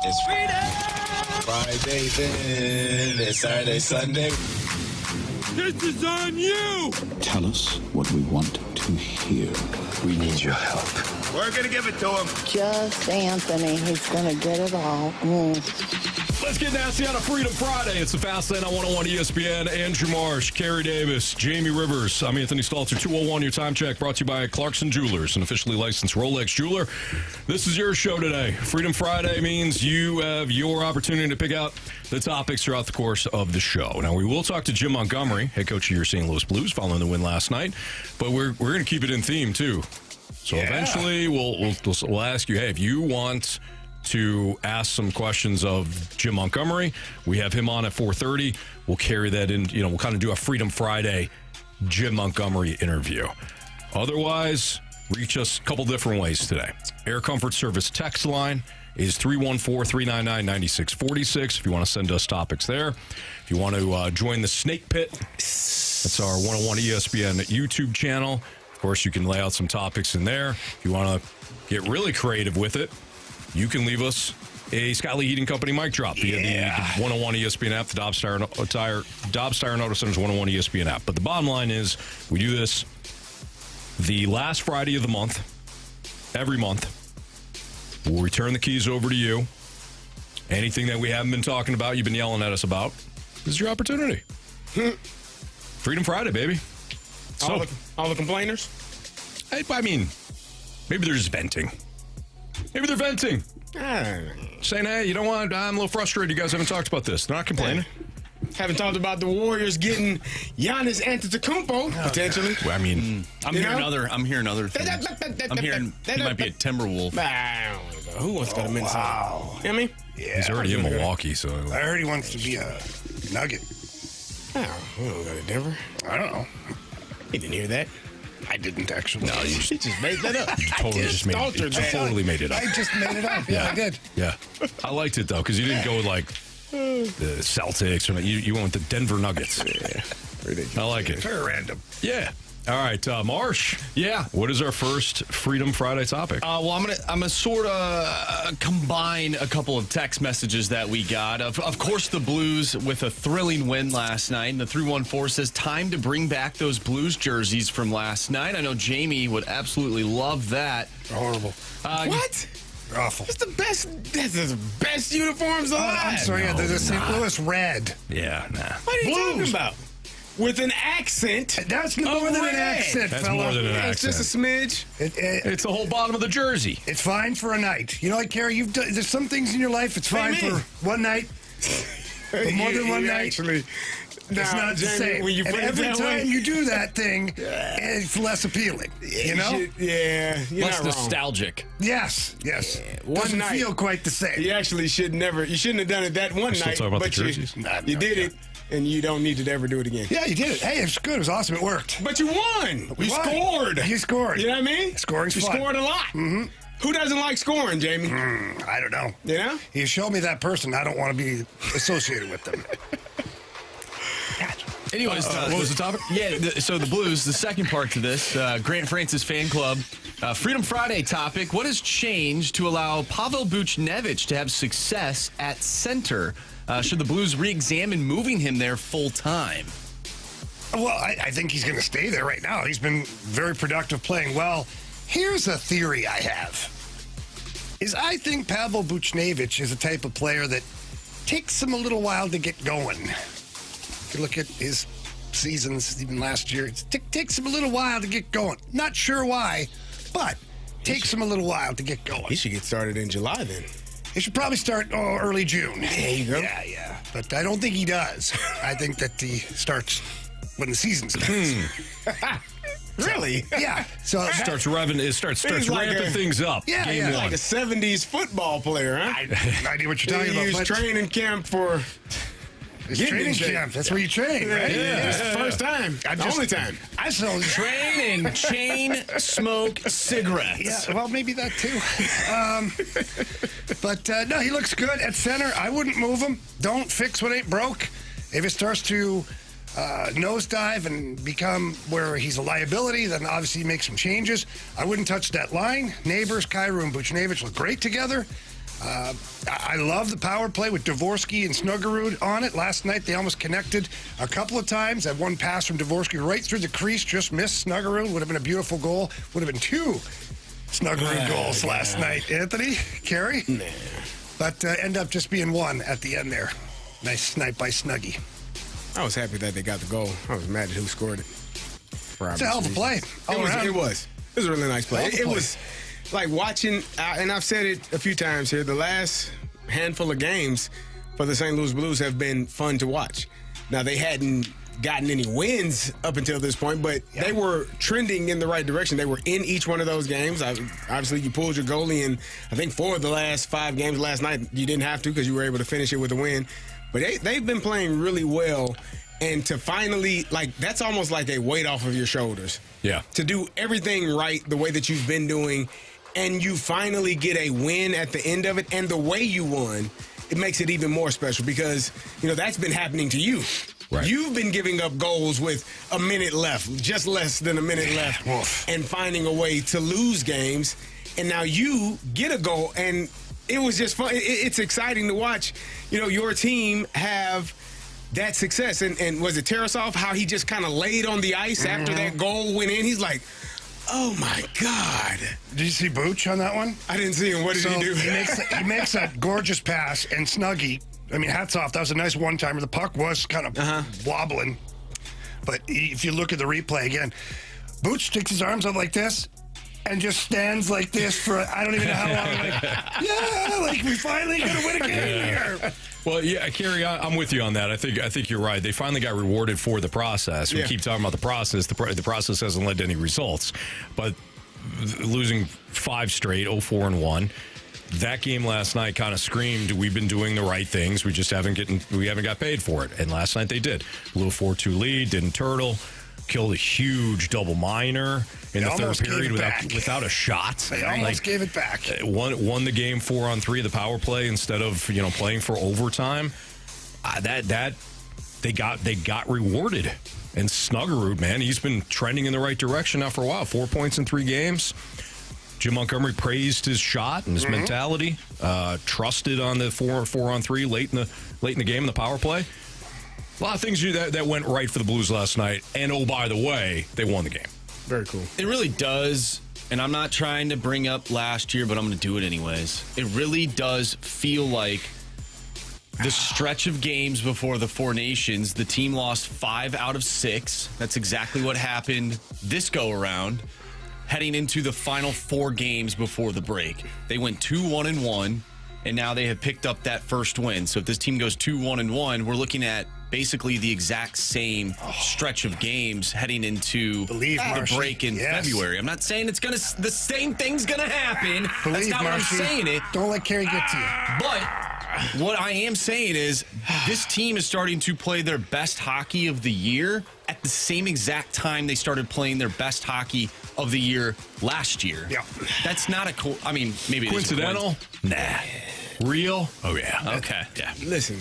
It's Friday, then it's Saturday, Sunday. This is on you! Tell us what we want to hear. We need your help. We're going to give it to him. Just Anthony. He's going to get it all. Let's get nasty on a Freedom Friday. It's the Fast Lane on 101 ESPN. Andrew Marsh, Carey Davis, Jamie Rivers. I'm Anthony Stalter. 201, your time check brought to you by Clarkson Jewelers, an officially licensed Rolex jeweler. This is your show today. Freedom Friday means you have your opportunity to pick out the topics throughout the course of the show. Now, we will talk to Jim Montgomery, head coach of your St. Louis Blues, following the win last night. But we're going to keep it in theme, too. So eventually, we'll ask you, hey, if you want to ask some questions of Jim Montgomery, we have him on at 4:30. We'll carry that in. We'll kind of do a Freedom Friday Jim Montgomery interview. Otherwise, reach us a couple different ways today. Air Comfort Service text line is 314-399-9646 if you want to send us topics there. If you want to join the Snake Pit, that's our 101 ESPN YouTube channel. Of course, you can lay out some topics in there. If you want to get really creative with it, you can leave us a Scott Lee Heating Company mic drop via the 101 ESPN app, the Dobbs Tire and Auto Center's 101 ESPN app. But the bottom line is, we do this the last Friday of the month, every month. We'll return the keys over to you. Anything that we haven't been talking about, you've been yelling at us about, this is your opportunity. Freedom Friday, baby. So, all the complainers? I mean, maybe they're just venting. Maybe they're venting. Saying, hey, you know what? I'm a little frustrated. You guys haven't talked about this. They're not complaining. Haven't talked about the Warriors getting Giannis Antetokounmpo, potentially. Well, I mean, I'm hearing other things. I'm hearing he might be a Timberwolf. Who wants to go to Minnesota? Wow. You know what I mean? Yeah, he's already in Milwaukee, so. I heard he wants to be a Nugget. Oh, we don't go to Denver. I don't know. He didn't hear that. I didn't actually. No, you He just made that up. totally just made it. You totally made it up. I just made it up. Yeah, I did. Yeah. I liked it, though, because you didn't go with, like, the Celtics. Or you went with the Denver Nuggets. Yeah. Ridiculous. I like it. Very random. Yeah. All right, Marsh. Yeah. What is our first Freedom Friday topic? Well, I'm gonna sort of combine a couple of text messages that we got. Of course, the Blues with a thrilling win last night. And the 314 says, time to bring back those Blues jerseys from last night. I know Jamie would absolutely love that. Horrible. What? Awful. That's the best uniforms alive. I'm sorry. No, There's a St. not. Louis red. Yeah, nah. What are you talking about? With an accent. That's more than an accent, That's fella. more than an It's accent. just a smidge. It's the whole bottom of the jersey. It's fine for a night. You know, like Carey, there's some things in your life it's fine Hey, for one night. But more than one night, Actually, it's not the same. When you And put it every that time way, you do that thing, it's less appealing. You know? Yeah, you're Less not wrong. nostalgic. Yes. One Doesn't night. feel quite the same. You actually you shouldn't have done it that one Still night. talking about the but jerseys? you did it, and you don't need to ever do it again. Yeah, you did it. Hey, it was good. It was awesome. It worked. But you won. We You won. scored. You scored. You know what I mean? Scoring's You fun. scored a lot. Mm-hmm. Who doesn't like scoring, Jamie? I don't know. You know? You show me that person, I don't want to be associated with them. Anyways, What was the topic? Yeah, so the Blues, the second part to this, Grant Francis fan club, Freedom Friday topic. What has changed to allow Pavel Buchnevich to have success at center? Should the Blues re-examine moving him there full time? Well, I think he's going to stay there right now. He's been very productive, playing well. Here's a theory I have. I think Pavel Buchnevich is the type of player that takes him a little while to get going. If you look at his seasons, even last year, it takes him a little while to get going. Not sure why, but takes him a little while to get going. He should get started in July then. He should probably start early June. There you go. Yeah. But I don't think he does. I think that he starts when the season starts. Really? Yeah. So Starts revving. It starts He's like ramping a- things up. Yeah, Game yeah. one. Like a 70s football player, huh? I have no idea what you're talking He about. used But training camp for it's getting training in shape. camp. That's where you train, right? It's the first time. The only time. I saw Train and chain smoke cigarettes. Yeah, well, maybe that too. But no, he looks good at center. I wouldn't move him. Don't fix what ain't broke. If it starts to nosedive and become where he's a liability, then obviously make some changes. I wouldn't touch that line. Neighbors, Kyrou and Buchnevich look great together. I love the power play with Dvorsky and Snuggerud on it. Last night, they almost connected a couple of times. That one pass from Dvorsky right through the crease, just missed Snuggerud. Would have been a beautiful goal. Would have been 2 Snuggerud goals last night. Anthony, Carey? Nah. But end up just being 1 at the end there. Nice snipe by Snuggy. I was happy that they got the goal. I was mad at who scored it. It's a hell of a play. It was a really nice play. It was like watching, and I've said it a few times here, the last handful of games for the St. Louis Blues have been fun to watch. Now, they hadn't gotten any wins up until this point, but they were trending in the right direction. They were in each one of those games. Obviously, you pulled your goalie in, I think, 4 of the last 5 games last night. You didn't have to because you were able to finish it with a win. But they've been playing really well. And to finally, that's almost like a weight off of your shoulders. Yeah. To do everything right the way that you've been doing, and you finally get a win at the end of it, and the way you won, it makes it even more special because, that's been happening to you. Right. You've been giving up goals with a minute left, just less than a minute left, and finding a way to lose games. And now you get a goal, and it was just fun. It's exciting to watch, your team have that success. And was it Tarasov, how he just kind of laid on the ice after that goal went in? He's like, oh, my God. Did you see Booch on that one? I didn't see him. What did he do? He makes that gorgeous pass, and Snuggy, hats off. That was a nice one-timer. The puck was kind of wobbling. But if you look at the replay again, Booch sticks his arms up like this and just stands like this for I don't even know how long. We finally going to win a game here. Well, yeah, Carey, I'm with you on that. I think you're right. They finally got rewarded for the process. We keep talking about the process. The process hasn't led to any results. But losing 5 straight, 0-4-1, that game last night kind of screamed, we've been doing the right things. We just haven't got paid for it. And last night they did. A little 4-2 lead, didn't turtle, killed a huge double minor in the third period without a shot. They almost gave it back. Won the game 4-on-3 of the power play instead of playing for overtime. They got rewarded. And Snuggerud, man, he's been trending in the right direction now for a while. 4 points in 3 games. Jim Montgomery praised his shot and his mentality. Trusted on the 4-on-3 late in the game in the power play. A lot of things that went right for the Blues last night. And oh, by the way, they won the game. Very cool. It really does, and I'm not trying to bring up last year, but I'm going to do it anyways. It really does feel like the stretch of games before the Four Nations, the team lost 5 out of 6. That's exactly what happened this go-around, heading into the final 4 games before the break. They went 2-1-1, and now they have picked up that first win. So if this team goes 2-1-1, we're looking at basically the exact same stretch of games heading into the break in February. I'm not saying the same thing's gonna happen. That's not what I'm saying. Don't let Carey get to you. But what I am saying is this team is starting to play their best hockey of the year at the same exact time they started playing their best hockey of the year last year. Yeah. That's not maybe coincidental? Nah. Real? Oh, yeah. Okay. Yeah. Listen,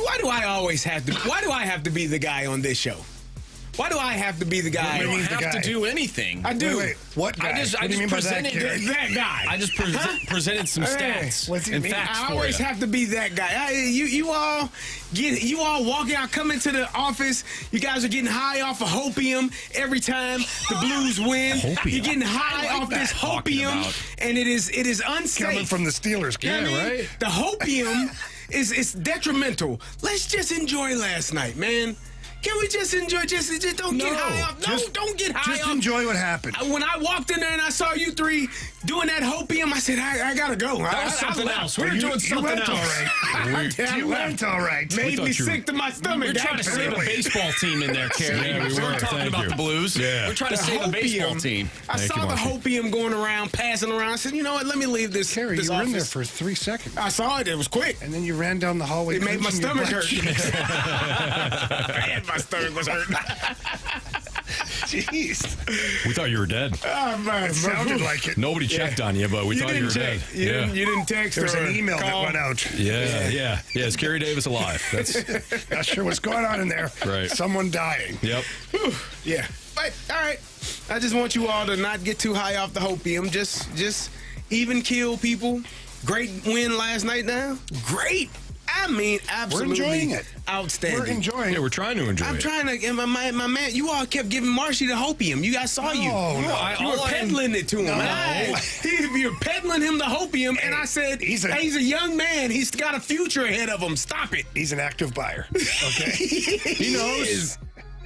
why do I have to be the guy on this show? Why do I have to be the guy? You don't have to do anything. I do. Wait, what guy? I just presented that guy. I just presented some stats and facts I for always you. have to be that guy. You all walking out, coming to the office. You guys are getting high off of hopium every time the Blues win. Hopium. You're getting high off this hopium, and it is unsafe. Coming from the Steelers. Right? The hopium is detrimental. Let's just enjoy last night, man. Can we just enjoy? Just don't get high off. Don't get high off. Just enjoy what happened. When I walked in there and I saw you 3 doing that hopium, I said, I gotta go. That was something else. We were doing something else. All right. You went all right. Made me sick to my stomach. We're trying to save a baseball team in there, Carey. Yeah, we were talking about the Blues. Yeah. We're trying to save a baseball team. I saw the hopium going around, passing around. I said, you know what? Let me leave this. Carey, this you were in there office. for 3 seconds. I saw it. It was quick. And then you ran down the hallway. It made my clenching your stomach butt hurt. cheeks. And my stomach was hurting. Jeez. We thought you were dead. Oh, man. It sounded like it. Nobody checked on you, but we thought you were dead. You didn't text There was or an email call. that went out. Yeah. Is Carey Davis alive? That's Not sure what's going on in there. Right. Someone dying. Yep. Yeah. But, all right. I just want you all to not get too high off the hopium. Just even kill people. Great win last night now. Great. I mean, absolutely. We're enjoying it. Outstanding. We're enjoying Yeah, it. we're trying to enjoy it. I'm trying to, and my man, you all kept giving Marshy the hopium. You guys saw you. No. You were peddling it to him. No. You're peddling him the hopium, and I said, he's a young man. He's got a future ahead of him. Stop it. He's an active buyer. Okay. He knows.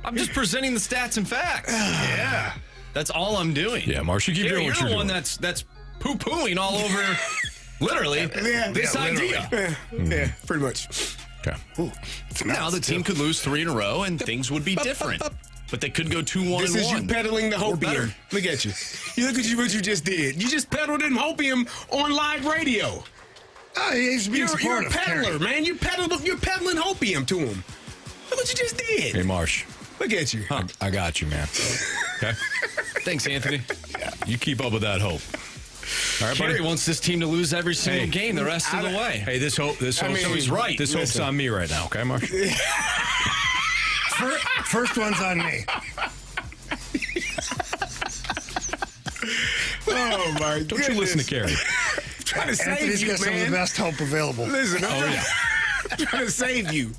I'm just presenting the stats and facts. Yeah. That's all I'm doing. Yeah, Marshy, keep doing You're what the you're one doing. that's poo-pooing all over, literally, this idea. Yeah, pretty much. Okay. Ooh, Now the team could lose 3 in a row and things would be different. But they could go 2-1-1. This is you peddling the Or better. hopium. Look at you. Look at what you just did. You just peddled him hopium on live radio. Oh, he's being You're a supportive. peddler, man. You're peddling hopium to him. Look what you just did. Hey, Marsh. Look at you. I got you, man. Okay? Thanks, Anthony. You keep up with that hope. All right, Carey buddy. wants this team to lose every single game the rest of the way. Hey, this hope. I mean, so he's right. This hope's on me right now. Okay, Marsh. First one's on me. Oh, my goodness. Don't you listen to Carey. Trying to save Anthony's you, got some of the man. best hope available. Listen, I'm trying to save you.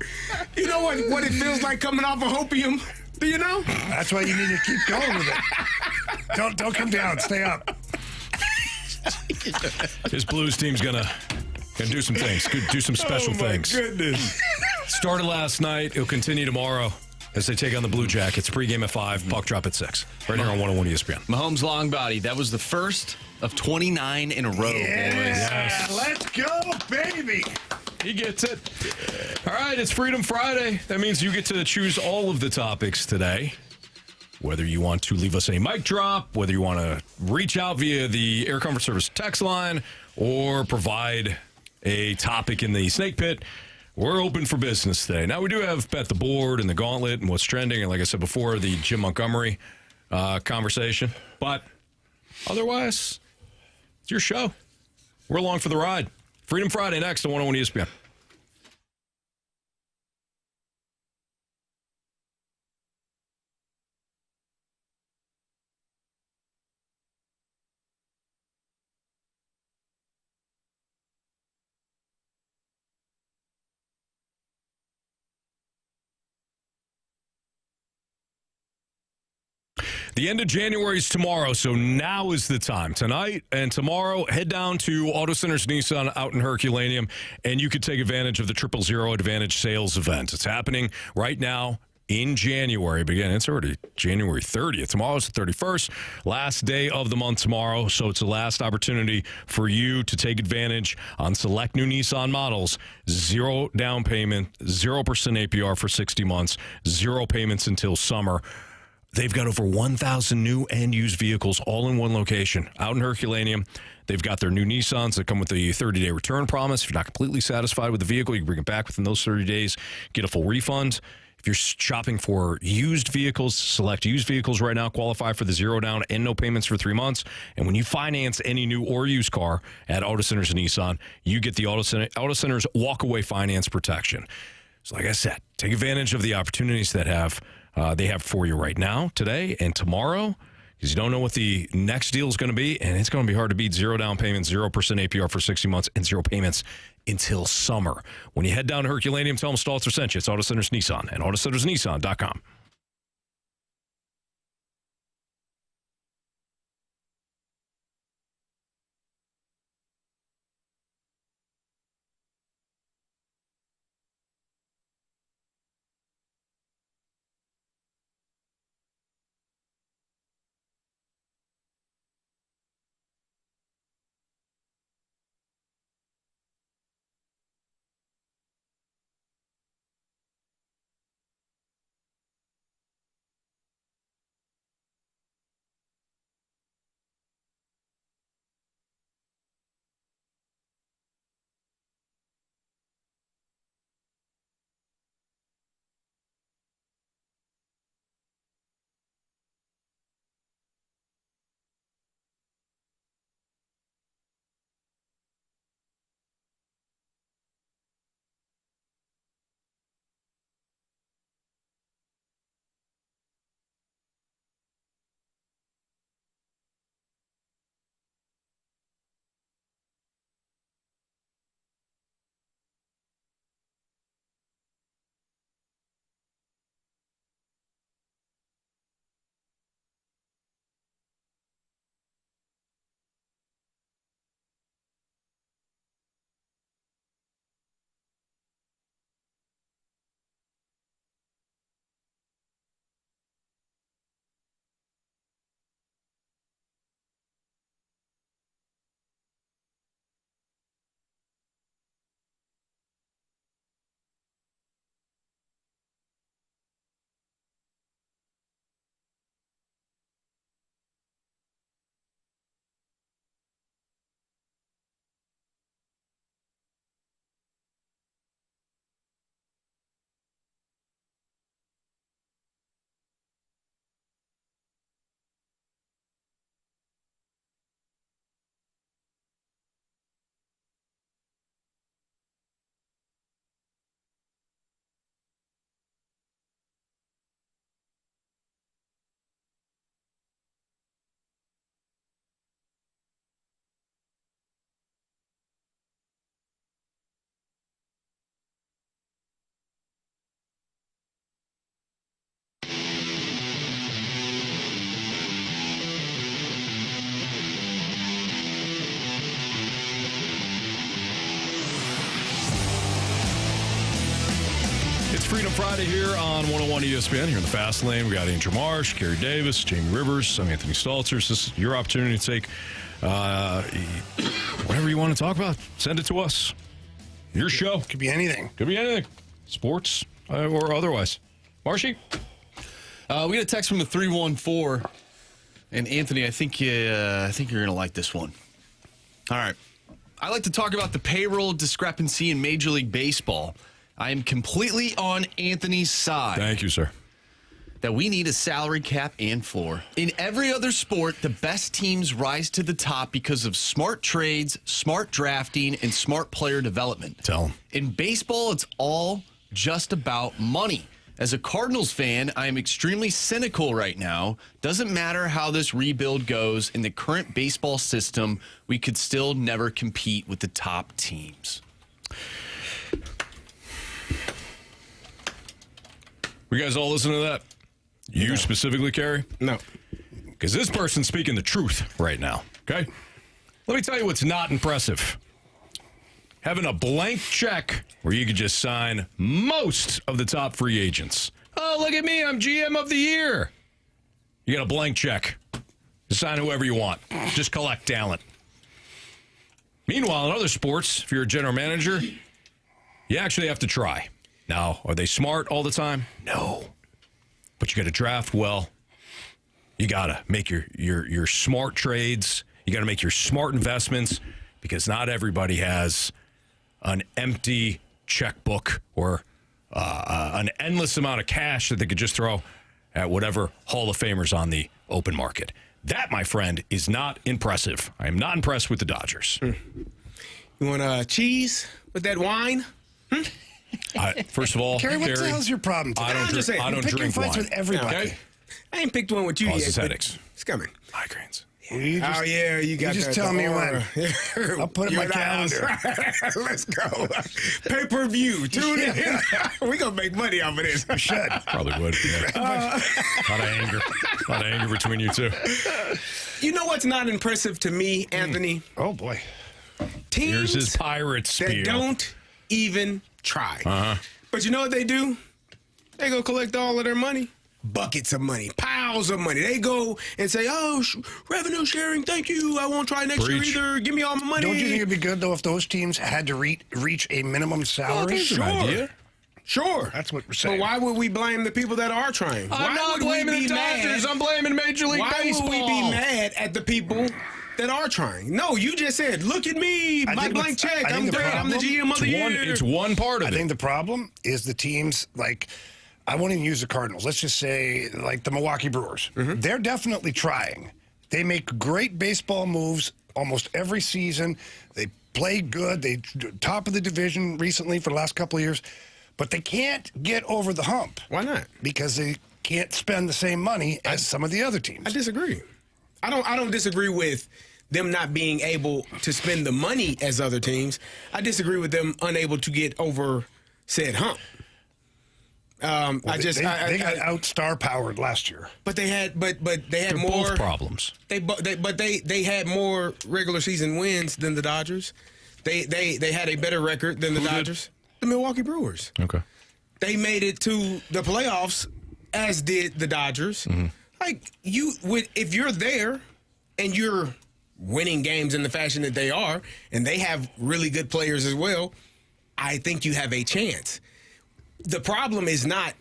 You know what it feels like coming off of hopium? Do you know? That's why you need to keep going with it. Don't come down. Stay up. His Blues team's gonna do some things. Do some special things. Goodness. Started last night. It'll continue tomorrow as they take on the Blue Jackets. Pregame at 5, puck drop at 6. Right here on 101 ESPN. Mahomes' long body. That was the first of 29 in a row, boys. Yeah, let's go, baby. He gets it. All right, it's Freedom Friday. That means you get to choose all of the topics today. Whether you want to leave us a mic drop, whether you want to reach out via the Air Comfort Service text line, or provide a topic in the snake pit, we're open for business today. Now, we do have Bet the Board and the Gauntlet and what's trending, and like I said before, the Jim Montgomery conversation. But otherwise, it's your show. We're along for the ride. Freedom Friday next on 101 ESPN. The end of January is tomorrow, so now is the time. Tonight and tomorrow, head down to Auto Centers Nissan out in Herculaneum, and you could take advantage of the 000 Advantage Sales Event. It's happening right now in January. But again, it's already January 30th. Tomorrow's the 31st, last day of the month tomorrow, so it's the last opportunity for you to take advantage on select new Nissan models. 0 down payment, 0% APR for 60 months, 0 payments until summer. They've got over 1,000 new and used vehicles all in one location out in Herculaneum. They've got their new Nissans that come with the 30-day return promise. If you're not completely satisfied with the vehicle, you can bring it back within those 30 days, get a full refund. If you're shopping for used vehicles, select used vehicles right now, qualify for the 0 down and no payments for 3 months. And when you finance any new or used car at Auto Centers Nissan, you get the Auto Centers walk-away finance protection. So like I said, take advantage of the opportunities that they have for you right now, today, and tomorrow, because you don't know what the next deal is going to be, and it's going to be hard to beat. 0 down payment, 0% APR for 60 months, and 0 payments until summer. When you head down to Herculaneum, tell them Stalter sent you. It's Auto Centers Nissan and AutoCentersNissan.com. Friday here on 101 ESPN, here in the Fast Lane. We got Andrew Marsh, Carey Davis, Jamie Rivers. I'm Anthony Stalter. This is your opportunity to take whatever you want to talk about. Send it to us. Your show. Could be anything. Could be anything. Sports or otherwise. Marshy? We got a text from the 314. And Anthony, I think you're going to like this one. All right. I like to talk about the payroll discrepancy in Major League Baseball. I am completely on Anthony's side. Thank you, sir. That we need a salary cap and floor. In every other sport, the best teams rise to the top because of smart trades, smart drafting, and smart player development. Tell them. In baseball, it's all just about money. As a Cardinals fan, I am extremely cynical right now. Doesn't matter how this rebuild goes in the current baseball system, we could still never compete with the top teams. You guys all listen to that? You specifically, Carey? No. Because this person's speaking the truth right now, okay? Let me tell you what's not impressive. Having a blank check where you could just sign most of the top free agents. Oh, look at me, I'm GM of the year. You got a blank check. Just sign whoever you want. Just collect talent. Meanwhile, in other sports, if you're a general manager, you actually have to try. Now, are they smart all the time? No. But you got to draft well. You got to make your smart trades. You got to make your smart investments because not everybody has an empty checkbook or an endless amount of cash that they could just throw at whatever Hall of Famers on the open market. That, my friend, is not impressive. I am not impressed with the Dodgers. You want cheese with that wine? First of all, Carey, what the hell's your problem today? I don't drink fights wine. with everybody. Okay? I ain't picked one with you Causes yet. headaches. It's coming. Migraines. You you got just that, tell me aura. when. I'll put it in my calendar. Let's go. Pay-per-view. Tune in. We're going to make money off of this. You should. Probably would. Yeah. A lot of anger. A lot of anger between you two. You know what's not impressive to me, Anthony? Oh, boy. Teams Here's his pirate spiel. that don't even try. But you know what they do? They go collect all of their money. Buckets of money, piles of money. They go and say, oh, revenue sharing, thank you. I won't try next year either. Give me all my money. Don't you think it'd be good, though, if those teams had to reach a minimum salary? Sure. That's what we're saying. But why would we blame the people that are trying? I'm not blaming the Dodgers. I'm blaming Major League Baseball. Why would we be mad at the people that are trying? No, you just said, look at me, my blank check. I'm great. I'm the GM of the year. It's one part of it. I think the problem is the teams like, I won't even use the Cardinals. Let's just say like the Milwaukee Brewers. They're definitely trying. They make great baseball moves almost every season. They play good. They top of the division recently for the last couple of years. But they can't get over the hump. Why not? Because they can't spend the same money as some of the other teams. I disagree. I don't disagree with them not being able to spend the money as other teams. I disagree with them unable to get over said hump. They got out star powered last year. But they had They're more both problems. They had more regular season wins than the Dodgers. They had a better record than the Dodgers. The Milwaukee Brewers. Okay. They made it to the playoffs, as did the Dodgers. Like if you're there and you're winning games in the fashion that they are, and they have really good players as well, I think you have a chance. The problem is not,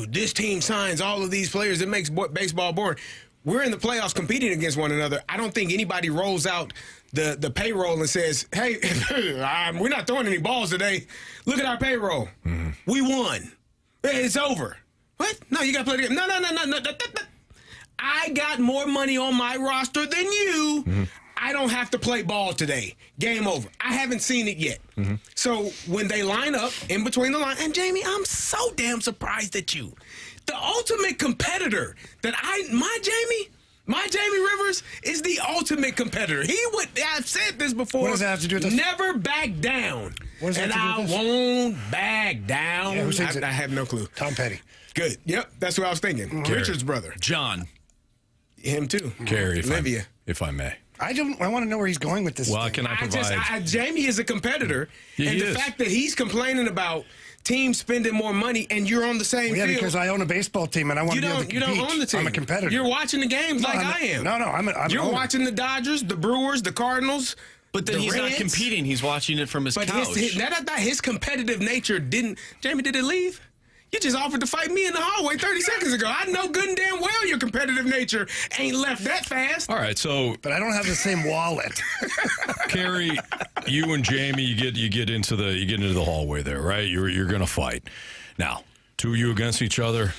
this team signs all of these players. It makes baseball boring. We're in the playoffs competing against one another. I don't think anybody rolls out the payroll and says, hey, we're not throwing any balls today. Look at our payroll. We won. It's over. What? No, you got to play the game. No. I got more money on my roster than you. I don't have to play ball today. Game over. I haven't seen it yet. So when they line up in between the line, and Jamie, I'm so damn surprised at you. The ultimate competitor that my Jamie Rivers is the ultimate competitor. I've said this before. What does that have to do with this? Never back down. What does that and have to do with I this? won't back down. Yeah, who thinks it? I have no clue. Tom Petty. Good. Yep, that's what I was thinking. Richard's brother. John. Him too. Carey, Olivia. if I may. I want to know where he's going with this. Well, thing. can I provide? Jamie is a competitor, Yeah, and he the is. fact that he's complaining about team spending more money and you're on the same Well, yeah, field. because I own a baseball team and I want to be able to compete. You don't own the team. I'm a competitor. You're watching the games like I am. No, I'm You're watching the Dodgers, the Brewers, the Cardinals. But then the he's not Reds. competing. He's watching it from his couch. His competitive nature didn't. Jamie, did it leave? You just offered to fight me in the hallway 30 seconds ago. I know good and damn well your competitive nature ain't left that fast. All right, so But I don't have the same wallet. Carey, you and Jamie, you get into the hallway there, right? You're gonna fight. Now, two of you against each other.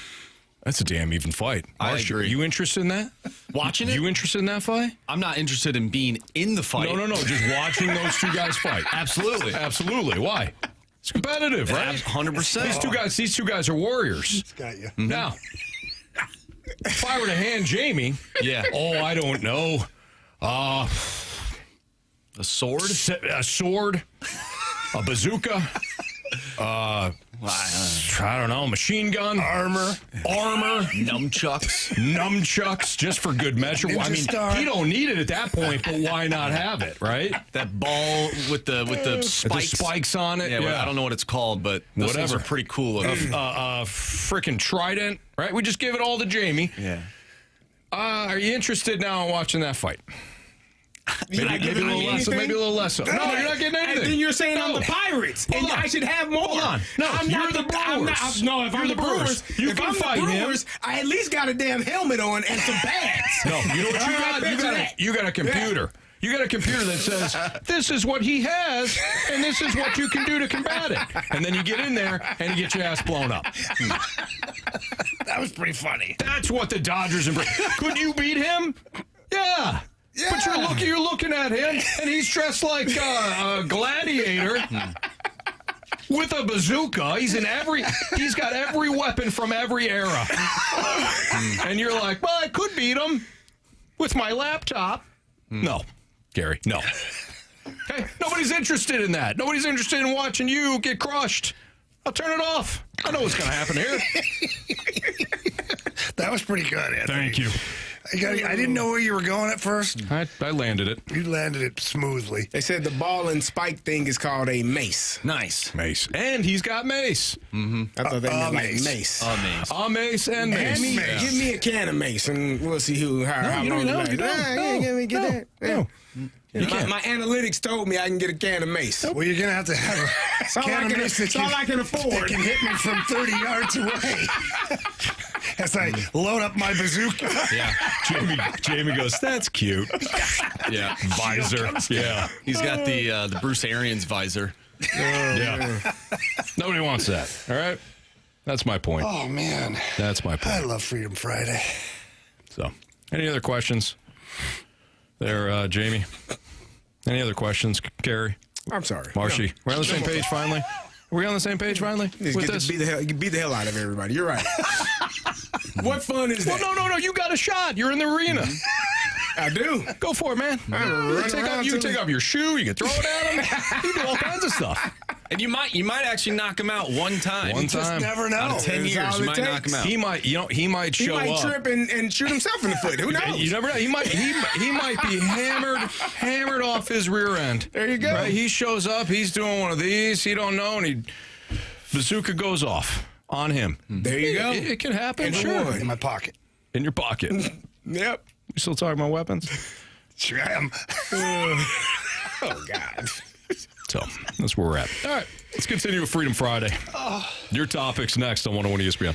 That's a damn even fight. I Marsh, agree. Are you interested in that? Watching it? You interested in that fight? I'm not interested in being in the fight. No. Just watching those two guys fight. Absolutely. Absolutely. Why? It's competitive, right? 100%. These two guys are warriors. Got you. Now, if I were to hand Jamie, I don't know, A sword? a sword, a bazooka, I don't know, machine gun, armor, nunchucks, just for good measure. Ninja I mean, star. he don't need it at that point, but why not have it, right? That ball with the spikes. The spikes on it. Yeah, well, I don't know what it's called, but those things Whatever. are pretty cool. Freaking trident, right? We just give it all to Jamie. Yeah. Are you interested now in watching that fight? You're not Maybe a giving me little less. anything? Maybe a little less. So. No, you're not getting anything. And then you're saying I'm No. the Pirates, and Hold on. I should have more. Hold on. No, I'm you're not the Brewers. No, if You're I'm the the Brewers. Brewers, You if can I'm fight the him. Brewers, I at least got a damn helmet on and some pads. No, you know what you I got? bet that. You got a computer. You got a computer that says, this is what he has, and this is what you can do to combat it. And then you get in there, and you get your ass blown up. That was pretty funny. That's what the Dodgers and could you beat him? Yeah. But you're looking at him, and he's dressed like a gladiator with a bazooka. He's got every weapon from every era. And you're like, well, I could beat him with my laptop. No, Gary, no. Hey, nobody's interested in that. Nobody's interested in watching you get crushed. I'll turn it off. I know what's going to happen here. That was pretty good, Anthony. Thank you. I didn't know where you were going at first. I landed it. You landed it smoothly. They said the ball and spike thing is called a mace. Nice. Mace. And he's got mace. I thought they meant like mace. mace. A mace and mace. Give me a can of mace, and we'll see how you long don't it know. lasts. You don't. Let me get No. that. No. My analytics told me I can get a can of mace. Well, you're going to have to have a can of mace That's all I can afford. that can hit me from 30 yards away. As I load up my bazooka. Yeah. Jamie goes, that's cute. Yeah. Visor. Yeah. He's got the Bruce Arians visor. Yeah. Nobody wants that. All right. That's my point. Oh, man. That's my I point. love Freedom Friday. So, any other questions there, Jamie? Any other questions, Carey? I'm sorry. Marshy? We're on the same page finally? Are we on the same page finally? Just With get this? to beat the hell out of everybody. You're right. What fun is that? Well, no. You got a shot. You're in the arena. I do. Go for it, man. You can take off your shoe. You can throw it at him. You can do all kinds of stuff. And you might actually knock him out one time. One You just time. never know. Out of 10 That's years, all you it might knock takes. him out. He might He show might up. trip and shoot himself in the foot. Who knows? You never know. He might be hammered off his rear end. There you go. Right? He shows up. He's doing one of these. He don't know, and bazooka goes off on him. There you go. It can happen. And Sure. would. In my pocket. In your pocket. You Yep. still talking about weapons? Sure I am. Oh, God. So that's where we're at. All right. Let's continue with Freedom Friday. Your topics next on 101 ESPN.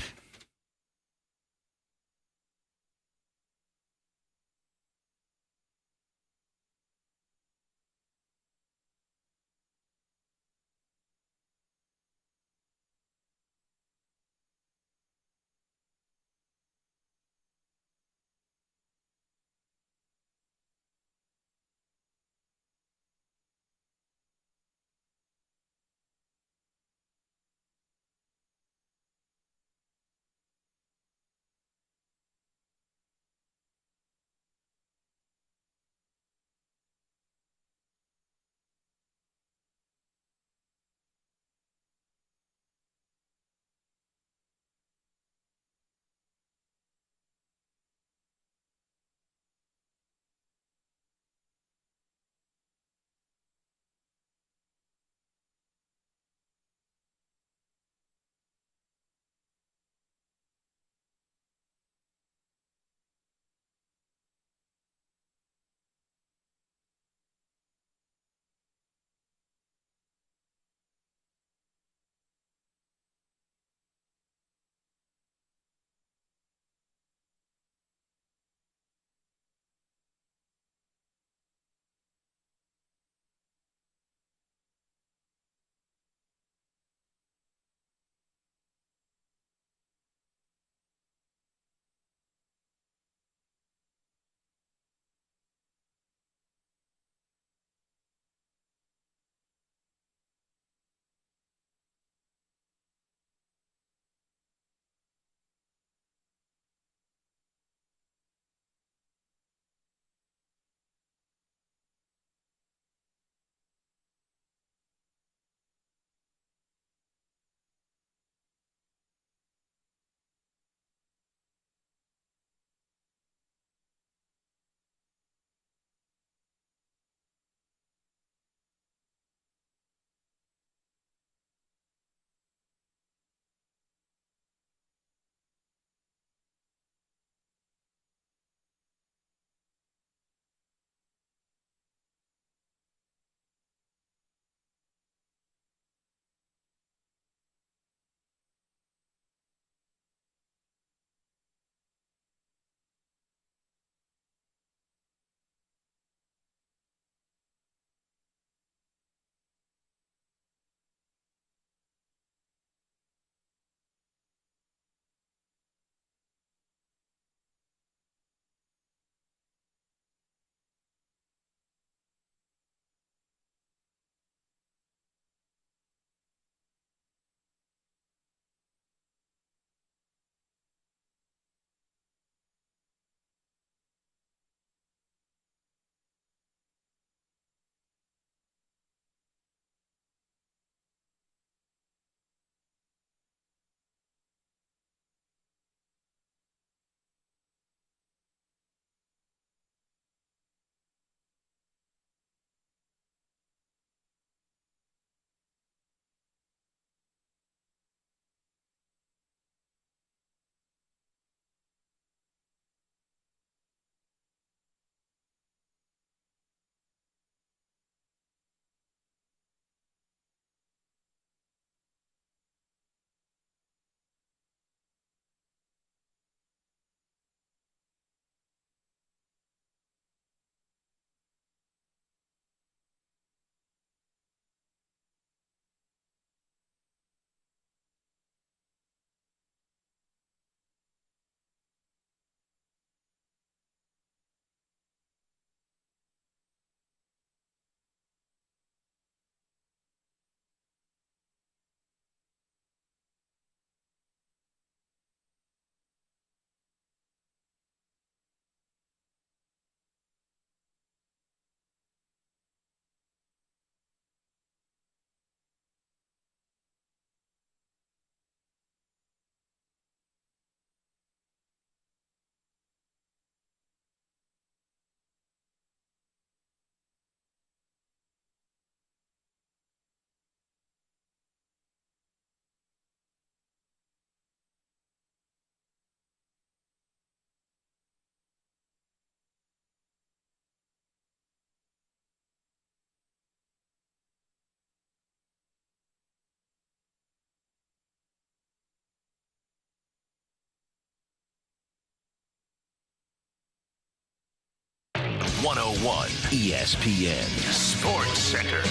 101 ESPN Sports Center.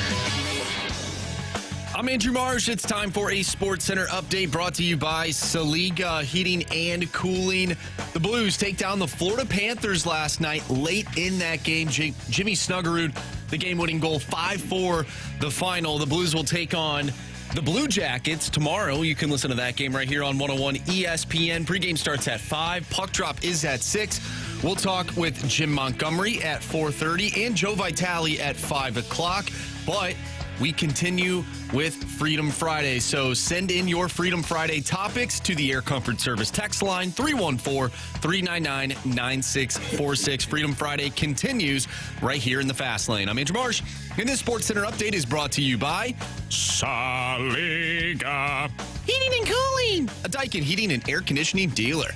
I'm Andrew Marsh. It's time for a Sports Center update brought to you by Saliga Heating and Cooling. The Blues take down the Florida Panthers last night late in that game. Jimmy Snuggerud, the game-winning goal, 5-4 the final. The Blues will take on the Blue Jackets tomorrow. You can listen to that game right here on 101 ESPN. Pregame starts at 5. Puck drop is at 6. We'll talk with Jim Montgomery at 4:30 and Joe Vitale at 5 o'clock. But we continue with Freedom Friday. So send in your Freedom Friday topics to the Air Comfort Service text line 314-399-9646. Freedom Friday continues right here in the Fast Lane. I'm Andrew Marsh, and this Sports Center update is brought to you by Saliga Heating and Cooling, a Daikin heating and air conditioning dealer.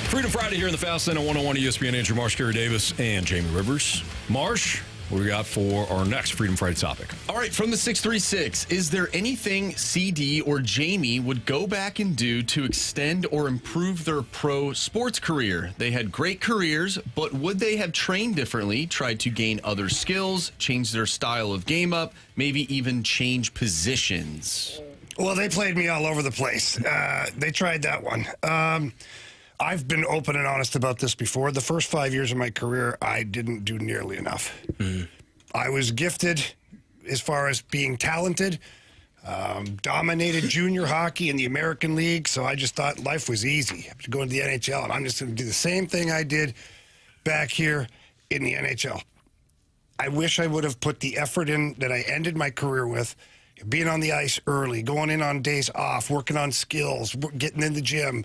Freedom Friday here in the Fast Lane on 101 ESPN. Andrew Marsh, Carey Davis, and Jamie Rivers. Marsh, what do we got for our next Freedom Friday topic? All right, from the 636, is there anything CD or Jamie would go back and do to extend or improve their pro sports career? They had great careers, but would they have trained differently, tried to gain other skills, change their style of game up, maybe even change positions? Well, they played me all over the place. They tried that one. I've been open and honest about this before. The first 5 years of my career, I didn't do nearly enough. I was gifted as far as being talented, dominated junior hockey in the American League, so I just thought life was easy. I should go into the NHL, and I'm just going to do the same thing I did back here in the NHL. I wish I would have put the effort in that I ended my career with, being on the ice early, going in on days off, working on skills, getting in the gym,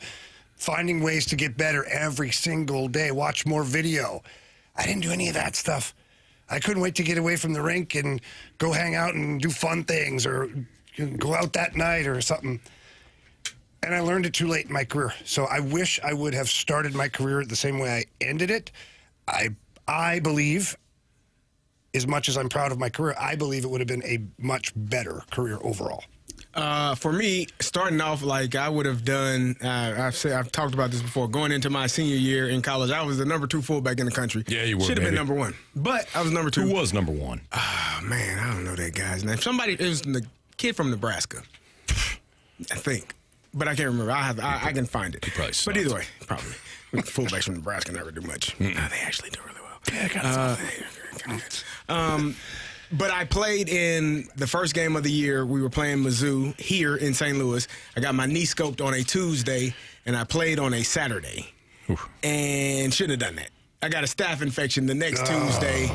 finding ways to get better every single day, watch more video. I didn't do any of that stuff. I couldn't wait to get away from the rink and go hang out and do fun things or go out that night or something. And I learned it too late in my career. So I wish I would have started my career the same way I ended it. I believe, as much as I'm proud of my career, I believe it would have been a much better career overall. For me, starting off like I would have done, I've talked about this before, going into my senior year in college, I was the number 2 fullback in the country. Yeah, you were. Should have been number 1, but I was number 2. Who was number 1? Oh, man, I don't know that guy's name. It was the kid from Nebraska, I think, but I can't remember. I can find it. But either way, probably. Fullbacks from Nebraska never do much. No, they actually do really well. Yeah, but I played in the first game of the year. We were playing Mizzou here in St. Louis. I got my knee scoped on a Tuesday, and I played on a Saturday. And shouldn't have done that. I got a staph infection the next Tuesday,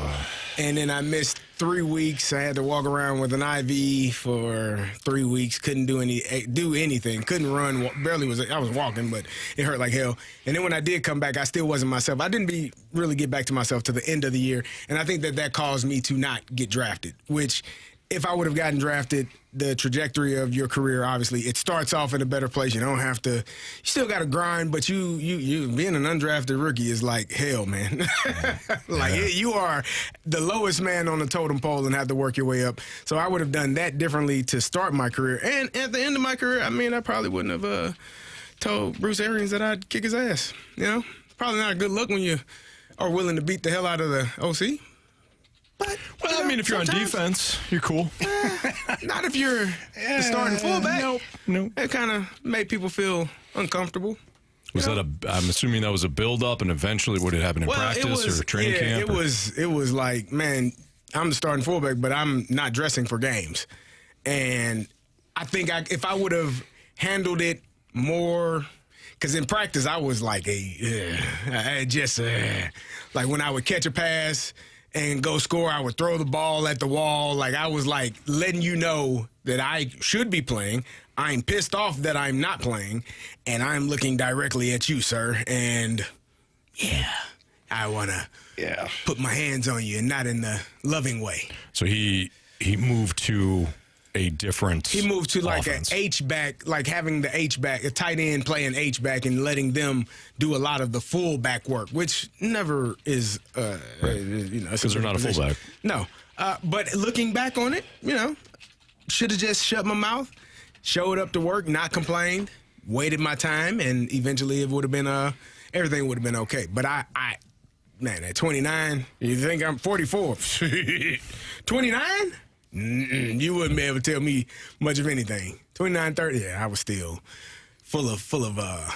and then I missed 3 weeks. I had to walk around with an IV for 3 weeks. Couldn't do anything. Couldn't run. Barely I was walking, but it hurt like hell. And then when I did come back, I still wasn't myself. I didn't really get back to myself to the end of the year, and I think that caused me to not get drafted, which if I would have gotten drafted, the trajectory of your career, obviously, it starts off in a better place. You don't have to, you still got to grind, but you being an undrafted rookie is like hell, man. You are the lowest man on the totem pole and have to work your way up. So I would have done that differently to start my career. And at the end of my career, I mean, I probably wouldn't have told Bruce Arians that I'd kick his ass. You know, probably not a good look when you are willing to beat the hell out of the OC. But, well, I mean, if you're on defense, you're cool. Not if you're the starting fullback. Nope. It kind of made people feel uncomfortable. I'm assuming that was a build-up, and eventually would it happen in practice or training camp? It was like, man, I'm the starting fullback, but I'm not dressing for games. And I think if I would have handled it more, because in practice I was like like when I would catch a pass and go score, I would throw the ball at the wall. Like I was like letting you know that I should be playing. I'm pissed off that I'm not playing, and I'm looking directly at you, sir. And I want to put my hands on you, and not in the loving way. So he moved to a different. He moved to like offense. an H-back, like having the H-back, a tight end playing H-back and letting them do a lot of the full-back work, which never is, because they're not a fullback. No. But looking back on it, should have just shut my mouth, showed up to work, not complained, waited my time, and eventually it would have been, everything would have been okay. But man, at 29, you think I'm 44. 29? You wouldn't be able to tell me much of anything. 29, 30, yeah, I was still full of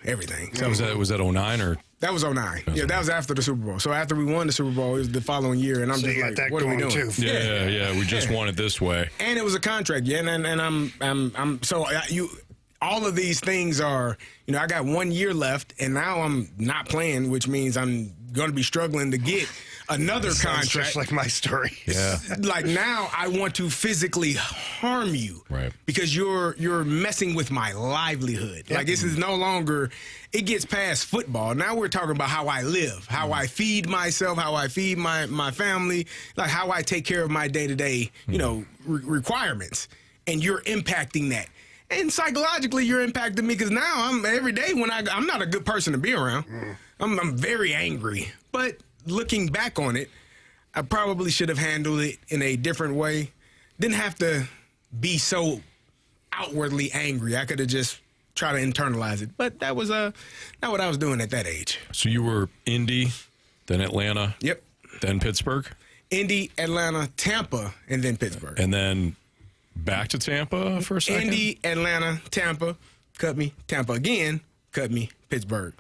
everything. So Was that 09 or? that was 09. Yeah, that was after the Super Bowl. So after we won the Super Bowl, it was the following year, and I'm So just you got like, that what are we going, doing? too. Yeah. We just won it this way. And it was a contract, yeah. And I'm so all of these things are, I got 1 year left, and now I'm not playing, which means I'm going to be struggling to get another Sounds contract. just like my story. Yeah. Like now, I want to physically harm you, Right. Because you're messing with my livelihood. Like this is no longer. It gets past football. Now we're talking about how I live, how I feed myself, how I feed my family, like how I take care of my day-to-day, requirements, and you're impacting that. And psychologically, you're impacting me because now I'm every day when I'm not a good person to be around. I'm very angry. But looking back on it, I probably should have handled it in a different way. Didn't have to be so outwardly angry. I could have just tried to internalize it. But that was not what I was doing at that age. So you were Indy, then Atlanta, Yep. then Pittsburgh, Indy, Atlanta, Tampa, and then Pittsburgh. and then back to Tampa for a second. Indy, Atlanta, Tampa, cut me. Tampa again, cut me. Pittsburgh.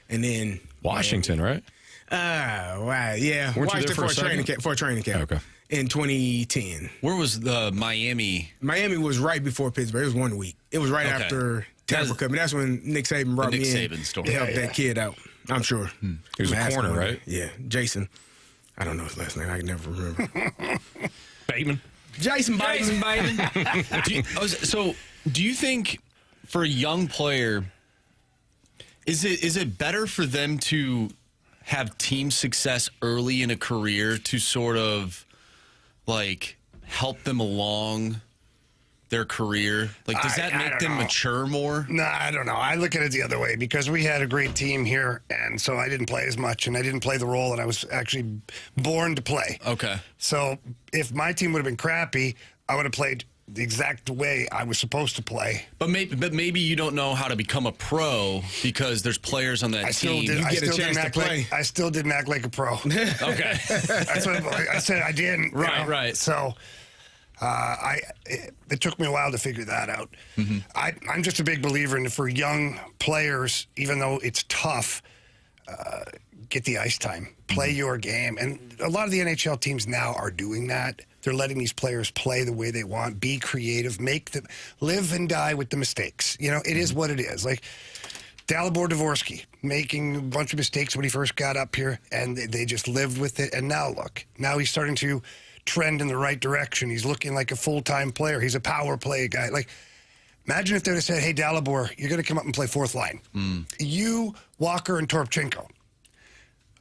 And then Washington, right? Wow, yeah. Weren't you there Washington for a second? for a training camp. Okay. In 2010. Where was the Miami? Miami was right before Pittsburgh. It was 1 week. It was right Okay. after Tampa That's- cut me. That's when Nick Saban brought Nick me in Saban story. to help Yeah, that kid out. I'm sure. He was a Ask corner, him. right? Yeah, Jason. I don't know his last name. I can never remember. Bateman. Jason Biden. So, do you think for a young player, is it better for them to have team success early in a career to sort of like help them along their career? Like, does that I make don't them know. mature more? No, I don't know. I look at it the other way because we had a great team here, and so I didn't play as much, and I didn't play the role, and I was actually born to play. Okay. So if my team would have been crappy, I would have played the exact way I was supposed to play. But maybe you don't know how to become a pro because there's players on that I still team. did. I get a still chance didn't to act play. like I still didn't act like a pro. Okay. That's what I said. I didn't. you Right, know? right. So. It took me a while to figure that out. I'm just a big believer in for young players, even though it's tough, get the ice time, play your game. And a lot of the NHL teams now are doing that. They're letting these players play the way they want, be creative, live and die with the mistakes. It is what it is. Like Dalibor Dvorsky making a bunch of mistakes when he first got up here, and they just lived with it. And now look, now he's starting to trend in the right direction. He's looking like a full-time player. He's a power play guy. Like, imagine if they'd have said, hey, Dalibor, you're going to come up and play fourth line. You, Walker, and Toropchenko.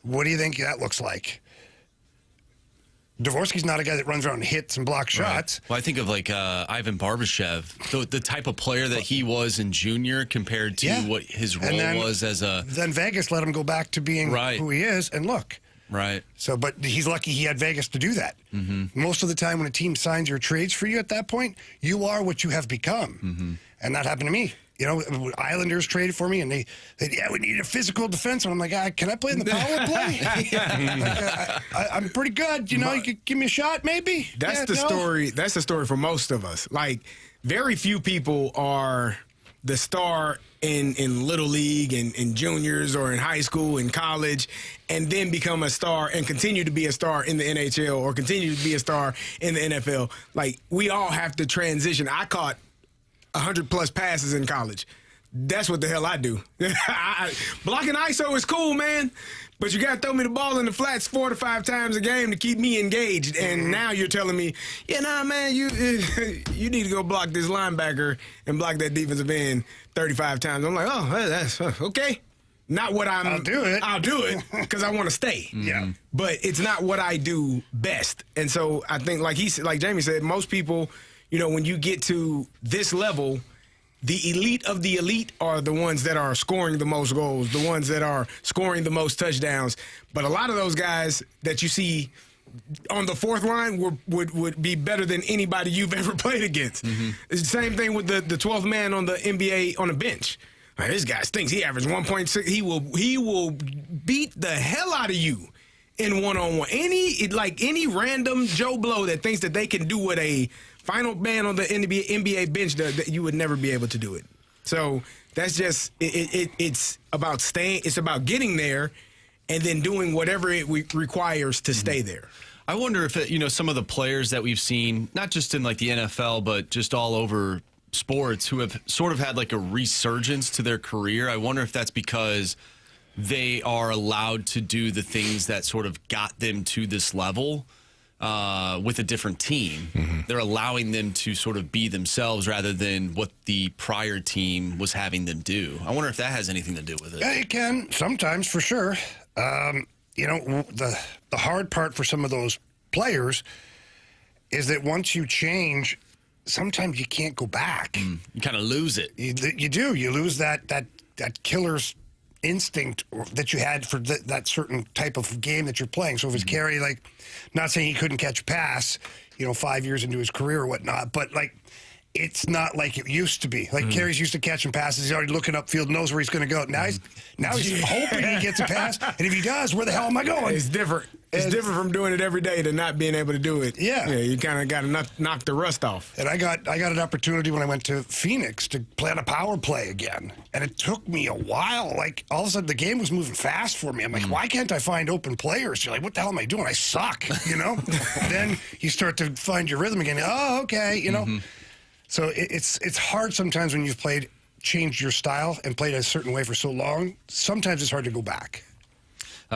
What do you think that looks like? Dvorsky's not a guy that runs around and hits and blocks shots. Well, I think of like Ivan Barbashev, the type of player that he was in junior compared to what his role was as a... Then Vegas let him go back to being who he is, and look. Right. So, but he's lucky he had Vegas to do that. Most of the time when a team signs your trades for you at that point, you are what you have become. And that happened to me. Islanders traded for me, and they said, we need a physical defense. And I'm like, can I play in the power play? I'm pretty good. You could give me a shot, maybe? That's the story. That's the story for most of us. Like, very few people are the star in Little League and in juniors or in high school and college and then become a star and continue to be a star in the NHL or continue to be a star in the NFL. Like, we all have to transition. I caught 100-plus passes in college. That's what the hell I do. Blocking ISO is cool, man, but you got to throw me the ball in the flats 4 to 5 times a game to keep me engaged. And now you're telling me, man, you need to go block this linebacker and block that defensive end 35 times. I'm like, that's okay. Not what I'll do it because I want to stay. Yeah. But it's not what I do best. And so I think, like Jamie said, most people, when you get to this level, the elite of the elite are the ones that are scoring the most goals, the ones that are scoring the most touchdowns. But a lot of those guys that you see on the fourth line would be better than anybody you've ever played against. It's the same thing with the 12th man on the NBA on the bench. Like, this guy stinks. He averaged 1.6. He will beat the hell out of you in one-on-one. Any random Joe Blow that thinks that they can do what a final man on the NBA bench does, that you would never be able to do it. So that's just it's about staying. It's about getting there and then doing whatever it requires to stay there. I wonder if some of the players that we've seen, not just in like the NFL, but just all over sports, who have sort of had like a resurgence to their career. I wonder if that's because they are allowed to do the things that sort of got them to this level with a different team. They're allowing them to sort of be themselves rather than what the prior team was having them do. I wonder if that has anything to do with it. Yeah, it can sometimes, for sure. The hard part for some of those players is that once you change, sometimes you can't go back. You kind of lose it. You do. You lose that killer's instinct that you had for that certain type of game that you're playing. So if it's Carey, like, not saying he couldn't catch a pass, 5 years into his career or whatnot, but like, it's not like it used to be. Like Carey's used to catching passes. He's already looking upfield, knows where he's going to go. Now he's hoping he gets a pass, and if he does, where the hell am I going? It's different. It's different from doing it every day to not being able to do it. Yeah, you kind of got to knock the rust off. And I got an opportunity when I went to Phoenix to play on a power play again, and it took me a while. Like, all of a sudden, the game was moving fast for me. I'm like, why can't I find open players? You're like, what the hell am I doing? I suck, Then you start to find your rhythm again. Oh, okay, So it's hard sometimes when you've changed your style and played a certain way for so long. Sometimes it's hard to go back.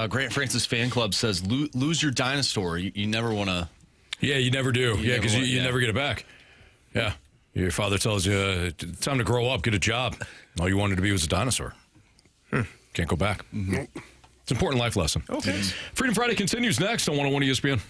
Grant Francis Fan Club says, lose your dinosaur. You never want to. Yeah, you never do. Because you never get it back. Yeah. Your father tells you, it's time to grow up, get a job. All you wanted to be was a dinosaur. Can't go back. It's an important life lesson. Okay. Freedom Friday continues next on 101 ESPN.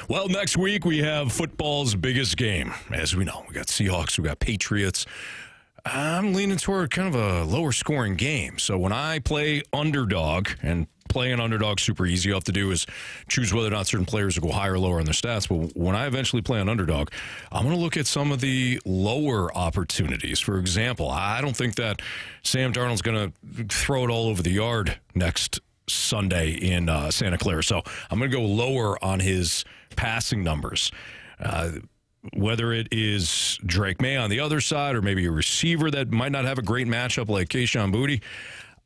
Well, next week we have football's biggest game. As we know, we got Seahawks, we got Patriots. I'm leaning toward kind of a lower scoring game. So when I play underdog, and playing underdog super easy, all you have to do is choose whether or not certain players will go higher or lower on their stats. But when I eventually play an underdog, I'm going to look at some of the lower opportunities. For example, I don't think that Sam Darnold's going to throw it all over the yard next Sunday in Santa Clara. So I'm going to go lower on his passing numbers. Whether it is Drake May on the other side or maybe a receiver that might not have a great matchup like Kayshon Boutte,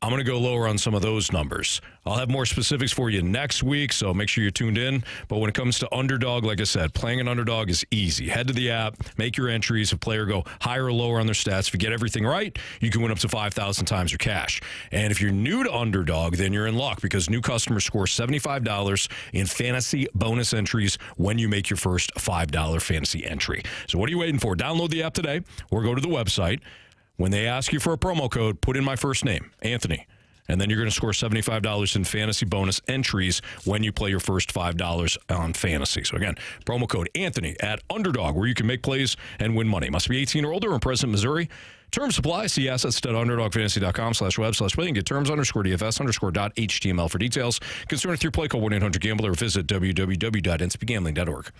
I'm going to go lower on some of those numbers. I'll have more specifics for you next week, so make sure you're tuned in. But when it comes to underdog, like I said, playing an underdog is easy. Head to the app, make your entries. If a player go higher or lower on their stats, if you get everything right, you can win up to 5,000 times your cash. And if you're new to underdog, then you're in luck because new customers score $75 in fantasy bonus entries when you make your first $5 fantasy entry. So what are you waiting for? Download the app today or go to the website. When they ask you for a promo code, put in my first name, Anthony, and then you're going to score $75 in fantasy bonus entries when you play your first $5 on fantasy. So again, promo code Anthony at Underdog, where you can make plays and win money. Must be 18 or older in present Missouri. Terms apply. See assets.underdogfantasy.com/web/play and get terms_DFS_.html for details. Concern with your play, call 1-800-GAMBLER or visit www.ncbgambling.org.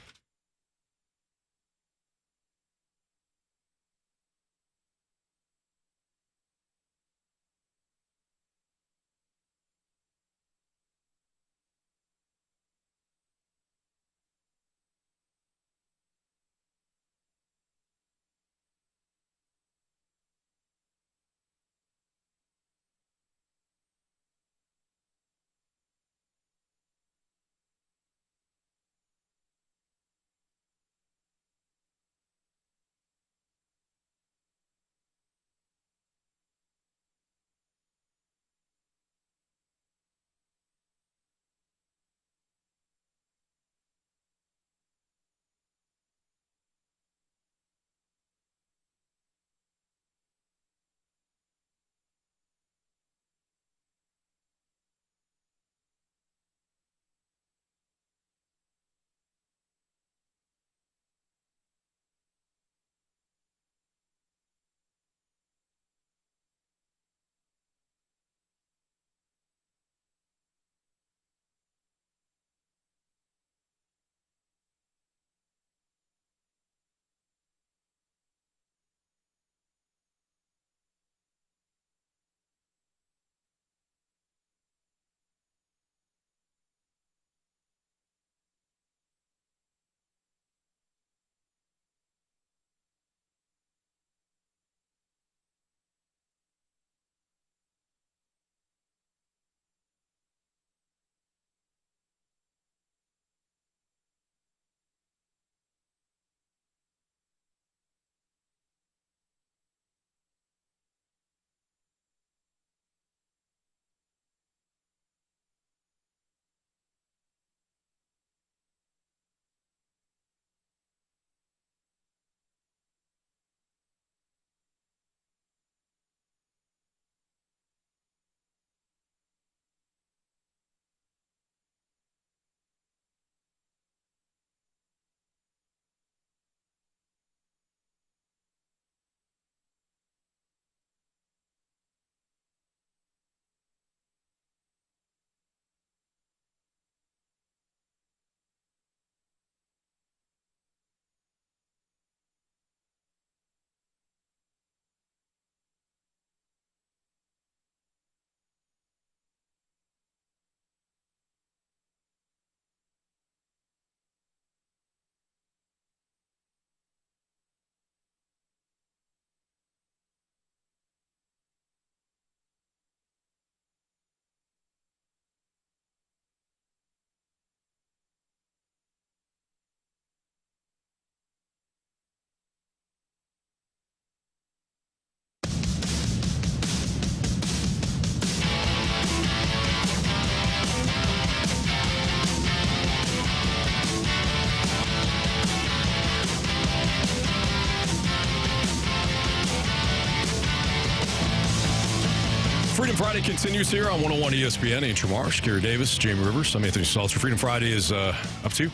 Freedom Friday continues here on 101 ESPN. Andrew Marsh, Carey Davis, Jamie Rivers. I'm Anthony Stalter. Freedom Friday is up to you.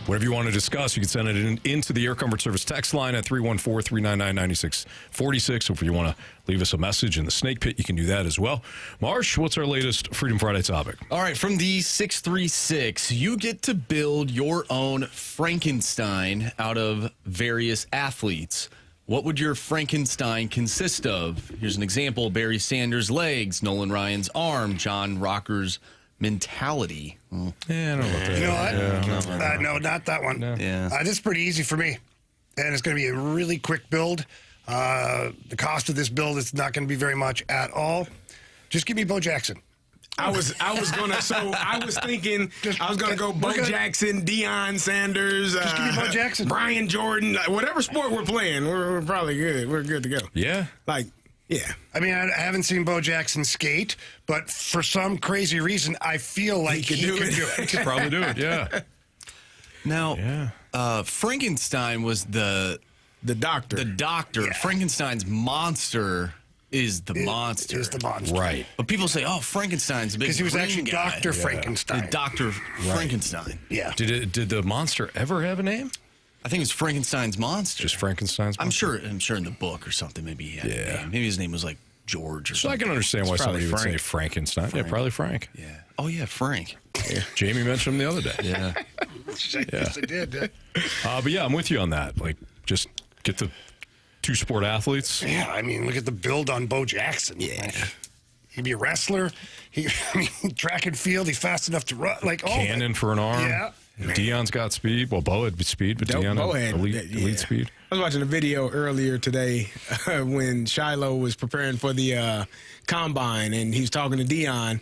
Whatever you want to discuss, you can send it into the Air Comfort Service text line at 314-399-9646. If you want to leave us a message in the snake pit, you can do that as well. Marsh, what's our latest Freedom Friday topic? All right, from the 636, you get to build your own Frankenstein out of various athletes. What would your Frankenstein consist of? Here's an example: Barry Sanders' legs, Nolan Ryan's arm, John Rocker's mentality. Yeah, I don't know about that. You know what? Yeah, no, not that one. No. Yeah. This is pretty easy for me, and it's going to be a really quick build. The cost of this build is not going to be very much at all. Just give me Bo Jackson. I was thinking I was gonna go Bo Jackson, Deion Sanders, Just give me Bo Jackson. Brian Jordan, whatever sport we're playing, we're probably good. We're good to go. Yeah. Yeah. I mean, I haven't seen Bo Jackson skate, but for some crazy reason, I feel like he could do it. He could probably do it, yeah. Now, Frankenstein was the doctor. The doctor. Yeah. Frankenstein's monster is the monster. Is the monster. Right. But people say, oh, Frankenstein's a big Because he was green actually guy. Dr. Frankenstein. The Dr. Frankenstein. Yeah. Did the monster ever have a name? I think it's Frankenstein's monster. Just Frankenstein's monster? I'm sure in the book or something maybe he had a name. Maybe his name was like George or So I something. can understand why It's somebody probably would say Frankenstein. Yeah, probably Frank. Yeah. Oh, yeah, Frank. Yeah. Jamie mentioned him the other day. Yeah. Yes, I did. But yeah, I'm with you on that. Like, just get the two sport athletes. Yeah, I mean, look at the build on Bo Jackson. Yeah. He'd be a wrestler. Track and field. He's fast enough to run. Like all Cannon for an arm. Yeah. Deion's got speed. Well, Bo had speed, but Deion had elite speed. I was watching a video earlier today when Shiloh was preparing for the combine, and he was talking to Deion,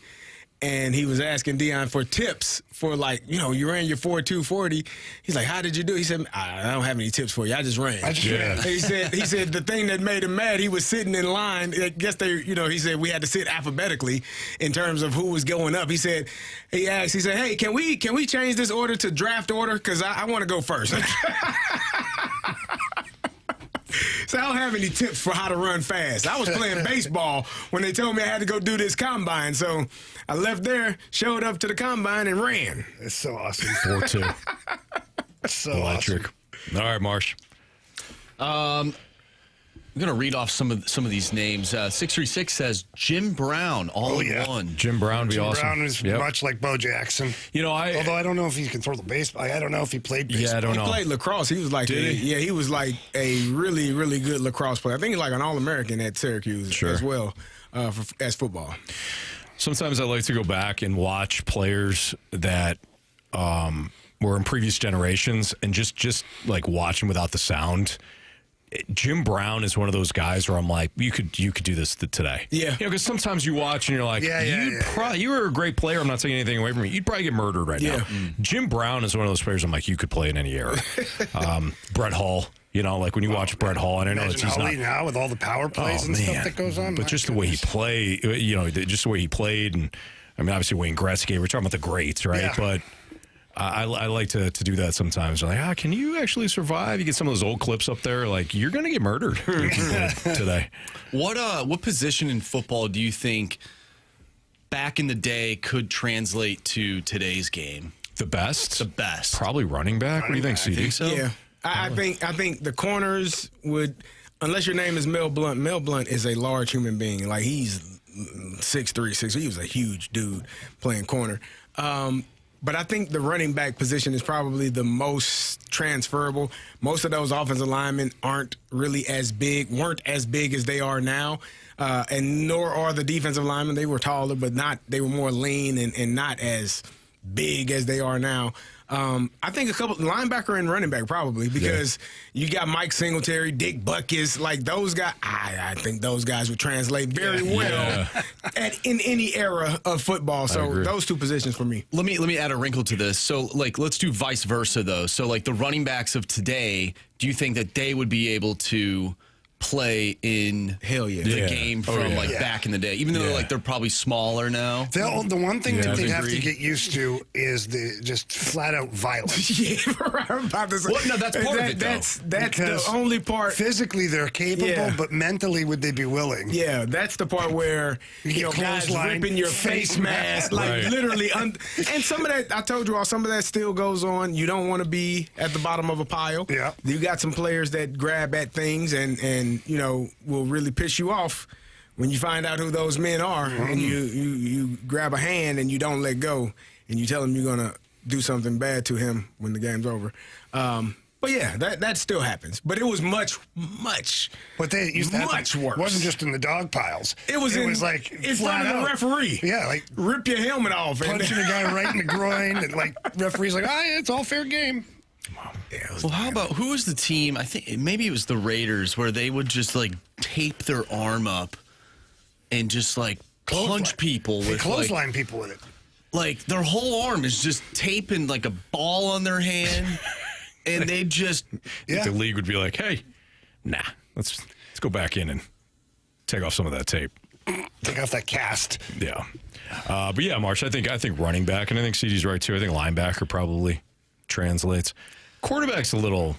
and he was asking Deion for tips for, like, you ran your 4.240. He's like, how did you do? He said, I don't have any tips for you. I just ran. He said the thing that made him mad, he was sitting in line. I guess he said we had to sit alphabetically in terms of who was going up. He said, hey, can we change this order to draft order? Because I want to go first. So I don't have any tips for how to run fast. I was playing baseball when they told me I had to go do this combine. So I left there, showed up to the combine, and ran. It's so awesome. 4.2. So Electric. awesome. All right, Marsh. I'm going to read off some of these names. 636 says Jim Brown, all in one. Jim Brown would be Jim awesome. Brown is much like Bo Jackson. Although I don't know if he can throw the baseball. I don't know if he played baseball. Yeah, I don't know. He played lacrosse. He was like, he was like a really, really good lacrosse player. I think he's like an All-American at Syracuse as well as football. Sometimes I like to go back and watch players that were in previous generations and just like watch them without the sound. Jim Brown is one of those guys where I'm like, you could do this today. Yeah. Because sometimes you watch and you're like, you were a great player. I'm not taking anything away from you. You'd probably get murdered right now. Jim Brown is one of those players I'm like, you could play in any era. Brett Hull, like when you watch Brett Hull, and I know he's not now with all the power plays and stuff that goes on. But just the way he played, just the way he played, and I mean, obviously Wayne Gretzky. We're talking about the greats, right? Yeah. But I like to do that sometimes. I'm like, can you actually survive? You get some of those old clips up there, like you're going to get murdered today. What position in football do you think back in the day could translate to today's game? The best? The best. Probably running back. What do you think, CD? I think so. Yeah. I think the corners would, unless your name is Mel Blount. Mel Blount is a large human being. Like, he's 6'3", 6'4". He was a huge dude playing corner. But I think the running back position is probably the most transferable. Most of those offensive linemen weren't as big as they are now, and nor are the defensive linemen. They were taller, but they were more lean and not as big as they are now. I think a couple linebacker and running back probably, because you got Mike Singletary, Dick Butkus, like those guys. I think those guys would translate very well in any era of football. So those two positions for me. Let me add a wrinkle to this. So let's do vice versa though. So like the running backs of today, do you think that they would be able to play in Hell yeah. the Yeah. game Oh, from yeah. back in the day, even though Yeah. they're probably smaller now. The one thing that I they have agree. to get used to is the just flat out violence. Yeah, I'm about to say. Well, no, that's part of it, though. That's Because the only part. Physically, they're capable, Yeah. but mentally, would they be willing? Yeah, that's the part where get guys clothesline, ripping your face face mask, like Right. literally. And some of that, I told you all, some of that still goes on. You don't want to be at the bottom of a pile. Yeah. You got some players that grab at things and will really piss you off when you find out who those men are, and you grab a hand and you don't let go, and you tell him you're gonna do something bad to him when the game's over. But yeah, that still happens. But it was much But they used to have much to, worse. It wasn't just in the dog piles. It was like in flat front of the out. referee. Yeah, like Rip your helmet off. and- punching a guy right in the groin, and like referee's like, it's all fair game. Yeah, it was Well, how about who was the team? I think maybe it was the Raiders where they would just like tape their arm up and just like punch people They with clothesline people with it. like their whole arm is just taping like a ball on their hand, and they just Yeah. The league would be like, hey, nah, let's go back in and take off some of that tape. Take off that cast. Yeah. But yeah, Marsh, I think running back, and I think CD's right too. I think linebacker probably translates. Quarterback's a little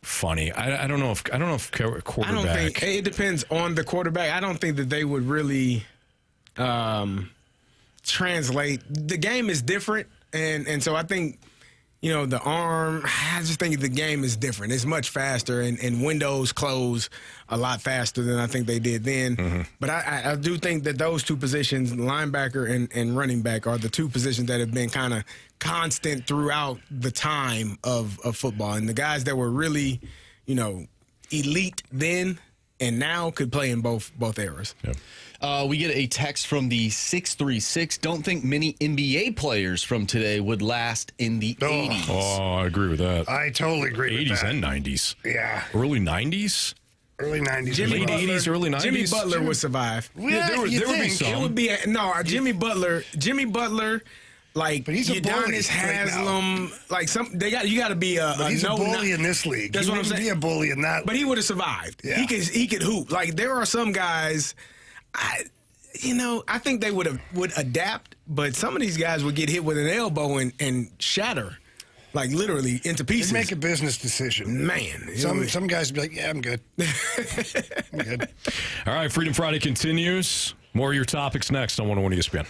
funny. I don't know if quarterback. I don't think it depends on the quarterback. I don't think that they would really translate. The game is different, and so I think the arm. I just think the game is different. It's much faster, and windows close a lot faster than I think they did then. Mm-hmm. But I do think that those two positions, linebacker and running back, are the two positions that have been kind of constant throughout the time of football. And the guys that were really, elite then and now could play in both eras. Yep. we get a text from the 636. Don't think many NBA players from today would last in the 80s. Oh, I agree with that. I totally agree with 80s that. and 90s. Yeah. Early 90s? Early 90s. Late 80s, early 90s? Jimmy Butler would survive. Yeah, there would you be think. some. It would be Jimmy Butler, like But he's a bully Udonis right Haslam, like you got to be a But he's a no bully in this league. That's he what I'm wouldn't saying. be a bully in that. But he would have survived. Yeah. He could hoop. Like there are some guys, I think they would adapt, but some of these guys would get hit with an elbow and shatter, like literally into pieces. He'd make a business decision. Man, Some guys would be like, yeah, I'm good. I'm good. All right, Freedom Friday continues. More of your topics next on 101 ESPN.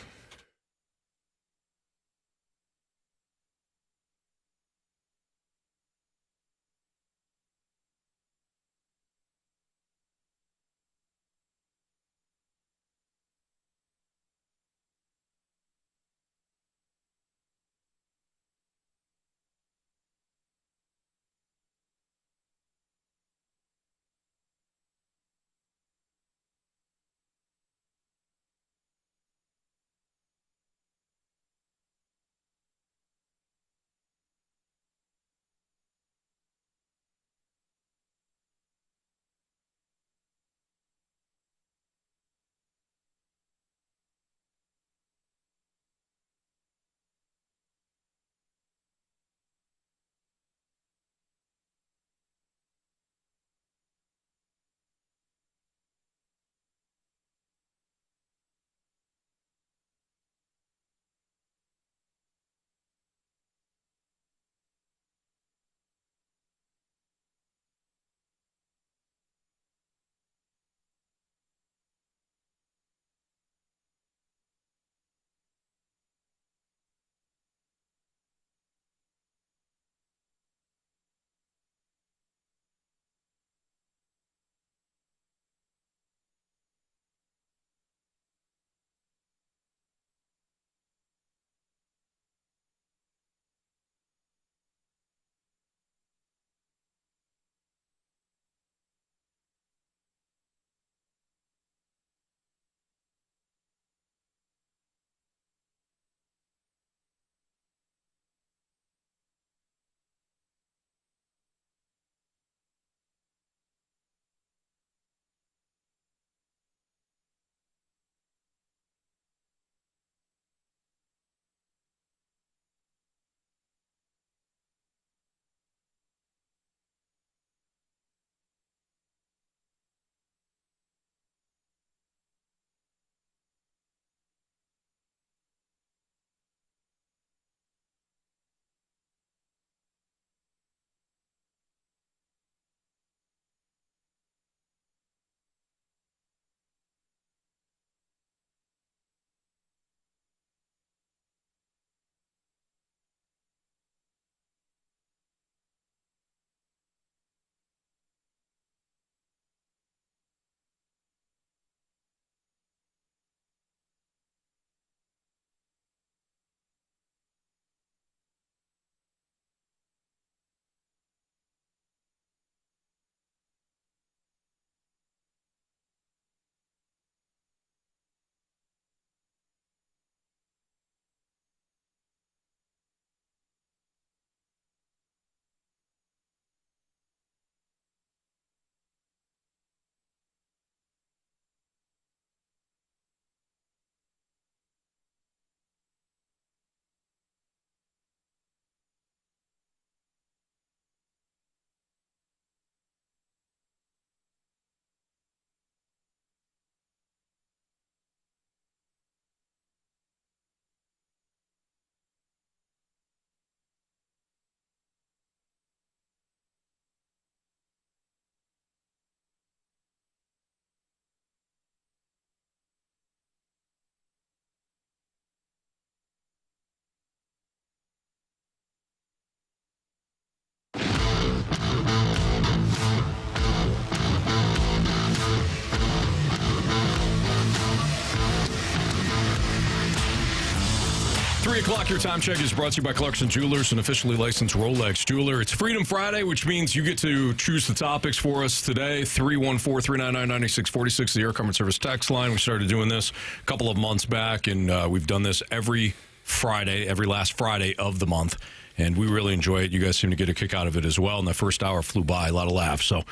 3 o'clock, your time check is brought to you by Clarkson Jewelers, an officially licensed Rolex jeweler. It's Freedom Friday, which means you get to choose the topics for us today. 314-399-9646, the Air Comfort Service text line. We started doing this a couple of months back, and we've done this every Friday, every last Friday of the month. And we really enjoy it. You guys seem to get a kick out of it as well. And the first hour flew by, a lot of laughs. So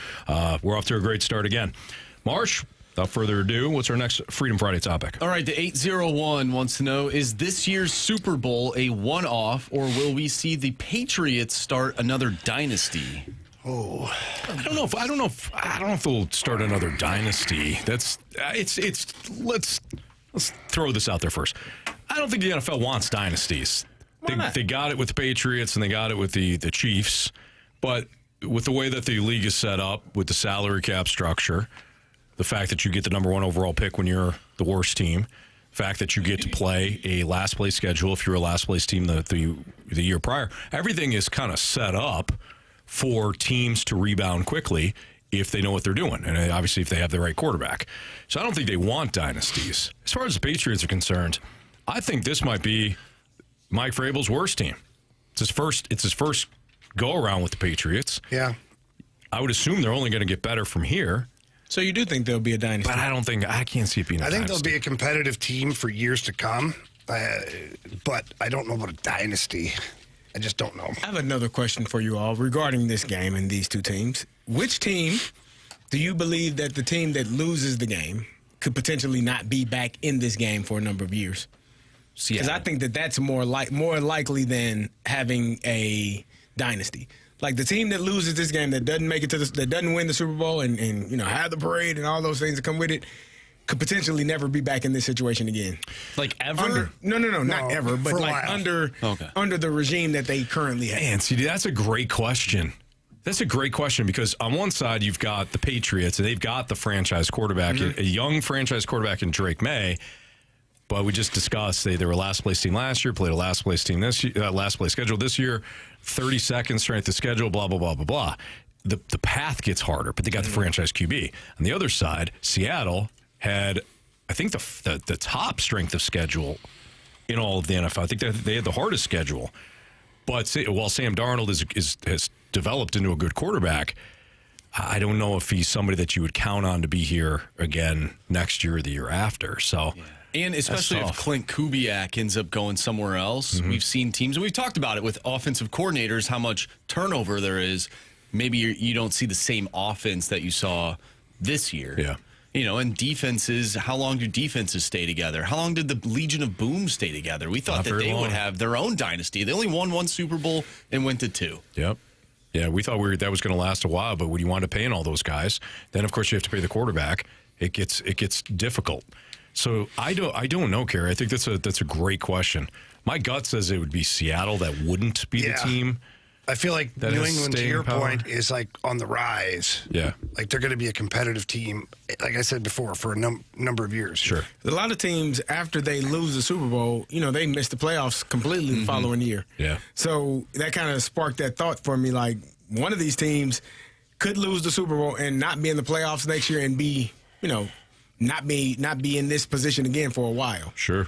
we're off to a great start again. Marsh, without further ado, what's our next Freedom Friday topic? All right, the 801 wants to know, is this year's Super Bowl a one-off, or will we see the Patriots start another dynasty? Oh, I don't know if they'll start another dynasty. Let's throw this out there first. I don't think the NFL wants dynasties. They got it with the Patriots and they got it with the Chiefs, but with the way that the league is set up, with the salary cap structure, the fact that you get the number one overall pick when you're the worst team, the fact that you get to play a last place schedule if you're a last place team the year prior, everything is kind of set up for teams to rebound quickly if they know what they're doing, and obviously if they have the right quarterback. So I don't think they want dynasties. As far as the Patriots are concerned, I think this might be Mike Vrabel's worst team. It's his first go around with the Patriots. Yeah. I would assume they're only going to get better from here. So you do think there'll be a dynasty? But I can't see it being a dynasty. I think they'll be a competitive team for years to come, but I don't know about a dynasty. I just don't know. I have another question for you all regarding this game and these two teams. Which team do you believe that the team that loses the game could potentially not be back in this game for a number of years? Because I think that's more likely than having a dynasty. Like the team that loses this game, that doesn't make it that doesn't win the Super Bowl and have the parade and all those things that come with it, could potentially never be back in this situation again. Like ever? No, not ever, but like under the regime that they currently have. Man, see, that's a great question. That's a great question because on one side you've got the Patriots and they've got the franchise quarterback, a young franchise quarterback in Drake May. But we just discussed they were a last place team last year, played a last place team this year, last place schedule this year, 32nd strength of schedule, blah blah blah blah blah. The path gets harder, but they got the franchise QB. On the other side, Seattle had, I think, the top strength of schedule in all of the NFL. I think they had the hardest schedule. But while Sam Darnold has developed into a good quarterback, I don't know if he's somebody that you would count on to be here again next year or the year after. So. Yeah. And especially if Clint Kubiak ends up going somewhere else. We've seen teams, and we've talked about it with offensive coordinators, how much turnover there is. Maybe you don't see the same offense that you saw this year. Yeah. And defenses, how long do defenses stay together? How long did the Legion of Boom stay together? We thought that they would have their own dynasty. They only won one Super Bowl and went to two. Yep. Yeah, we thought that was going to last a while, but when you wind up paying all those guys, then of course you have to pay the quarterback. It gets difficult. So I don't know, Carey. I think that's a great question. My gut says it would be Seattle that wouldn't be the team. I feel like New England, to your point, is like on the rise. Yeah. Like they're going to be a competitive team, like I said before, for a number of years. Sure. A lot of teams, after they lose the Super Bowl, they miss the playoffs completely the following year. Yeah. So that kind of sparked that thought for me, like one of these teams could lose the Super Bowl and not be in the playoffs next year and be, not be in this position again for a while. Sure.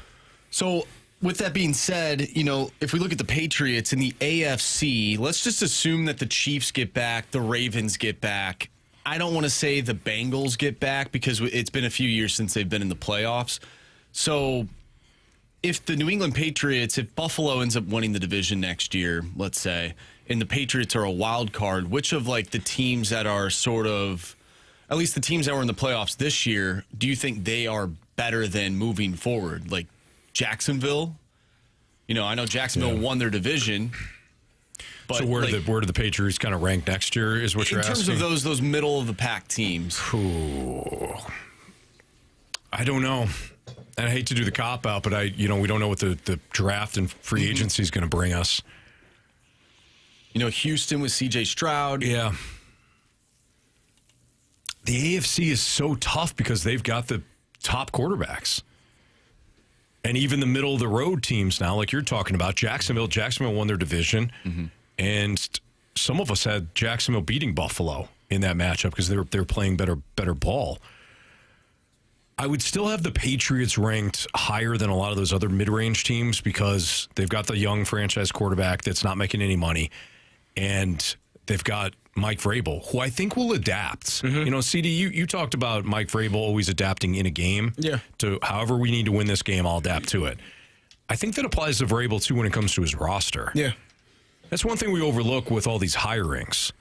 So with that being said, if we look at the Patriots in the AFC, let's just assume that the Chiefs get back, the Ravens get back. I don't want to say the Bengals get back because it's been a few years since they've been in the playoffs. So if the New England Patriots, if Buffalo ends up winning the division next year, let's say, and the Patriots are a wild card, which of like the teams that are sort of, at least the teams that were in the playoffs this year, do you think they are better than moving forward? Like Jacksonville? I know Jacksonville won their division. But so where do the Patriots kind of rank next year is what you're asking? In terms of those middle of the pack teams. Ooh. I don't know. And I hate to do the cop out, but we don't know what the draft and free agency is going to bring us. Houston with C.J. Stroud. Yeah. The AFC is so tough because they've got the top quarterbacks. And even the middle of the road teams now, like you're talking about, Jacksonville won their division. And some of us had Jacksonville beating Buffalo in that matchup because they were playing better ball. I would still have the Patriots ranked higher than a lot of those other mid-range teams because they've got the young franchise quarterback that's not making any money, and they've got Mike Vrabel, who I think will adapt. You know, CD, you talked about Mike Vrabel always adapting in a game. Yeah. To however we need to win this game, I'll adapt to it. I think that applies to Vrabel, too, when it comes to his roster. Yeah. That's one thing we overlook with all these hirings.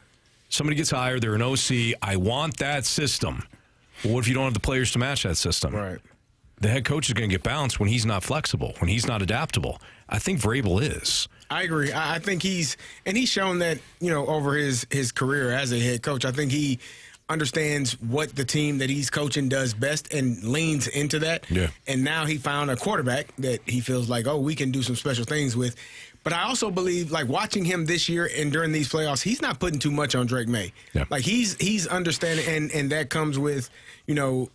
Somebody gets hired, they're an OC, I want that system. Well, what if you don't have the players to match that system? Right. The head coach is going to get bounced when he's not flexible, when he's not adaptable. I think Vrabel is. I agree. I think he's shown that, you know, over his career as a head coach. I think he understands what the team that he's coaching does best and leans into that. Yeah. And now he found a quarterback that he feels like, oh, we can do some special things with. But I also believe, like, watching him this year and during these playoffs, he's not putting too much on Drake May. Yeah. Like, he's understanding, and that comes with, you know,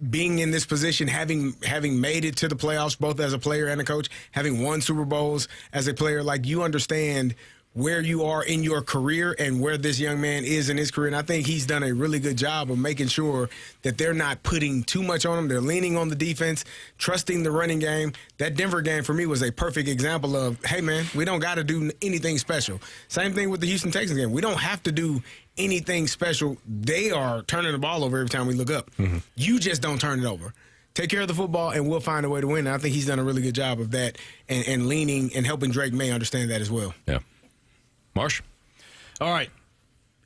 being in this position, having made it to the playoffs, both as a player and a coach, having won Super Bowls as a player. Like, you understand where you are in your career and where this young man is in his career. And I think he's done a really good job of making sure that they're not putting too much on him. They're leaning on the defense, trusting the running game. That Denver game for me was a perfect example of, hey, man, we don't got to do anything special. Same thing with the Houston Texans game. We don't have to do anything special. They are turning the ball over every time we look up. You just don't turn it over. Take care of the football, and we'll find a way to win. And I think he's done a really good job of that and leaning and helping Drake May understand that as well. Yeah. Marsh? All right.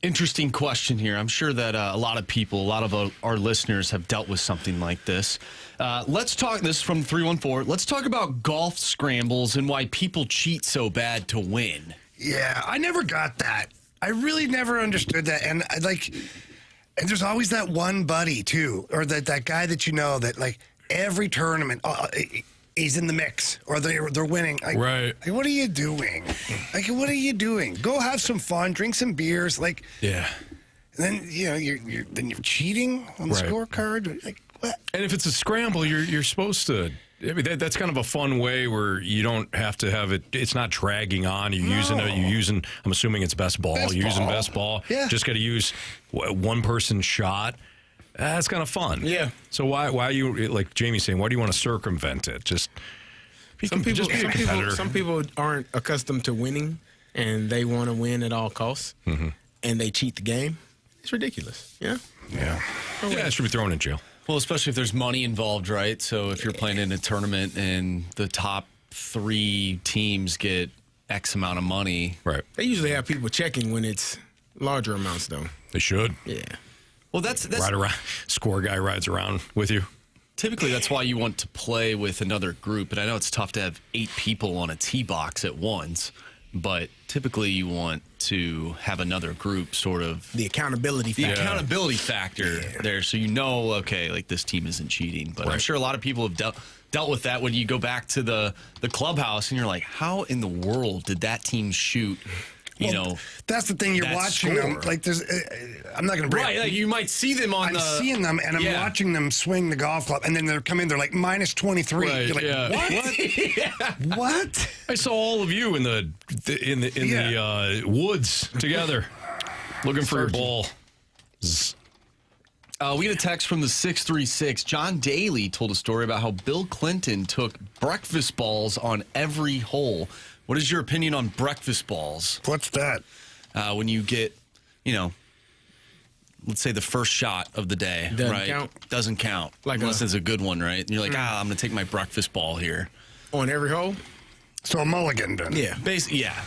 Interesting question here. I'm sure that a lot of people, a lot of our listeners have dealt with something like this. Let's talk, this is from 314. Let's talk about golf scrambles and why people cheat so bad to win. Yeah, I never got that. I really never understood that. And and there's always that one buddy too, or that guy that you know that like every tournament he's in the mix or they're winning. Like, right. Like, what are you doing? Like, what are you doing? Go have some fun, drink some beers. Like, Yeah. And then you're cheating on the scorecard. Like, what? And if it's a scramble, you're supposed to. I mean, that's kind of a fun way where you don't have to have it. It's not dragging on. You're using. I'm assuming it's best ball. Using best ball. Yeah. Just got to use one person's shot. That's kind of fun. Yeah. So why you, like Jamie's saying, why do you want to circumvent it? Just be a competitor. Some people aren't accustomed to winning, and they want to win at all costs, and they cheat the game. It's ridiculous. Yeah. Yeah. Yeah. It should be thrown in jail. Well, especially if there's money involved, right? So if you're playing in a tournament and the top 3 teams get X amount of money. Right. They usually have people checking when it's larger amounts, though. They should. Yeah. Well, that's Ride around. Score guy rides around with you. typically that's why you want to play with another group. And I know it's tough to have 8 people on a tee box at once, but typically you want to have another group sort of The accountability factor. There, so you know, okay, like this team isn't cheating. But I'm sure a lot of people have dealt with that when you go back to the clubhouse and you're like, how in the world did that team shoot? You know, that's the thing. You're watching them. Like, there's, I'm not going to bring. Right, like you might see them on. I'm seeing them, and I'm watching them swing the golf club, and then they're coming. They're like minus 23. Right, You're like, what? What? I saw all of you in the woods together, looking for your ball. We get a text from the 636. John Daly told a story about how Bill Clinton took breakfast balls on every hole. What is your opinion on breakfast balls? What's that? When you get, let's say the first shot of the day, Doesn't count. Doesn't count. Like unless it's a good one, right? And you're like, I'm going to take my breakfast ball here. On every hole? So a mulligan, then? Yeah. Basically, yeah.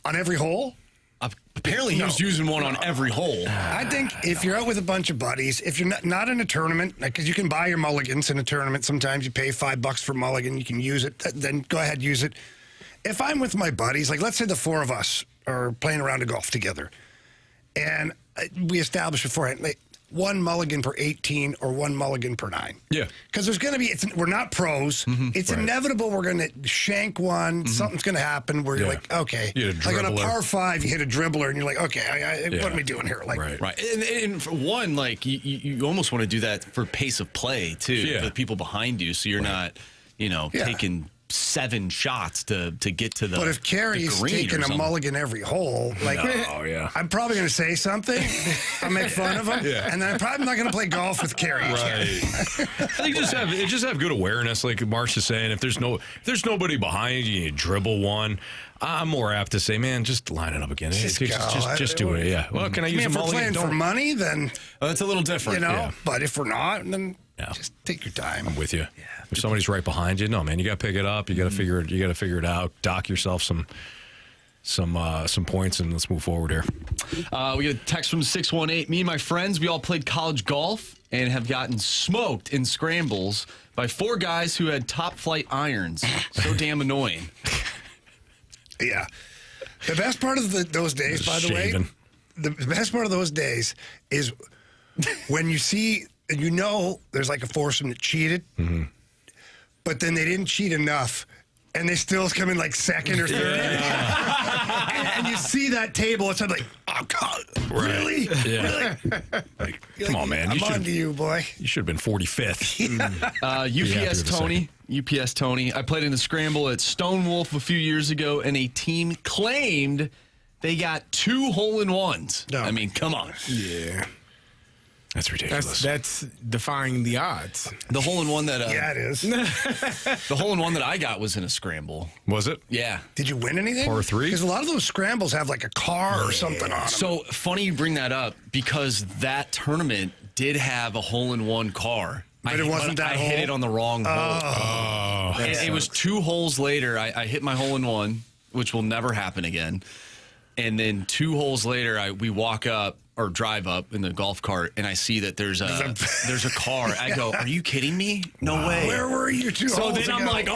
On every hole? Apparently, he was using one on every hole. I think if you're out with a bunch of buddies, if you're not in a tournament, because you can buy your mulligans in a tournament. Sometimes you pay $5 for mulligan. You can use it. Then go ahead, use it. If I'm with my buddies, like let's say the 4 of us are playing a round of golf together, and we establish beforehand, like, 1 mulligan per 18 or 1 mulligan per 9. Yeah. Because there's going to be, we're not pros. It's inevitable we're going to shank one. Something's going to happen where you're like, okay. Like on a par 5, you hit a dribbler and you're like, okay, what am I doing here? Like, Right. And for one, like, you almost want to do that for pace of play, too, for the people behind you, so you're not, taking 7 shots to get to the. But if Carey's the green taking or a something. mulligan every hole, like, Oh, yeah. I'm probably going to say something. I'll make fun of him. Yeah. And then I'm probably not going to play golf with Carey. Right. I think just have good awareness, like Marsh is saying. If there's nobody behind you, you dribble one. I'm more apt to say, man, just line it up again. Just Just do it. Yeah. Well, can I use a If we're mulligan? playing for money, then, Oh, that's a little different. Yeah. but if we're not, then Yeah. just take your time. I'm with you. If somebody's right behind you, no, man, you got to pick it up. You got to figure it. You got to figure it out. Dock yourself some points, and let's move forward here. We get a text from 618. Me and my friends, we all played college golf and have gotten smoked in scrambles by 4 guys who had top flight irons. So damn annoying. Yeah. The best part of those days, by the way, Shaving. the best part of those days is when you see, and you know there's like a foursome that cheated, but then they didn't cheat enough, and they still come in like second or third. and you see that table, it's like, oh, God, really? Yeah. Really? Come on, man. I'm on to you, boy. You should have been 45th. UPS Tony. I played in a scramble at Stone Wolf a few years ago, and a team claimed they got 2 hole-in-ones. No. I mean, come on. Yeah. That's ridiculous. That's defying the odds. The hole-in-one that Yeah, it is. the hole-in-one that I got was in a scramble. Was it? Yeah. Did you win anything? Par 3? Because a lot of those scrambles have like a car or something on them. So funny you bring that up because that tournament did have a hole-in-one car. But it wasn't that I hole? hit it on the wrong hole. Oh. And it was 2 holes later. I hit my hole-in-one, which will never happen again. And then 2 holes later, we walk up or drive up in the golf cart, and I see that there's a car. I go, "Are you kidding me? No way." Where were you 2 So holes then I'm ago? like,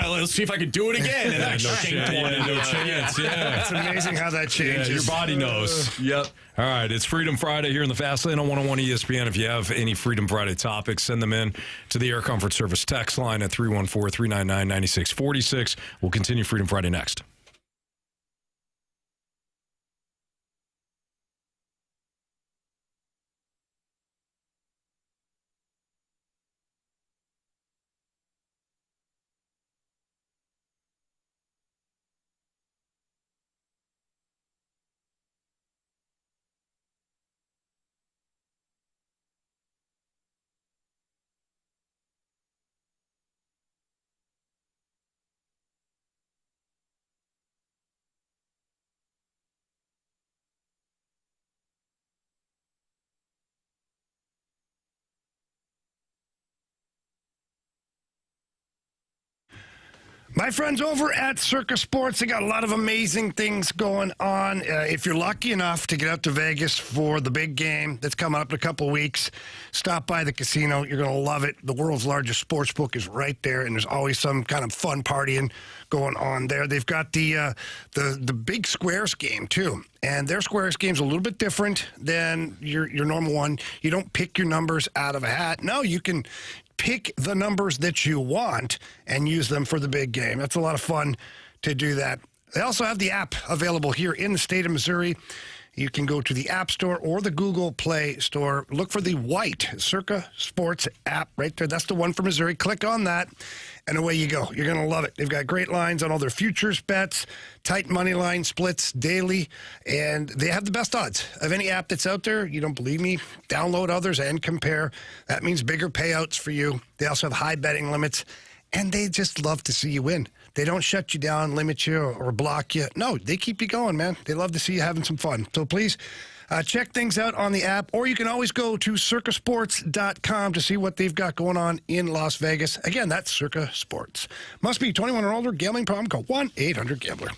let's see if I can do it again. And I shanked one. No chance. Yeah. It's amazing how that changes. Your body knows. Yep. All right, it's Freedom Friday here in the Fast Lane on 101 ESPN. If you have any Freedom Friday topics, send them in to the Air Comfort Service text line at 314-399-9646. We'll continue Freedom Friday next. My friends over at Circa Sports, they got a lot of amazing things going on. If you're lucky enough to get out to Vegas for the big game that's coming up in a couple of weeks, stop by the casino. You're going to love it. The world's largest sports book is right there, and there's always some kind of fun partying going on there. They've got the big Squares game, too. And their Squares game's a little bit different than your normal one. You don't pick your numbers out of a hat. No, you can pick the numbers that you want and use them for the big game. That's a lot of fun to do that. They also have the app available here in the state of Missouri. You can go to the App Store or the Google Play Store. Look for the white Circa Sports app right there. That's the one for Missouri. Click on that, and away you go. You're going to love it. They've got great lines on all their futures bets, tight money line splits daily, and they have the best odds of any app that's out there. You don't believe me? Download others and compare. That means bigger payouts for you. They also have high betting limits, and they just love to see you win. They don't shut you down, limit you, or block you. No, they keep you going, man. They love to see you having some fun. So please check things out on the app, or you can always go to circasports.com to see what they've got going on in Las Vegas. Again, that's Circa Sports. Must be 21 or older. Gambling problem? Call 1-800-GAMBLER.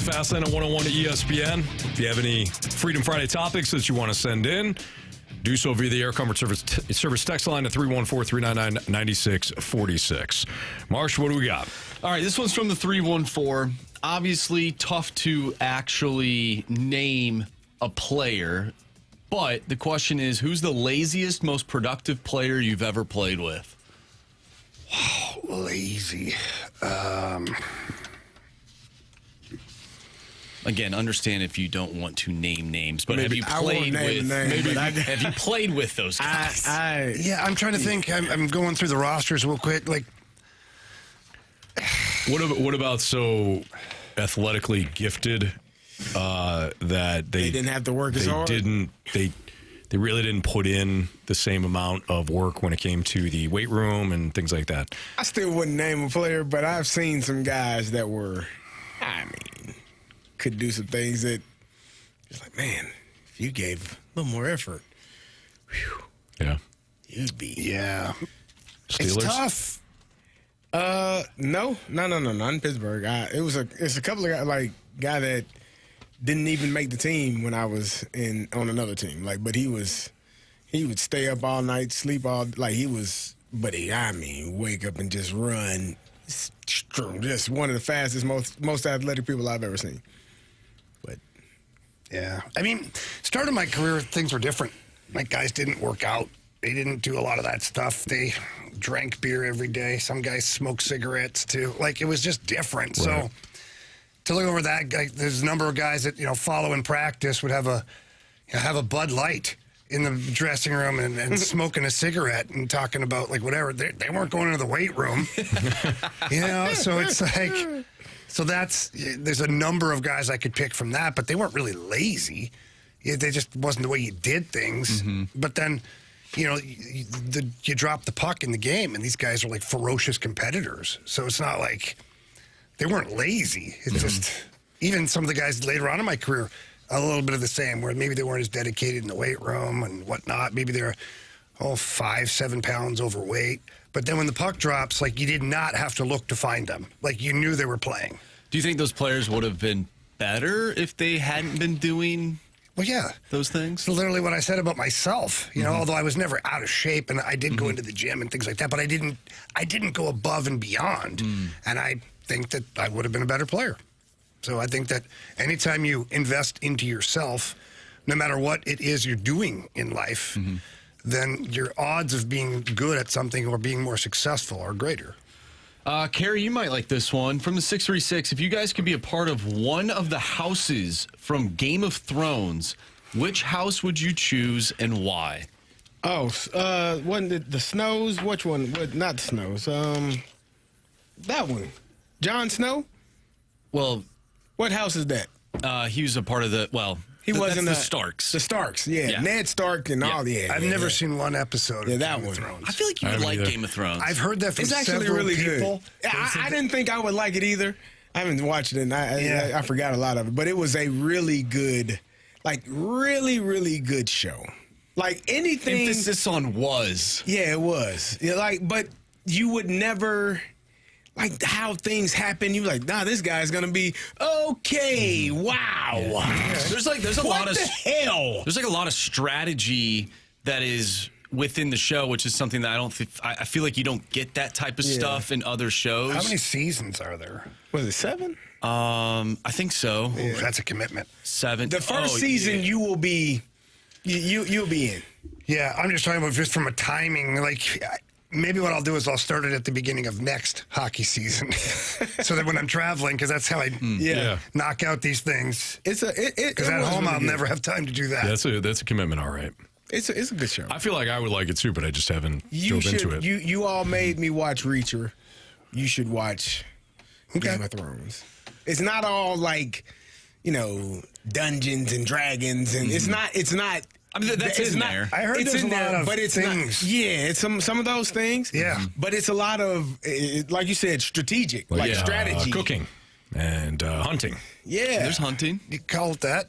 Fastlane on 101 at ESPN. If you have any Freedom Friday topics that you want to send in, do so via the Air Comfort Service text line at 314-399-9646. Marsh, what do we got? All right, this one's from the 314. Obviously, tough to actually name a player, but the question is, who's the laziest, most productive player you've ever played with? Lazy. Again, understand if you don't want to name names, but have you I won't played name with? names, but Have you played with those guys? Yeah, I'm trying to think. I'm going through the rosters real quick. Like, What about so athletically gifted that they didn't have to work as hard? They really didn't put in the same amount of work when it came to the weight room and things like that. I still wouldn't name a player, but I've seen some guys that were, could do some things that it's like, man, if you gave a little more effort, Yeah. you'd be. yeah, Steelers? it's tough. No, not in Pittsburgh. It's a couple of guy that didn't even make the team when I was on another team. But he would stay up all night, sleep all wake up and just run. Just one of the fastest, most athletic people I've ever seen. But Yeah, I mean, start of my career, things were different. My guys didn't work out. They didn't do a lot of that stuff. They drank beer every day. Some guys smoked cigarettes too. It was just different. Right. So to look over that, there's a number of guys that follow in practice would have a Bud Light in the dressing room and smoking a cigarette and talking about whatever. They weren't going into the weight room, So it's there's a number of guys I could pick from that, but they weren't really lazy. They just wasn't the way you did things. Mm-hmm. But then, you drop the puck in the game, and these guys are ferocious competitors. So it's not like they weren't lazy. It's just even some of the guys later on in my career, a little bit of the same, where maybe they weren't as dedicated in the weight room and whatnot. Maybe they're 5-7 pounds overweight. But then when the puck drops, you did not have to look to find them. You knew they were playing. Do you think those players would have been better if they hadn't been doing Well, yeah. those things? It's literally what I said about myself. Although I was never out of shape and I did go into the gym and things like that, but I didn't go above and beyond. And I think that I would have been a better player. So I think that anytime you invest into yourself, no matter what it is you're doing in life, then your odds of being good at something or being more successful are greater. Carey, you might like this one. From the 636, if you guys could be a part of one of the houses from Game of Thrones, which house would you choose and why? Wasn't the Snows? Which one? Not the Snows. That one. Jon Snow? Well, What house is that? he was a part of the, Wasn't the Starks. The Starks, yeah. Yeah. Ned Stark and all, I've never seen one episode of that Game one. of Thrones. I feel like you would like Game of Thrones. I've heard that from It's actually several really people. good. I didn't think I would like it either. I haven't watched it, and I forgot a lot of it. But it was a really good, really, really good show. Anything. Emphasis on was. Yeah, it was. But you would never. How things happen, you're nah, this guy's gonna be okay. Wow. Yeah. There's a what lot of the hell. There's a lot of strategy that is within the show, which is something that I don't think I feel like you don't get that type of stuff in other shows. How many seasons are there? Was it 7? I think so. Ooh, that's a commitment. 7. The first season, you will be, you'll be in. Yeah, I'm just talking about just from a timing. Maybe what I'll do is I'll start it at the beginning of next hockey season, so that when I'm traveling, because that's how I knock out these things. Because at home I'll never have time to do that. That's a commitment, all right. It's a good show. I feel like I would like it too, but I just haven't dove into it. You all made me watch Reacher. You should watch Game of Thrones. It's not all Dungeons and Dragons, and it's not. I mean, that's in there. I heard there's a lot of things. It's some of those things. Yeah. But it's a lot of, like you said, strategic, strategy. Cooking and hunting. Yeah. There's hunting. You call it that?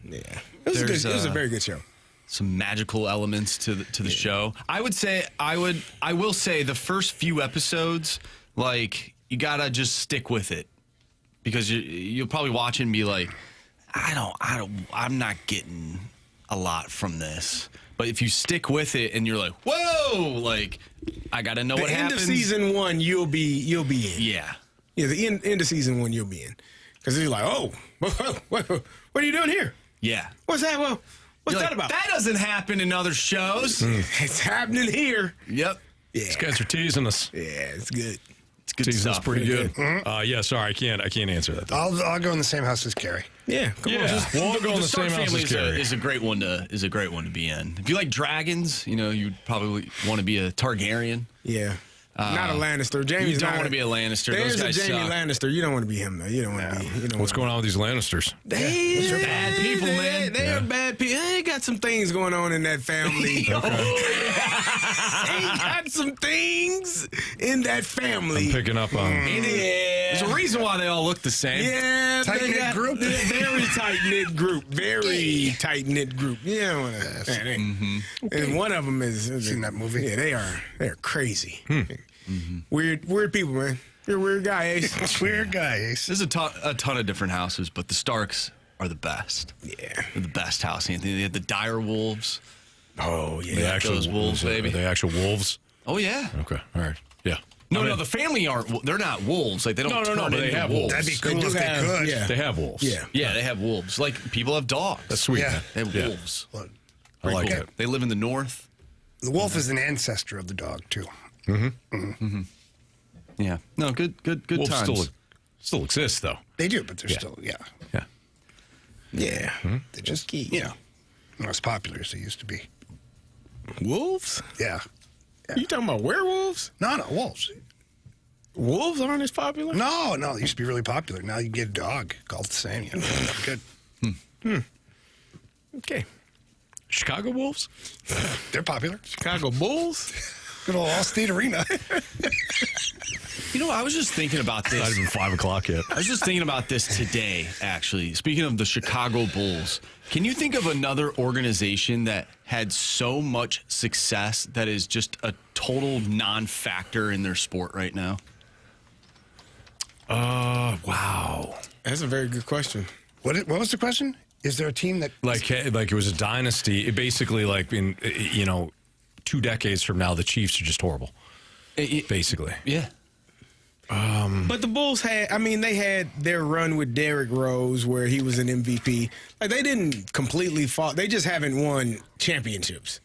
Yeah. It was a very good show. Some magical elements to the show. I will say the first few episodes, you gotta just stick with it. because you'll probably watch it and be like, I'm not getting a lot from this. But if you stick with it and you're like, whoa, like I got to know what happens. End of season 1, you'll be in. Yeah. Yeah, the end of season 1, you'll be in. Because you're like, oh, what are you doing here? Yeah. What's that? Well, what's You're that like, about? That doesn't happen in other shows. It's happening here. Yep. Yeah. These guys are teasing us. Yeah, it's good. It's good Teasing us stuff. pretty good. Yeah, sorry, I can't answer that. Though. I'll go in the same house as Carey. Yeah, come on. We'll all go in the same Stark house family as Carey. is a great one to be in. If you like dragons, you'd probably want to be a Targaryen. Yeah. Not a Lannister. Jamie's You don't not want to be a Lannister. There's Those a guys Jamie suck. Lannister. You don't want to be him, though. You don't want to be. You don't What's going on with these Lannisters? They're bad people, man. They are bad people. They got some things going on in that family. They got some things in that family. I'm picking up on. Yeah. There's a reason why they all look the same. Yeah, Tight-knit group. Very tight-knit group. Very tight-knit group. Yeah, and one of them is Seen that movie? Yeah, they're crazy. Weird people, man. You're a weird guy, Ace. Weird guy, Ace. There's a ton of different houses, but the Starks are the best. Yeah. They're the best house, Anthony. They had the dire wolves. Oh yeah. The actual those wolves, baby. Are they actual wolves? Oh yeah. Okay, all right. Yeah. No, the family aren't. They're not wolves. Like they don't. No, turn but they into have wolves. That'd be cool do if they have- could. yeah. They have wolves. Yeah. Yeah, they have wolves. Like people have dogs. That's sweet. Yeah. man. They have Yeah. wolves. Look, I like cool. it. They live in the north. the wolf is an ancestor of the dog, too. Yeah. No, good Wolves times. still exist though. They do, but they're Yeah. still, yeah. Yeah. Yeah. They're just, not as popular as they used to be. Wolves? Yeah. You talking about werewolves? No, wolves. Wolves aren't as popular? No, they used to be really popular. Now you get a dog called the same. Good. Okay. Chicago Wolves? They're popular. Chicago Bulls? Good old All-State Arena. I was just thinking about Not this. even 5 o'clock yet. I was just thinking about this today, actually. Speaking of the Chicago Bulls, can you think of another organization that had so much success that is just a total non-factor in their sport right now? Wow. That's a very good question. What was the question? Is there a team that... Like it was a dynasty. It basically, like in 2 decades from now, the Chiefs are just horrible. Basically. Yeah. But the Bulls they had their run with Derrick Rose where he was an MVP. Like, they didn't completely fall. They just haven't won championships.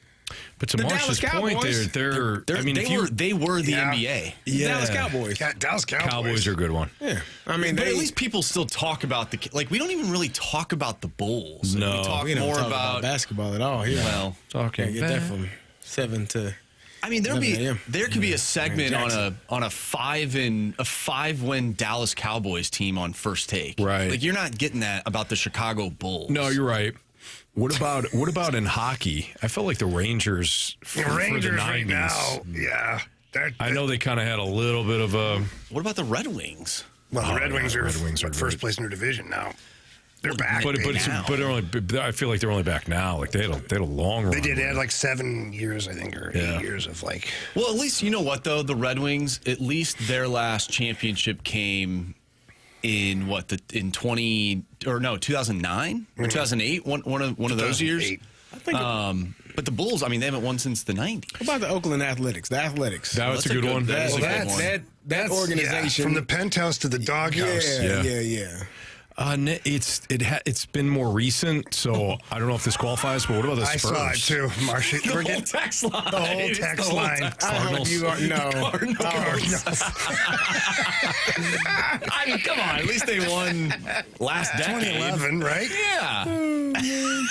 But to The Marsh's Dallas point, Cowboys, they were the Yeah. NBA. Dallas Cowboys. Dallas Cowboys. Cowboys are a good one. Yeah. But at least people still talk about we don't even really talk about the Bulls. No. We talk We don't more talk about basketball at all here. well, Can't get that from 7 to... I mean, there 11 a.m. could be a segment Jackson. on a 5-win Dallas Cowboys team on First Take. Right. Like you're not getting that about the Chicago Bulls. No, you're right. What about in hockey? I felt like the Rangers The Rangers for the 90s. right now, yeah. I know they kind of had a little bit of a... What about the Red Wings? Well, the Oh, Red yeah, Wings are, Red Wings are first great. place in their division now. They're back. But baby. I feel like they're only back now. Like they had a long run. They did. They had like 7 years, I think, or 8 years of like... Well, at least you know what though, the Red Wings. At least their last championship came in 2009 or 2008. One of those years. 2008. I think But the Bulls, I mean, they haven't won since the 90s. What about the Oakland Athletics? The Athletics. That was That's a good one. that is a Well, good one. that That's organization. from the penthouse to the doghouse. Yeah. It's been more recent, so I don't know if this qualifies. But what about the I Spurs? saw it too, Marcia. The whole text line. The whole It's text whole line. text I hope Cardinals. you are no. Cardinals. I mean, come on. At least they won last decade. 2011, right? Yeah.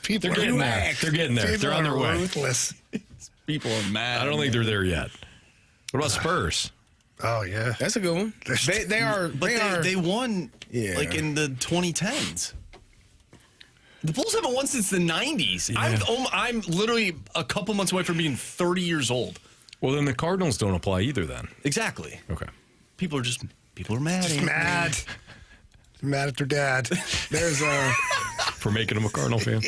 People They're getting there. They're getting there. People They're on their are way. Ruthless. People are mad. I don't think they're there yet. What about Spurs? Oh yeah. That's a good one. They are. But They they won Yeah. like in the 2010s. The Bulls haven't won since the 90s. I'm literally a couple months away from being 30 years old. Well, then the Cardinals don't apply either. Then Exactly. okay. People are mad. Just mad. Mad at their dad. There's For making him a Cardinal fan.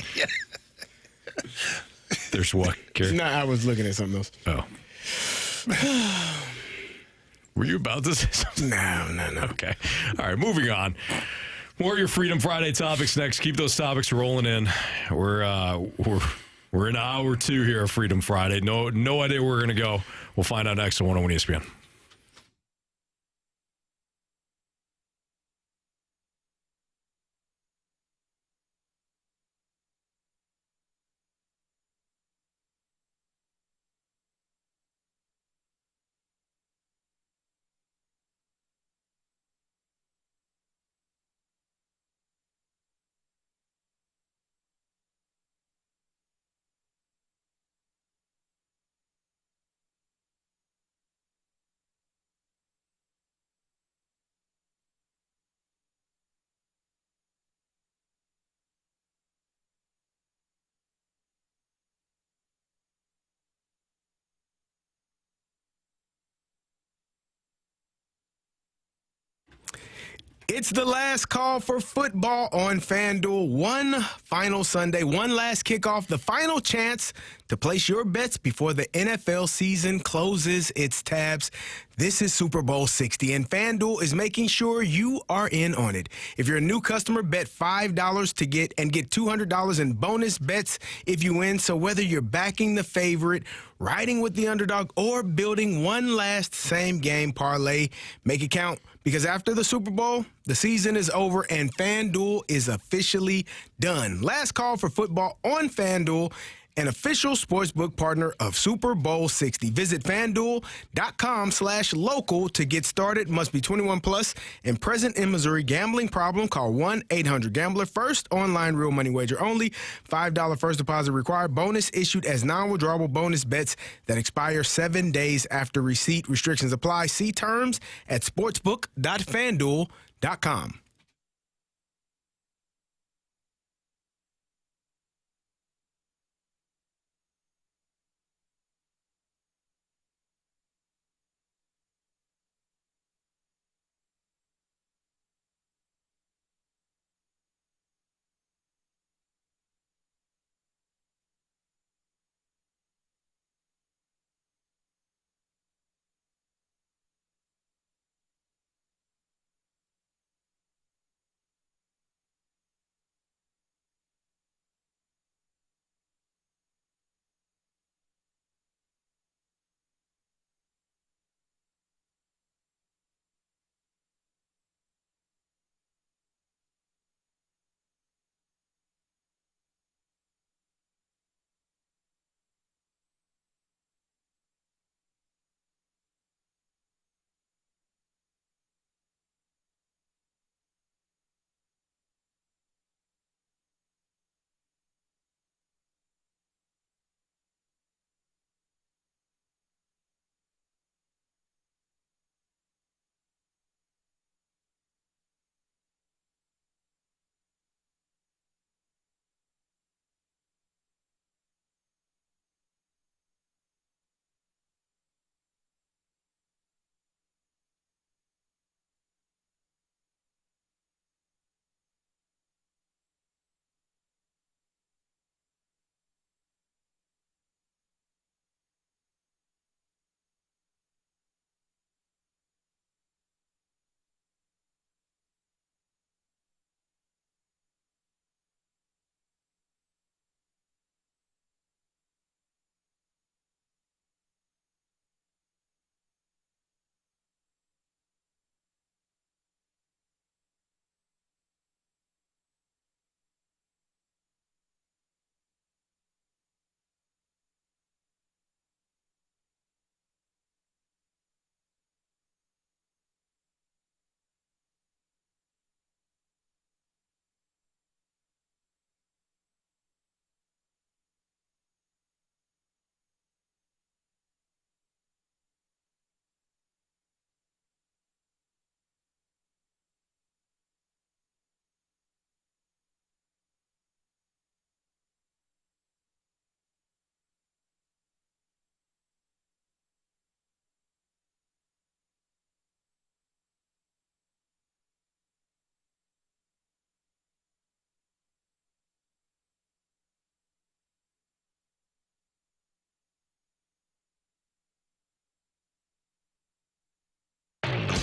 There's what? Carey? no. I was looking at something else. Oh. Were you about to say something? No. Okay. All right, moving on. More of your Freedom Friday topics next. Keep those topics rolling in. We're in hour 2 here of Freedom Friday. No idea where we're going to go. We'll find out next on 101 ESPN. It's the last call for football on FanDuel. One final Sunday, one last kickoff, the final chance to place your bets before the NFL season closes its tabs. This is Super Bowl 60, and FanDuel is making sure you are in on it. If you're a new customer, bet $5 to get $200 in bonus bets if you win. So whether you're backing the favorite, riding with the underdog, or building one last same-game parlay, make it count. Because after the Super Bowl, the season is over and FanDuel is officially done. Last call for football on FanDuel, an official sportsbook partner of Super Bowl 60. Visit FanDuel.com/local to get started. Must be 21 plus and present in Missouri. Gambling problem? Call 1-800-GAMBLER. First online real money wager only. $5 first deposit required. Bonus issued as non-withdrawable bonus bets that expire 7 days after receipt. Restrictions apply. See terms at sportsbook.fanduel.com.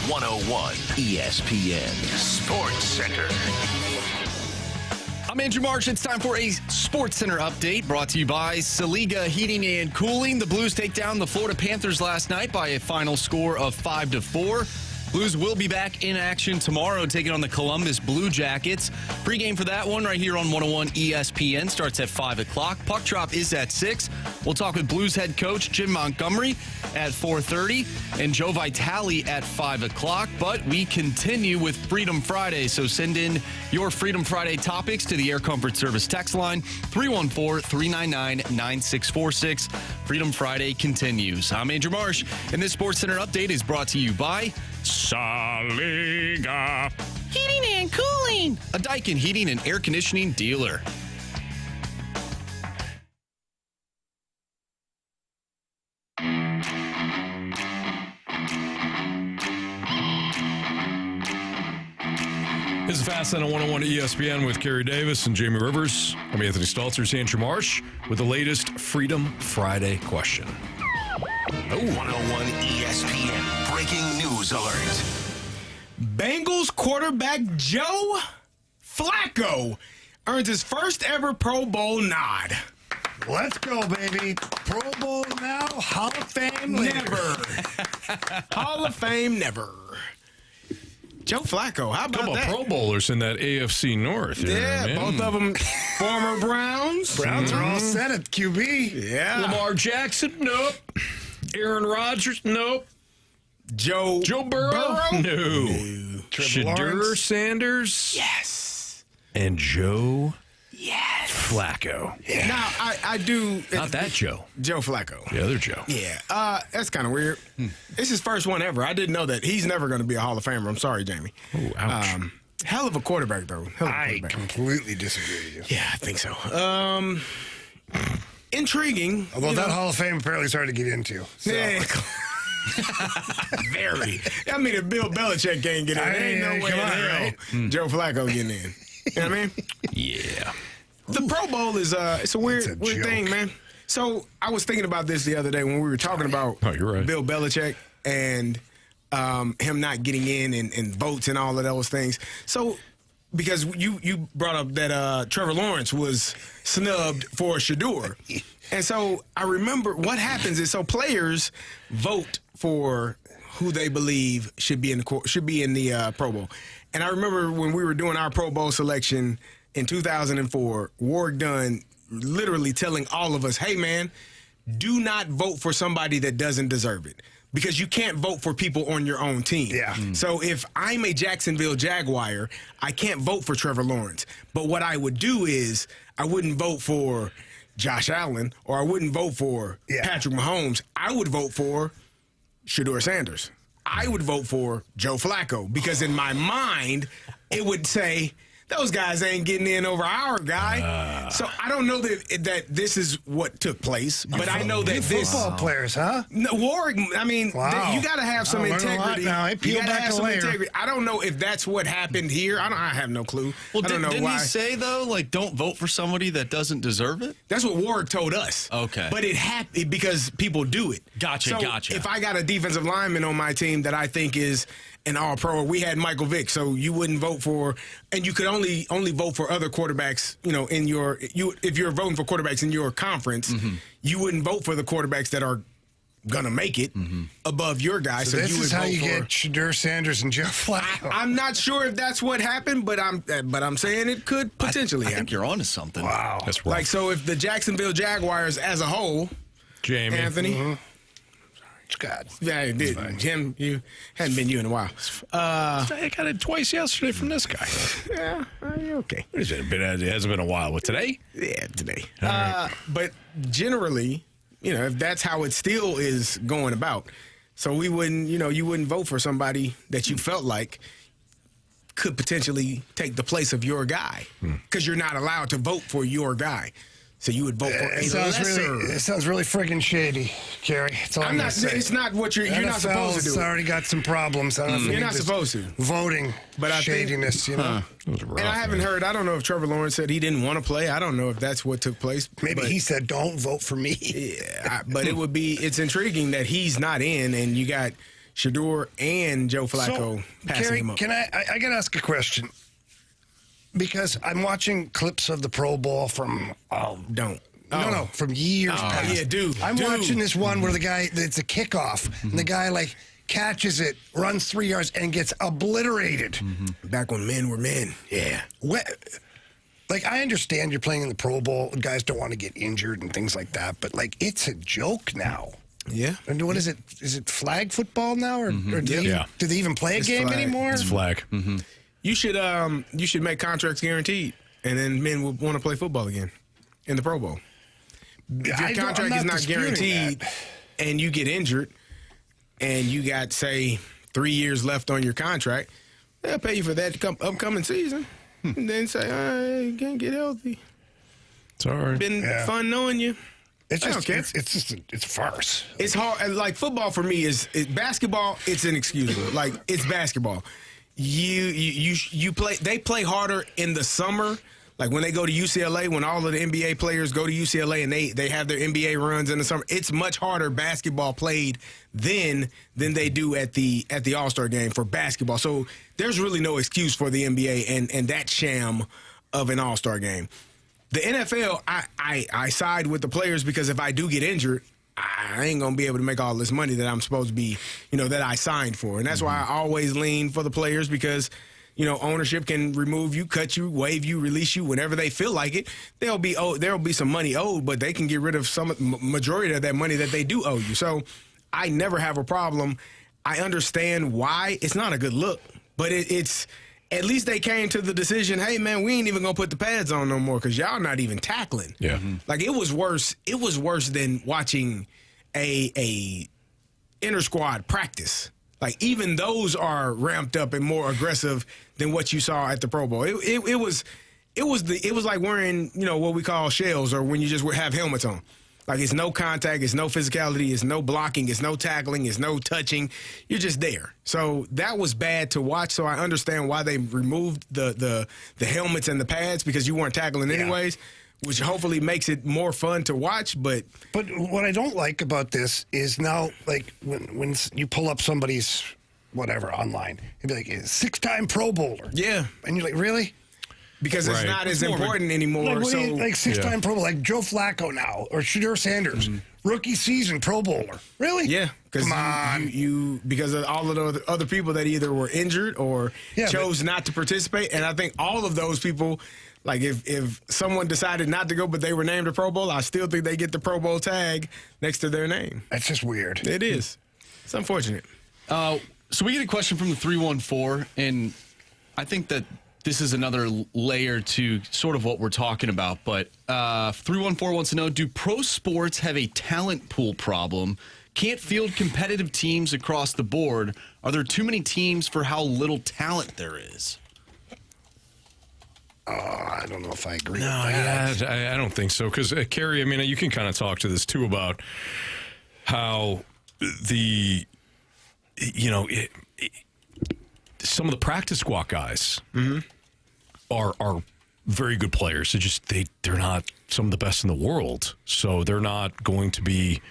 101 ESPN Sports Center. I'm Andrew Marsh. It's time for a Sports Center update brought to you by Saliga Heating and Cooling. The Blues take down the Florida Panthers last night by a final score of 5-4. Blues will be back in action tomorrow, taking on the Columbus Blue Jackets. Pre-game for that one right here on 101 ESPN starts at 5 o'clock. Puck drop is at 6. We'll talk with Blues head coach Jim Montgomery at 4:30 and Joe Vitale at 5 o'clock. But we continue with Freedom Friday, so send in your Freedom Friday topics to the Air Comfort Service text line 314-399-9646. Freedom Friday continues. I'm Andrew Marsh, and this Sports Center update is brought to you by Saliga Heating and Cooling, a Daikin heating and air conditioning dealer. This is Fast Lane on 101 ESPN with Carey Davis and Jamie Rivers. I'm Anthony Stalter, Andrew Marsh, with the latest Freedom Friday question. 101 ESPN breaking news alert. Bengals quarterback Joe Flacco earns his first ever Pro Bowl nod. Let's go, baby. Pro Bowl now, Hall of Fame later. Never. Hall of Fame, never. Joe Flacco, how about Couple that? Pro Bowlers in that AFC North. You know what I mean? Both of them former Browns. Browns are all set at QB. Yeah. Lamar Jackson, nope. Aaron Rodgers, nope. Joe Burrow, no. Trevor Shadur Lawrence. Sanders, Yes. and Joe Yes. Flacco. Now, I do. Not that Joe. Joe Flacco. The other Joe. Yeah. That's kind of weird. It's his first one ever. I didn't know that. He's never going to be a Hall of Famer. I'm sorry, Jamie. Oh, ouch. Hell of a quarterback, though. Hell of a I quarterback. completely disagree with you. Yeah, I think so. Intriguing. Although you that know. Hall of Fame apparently is hard to get into. So. Yeah. Very. I mean, if Bill Belichick can't get in, there ain't no way in come on, hell right? Joe Flacco getting in. You know what I mean? Yeah. The Pro Bowl is it's a weird, It's a weird joke. thing, man. So I was thinking about this the other day when we were talking about Oh, you're right. Bill Belichick and him not getting in and votes and all of those things. So because you brought up that Trevor Lawrence was snubbed for Shadur. And so I remember what happens is so players vote for who they believe should be in the Pro Bowl. And I remember when we were doing our Pro Bowl selection in 2004, Warwick Dunn literally telling all of us, hey, man, do not vote for somebody that doesn't deserve it because you can't vote for people on your own team. Yeah. So if I'm a Jacksonville Jaguar, I can't vote for Trevor Lawrence. But what I would do is I wouldn't vote for Josh Allen or I wouldn't vote for Patrick Mahomes. I would vote for Shadur Sanders. I would vote for Joe Flacco because in my mind, it would say, those guys ain't getting in over our guy. So I don't know that this is what took place, but I know that this Football players, huh? No, Warwick, I mean, Wow. you got to have some I learned a lot integrity. now. I You peel got to back have a some layer. integrity. I don't know if that's what happened here. I have no clue. Well, I don't know didn't why. he say, though, like, don't vote for somebody that doesn't deserve it? That's what Warwick told us. Okay. But it happened because people do it. Gotcha, so gotcha. If I got a defensive lineman on my team that I think is an all-pro, we had Michael Vick, so you wouldn't vote for, and you could only vote for other quarterbacks, in if you're voting for quarterbacks in your conference, you wouldn't vote for the quarterbacks that are going to make it above your guy. So So this you would is how vote you for, get Shadur Sanders and Joe Flacco. I'm not sure if that's what happened, but I'm saying it could potentially I happen. think you're onto something. Wow. That's rough. Like, so if the Jacksonville Jaguars as a whole, Jamie. Anthony, God. yeah, it did. Jim, you hadn't been you in a while. I got it twice yesterday from this guy. Yeah, okay. It hasn't been a while. What, today? Yeah, today. But generally, if that's how it still is going about, so we wouldn't, you wouldn't vote for somebody that you felt like could potentially take the place of your guy because you're not allowed to vote for your guy. So you would vote for a It lesser. sounds really friggin' shady, Kerry. That's all I'm I'm gonna not. say. It's not what you're not supposed to NFL's do. already got some problems. I don't know if we You're need not this supposed to. Voting But I think- shadiness, It was rough, And I haven't man. heard. I don't know if Trevor Lawrence said he didn't want to play. I don't know if that's what took place. Maybe but, he said, "Don't vote for me." Yeah, but it's intriguing that he's not in, and you got Shador and Joe Flacco passing Carey, him up. can I got to ask a question? Because I'm watching clips of the Pro Bowl from... Don't. No, from years past. Yeah, dude. I'm watching this one where the guy, it's a kickoff, and the guy, like, catches it, runs 3 yards, and gets obliterated. Back when men were men. Yeah. Like, I understand you're playing in the Pro Bowl. Guys don't want to get injured and things like that, but, like, it's a joke now. Yeah. And what is it? Is it flag football now, or do they even play a It's game flag. anymore? It's flag. You should make contracts guaranteed, and then men will want to play football again in the Pro Bowl. If your contract is not guaranteed and you get injured and you got, say, 3 years left on your contract, they'll pay you for that upcoming season. And then say, you can't get healthy. It's all right. Been fun knowing you. It's I just, don't care. it's a farce. It's hard. Like, football for me is basketball. It's inexcusable. Like, it's basketball. You play. They play harder in the summer. Like when they go to UCLA, when all of the NBA players go to UCLA and they have their NBA runs in the summer, it's much harder basketball played then than they do at the All-Star game for basketball. So there's really no excuse for the NBA and that sham of an All-Star game. The NFL, I side with the players because if I do get injured, I ain't going to be able to make all this money that I'm supposed to be, that I signed for. And that's why I always lean for the players because – ownership can remove you, cut you, waive you, release you whenever they feel like it. There'll be some money owed, but they can get rid of some majority of that money that they do owe you. So I never have a problem. I understand why it's not a good look, but it's at least they came to the decision. Hey man, we ain't even gonna put the pads on no more because y'all not even tackling. Yeah, like it was worse. It was worse than watching a inter squad practice. Like, even those are ramped up and more aggressive than what you saw at the Pro Bowl. It was like wearing, what we call shells or when you just have helmets on. Like, it's no contact, it's no physicality, it's no blocking, it's no tackling, it's no touching. You're just there. So that was bad to watch. So I understand why they removed the helmets and the pads because you weren't tackling anyways, which hopefully makes it more fun to watch. But what I don't like about this is now, like, when you pull up somebody's whatever online, it'd be like, a 6-time Pro Bowler. Yeah. And you're like, really? Because it's not as important anymore. Like, so, 6-time Pro Bowler, like Joe Flacco now, or Shador Sanders, rookie season Pro Bowler. Really? Yeah. Come on. You because of all of the other people that either were injured or chose not to participate. And I think all of those people, like if someone decided not to go but they were named a Pro Bowl, I still think they get the Pro Bowl tag next to their name. That's just weird. It is. It's unfortunate. So we get a question from the 314, and I think that this is another layer to sort of what we're talking about. But 314 wants to know, do pro sports have a talent pool problem? Can't field competitive teams across the board? Are there too many teams for how little talent there is? I don't know if I agree with Yeah, that. I don't think so. Because, Carey, I mean, you can kind of talk to this, too, about how some of the practice squad guys are very good players. They're not some of the best in the world. So they're not going to be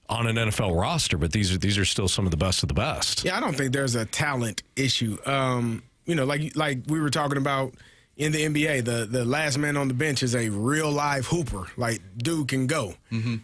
on an NFL roster, but these are still some of the best of the best. Yeah, I don't think there's a talent issue. Like we were talking about in the NBA, the last man on the bench is a real live hooper. Like, dude can go.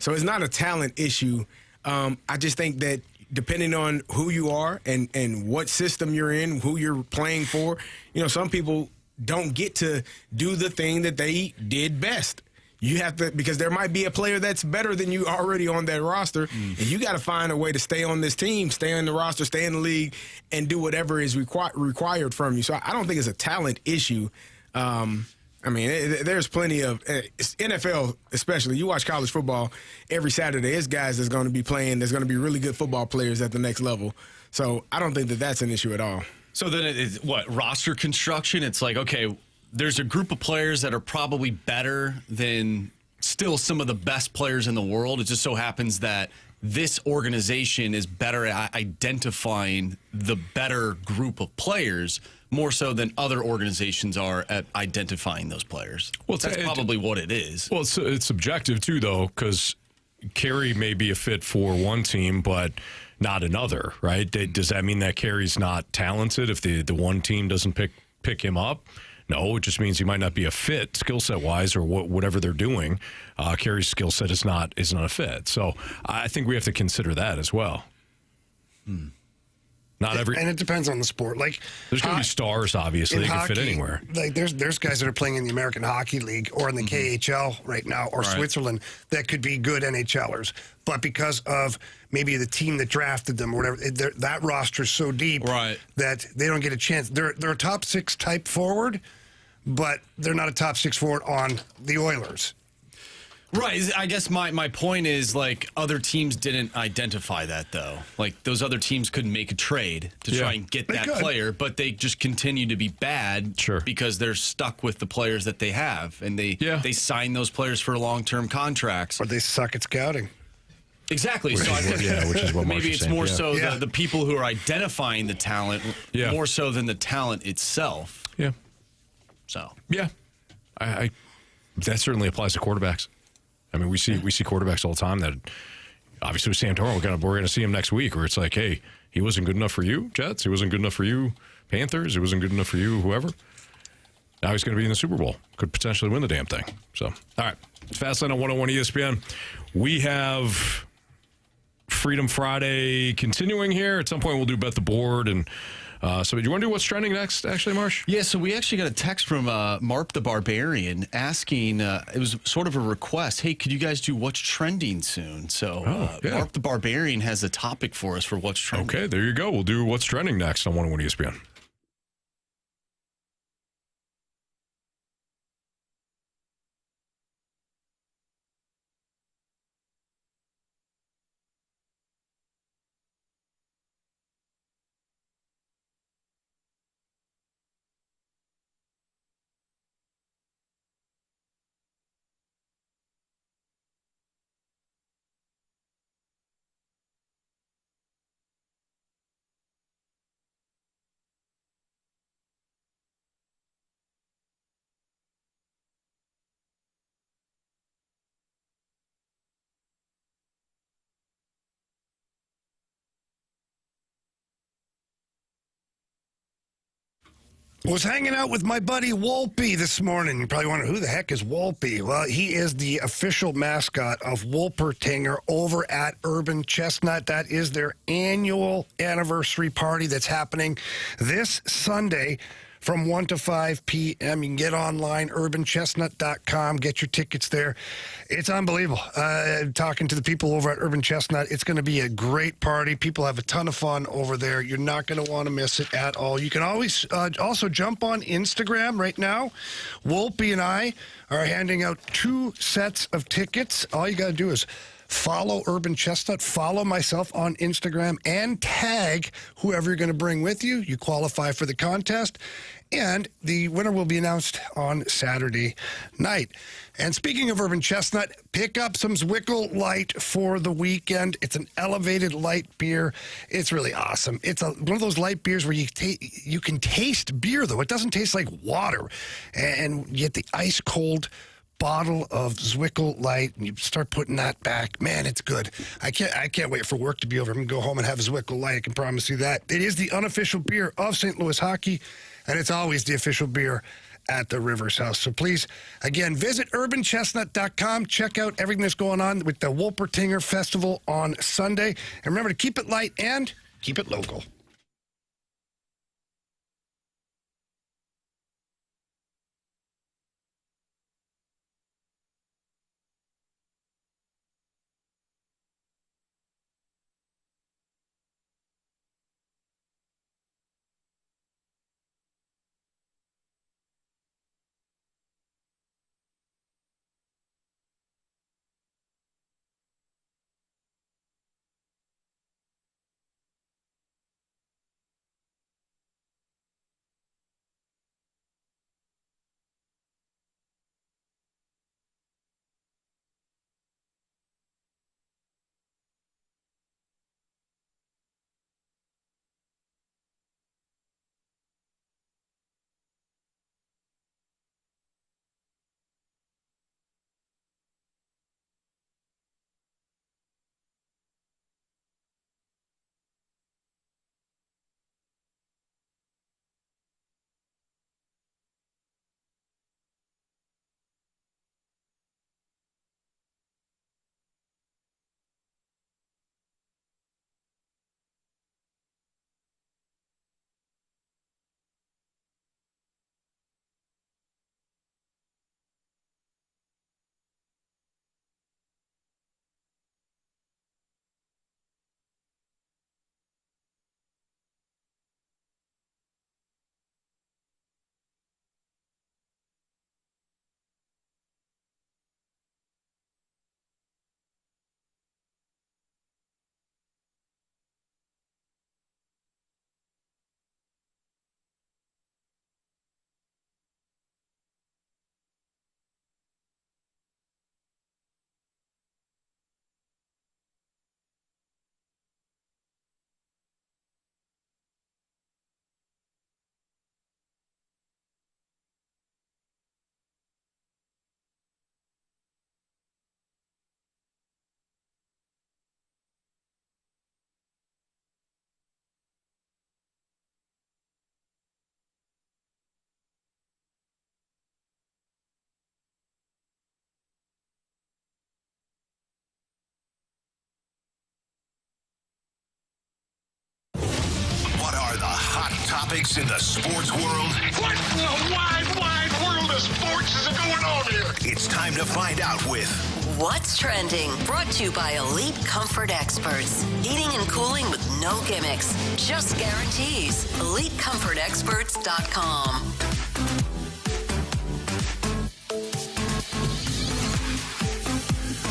So it's not a talent issue. I just think that depending on who you are and what system you're in, who you're playing for, some people don't get to do the thing that they did best. You have to, because there might be a player that's better than you already on that roster, and you got to find a way to stay on this team, stay on the roster, stay in the league, and do whatever is required from you. So I don't think it's a talent issue. There's plenty of NFL, especially. You watch college football every Saturday. It's guys that's going to be playing. There's going to be really good football players at the next level. So I don't think that that's an issue at all. So then it's roster construction? It's like, okay, there's a group of players that are probably better than still some of the best players in the world. It just so happens that this organization is better at identifying the better group of players more so than other organizations are at identifying those players. Well, that's probably what it is. Well, it's subjective, too, though, because Carey may be a fit for one team, but not another, right? Does that mean that Carey's not talented if the one team doesn't pick him up? No, it just means he might not be a fit skill set wise or whatever they're doing. Carey's skill set is not a fit. So I think we have to consider that as well. Not every, and it depends on the sport. Like there's going to be stars, obviously, they can fit anywhere. Like there's guys that are playing in the American Hockey League or in the KHL right now or Switzerland that could be good NHLers, but because of maybe the team that drafted them or whatever, that roster is so deep that they don't get a chance. They're a top 6 type forward, but they're not a top 6 forward on the Oilers. Right. I guess my point is, like, other teams didn't identify that, though. Like, those other teams couldn't make a trade to try and get that player, but they just continue to be bad because they're stuck with the players that they have, and they sign those players for long-term contracts. Or they suck at scouting. Exactly. So I think which is what maybe it's saying. more so the people who are identifying the talent more so than the talent itself. Yeah. So. Yeah. I that certainly applies to quarterbacks. I mean, we see quarterbacks all the time that, obviously with Sam Darnold, we're going to see him next week, where it's like, hey, he wasn't good enough for you, Jets. He wasn't good enough for you, Panthers. He wasn't good enough for you, whoever. Now he's going to be in the Super Bowl. Could potentially win the damn thing. So, all right. It's Fastlane on 101 ESPN. We have Freedom Friday continuing here. At some point, we'll do Bet the Board. And so do you want to do what's trending next, actually, Marsh? Yeah, so we actually got a text from Marp the Barbarian asking, it was sort of a request, hey, could you guys do what's trending soon? So Marp the Barbarian has a topic for us for what's trending. Okay, there you go. We'll do what's trending next on 101 ESPN. Was hanging out with my buddy Wolpe this morning. You probably wonder, who the heck is Wolpe? Well, he is the official mascot of Wolpertinger over at Urban Chestnut. That is their annual anniversary party that's happening this Sunday from 1 to 5 p.m. You can get online, urbanchestnut.com, get your tickets there. It's unbelievable. Talking to the people over at Urban Chestnut, it's going to be a great party. People have a ton of fun over there. You're not going to want to miss it at all. You can always also jump on Instagram right now. Wolpe and I are handing out 2 sets of tickets. All you got to do is follow Urban Chestnut, follow myself on Instagram, and tag whoever you're going to bring with you. You qualify for the contest, and the winner will be announced on Saturday night. And speaking of Urban Chestnut, pick up some Zwickle Light for the weekend. It's an elevated light beer. It's really awesome. It's one of those light beers where you can taste beer, though. It doesn't taste like water. And you get the ice cold bottle of Zwickle Light, and you start putting that back. Man, it's good. I can't wait for work to be over. I'm going to go home and have a Zwickle Light. I can promise you that. It is the unofficial beer of St. Louis hockey, and it's always the official beer at the Rivers House. So please, again, visit urbanchestnut.com. Check out everything that's going on with the Wolpertinger Festival on Sunday. And remember to keep it light and keep it local. topics in the sports world? What in the wide world of sports is going on here? It's time to find out with What's Trending? Brought to you by Elite Comfort Experts. Heating and cooling with no gimmicks, just guarantees. EliteComfortExperts.com.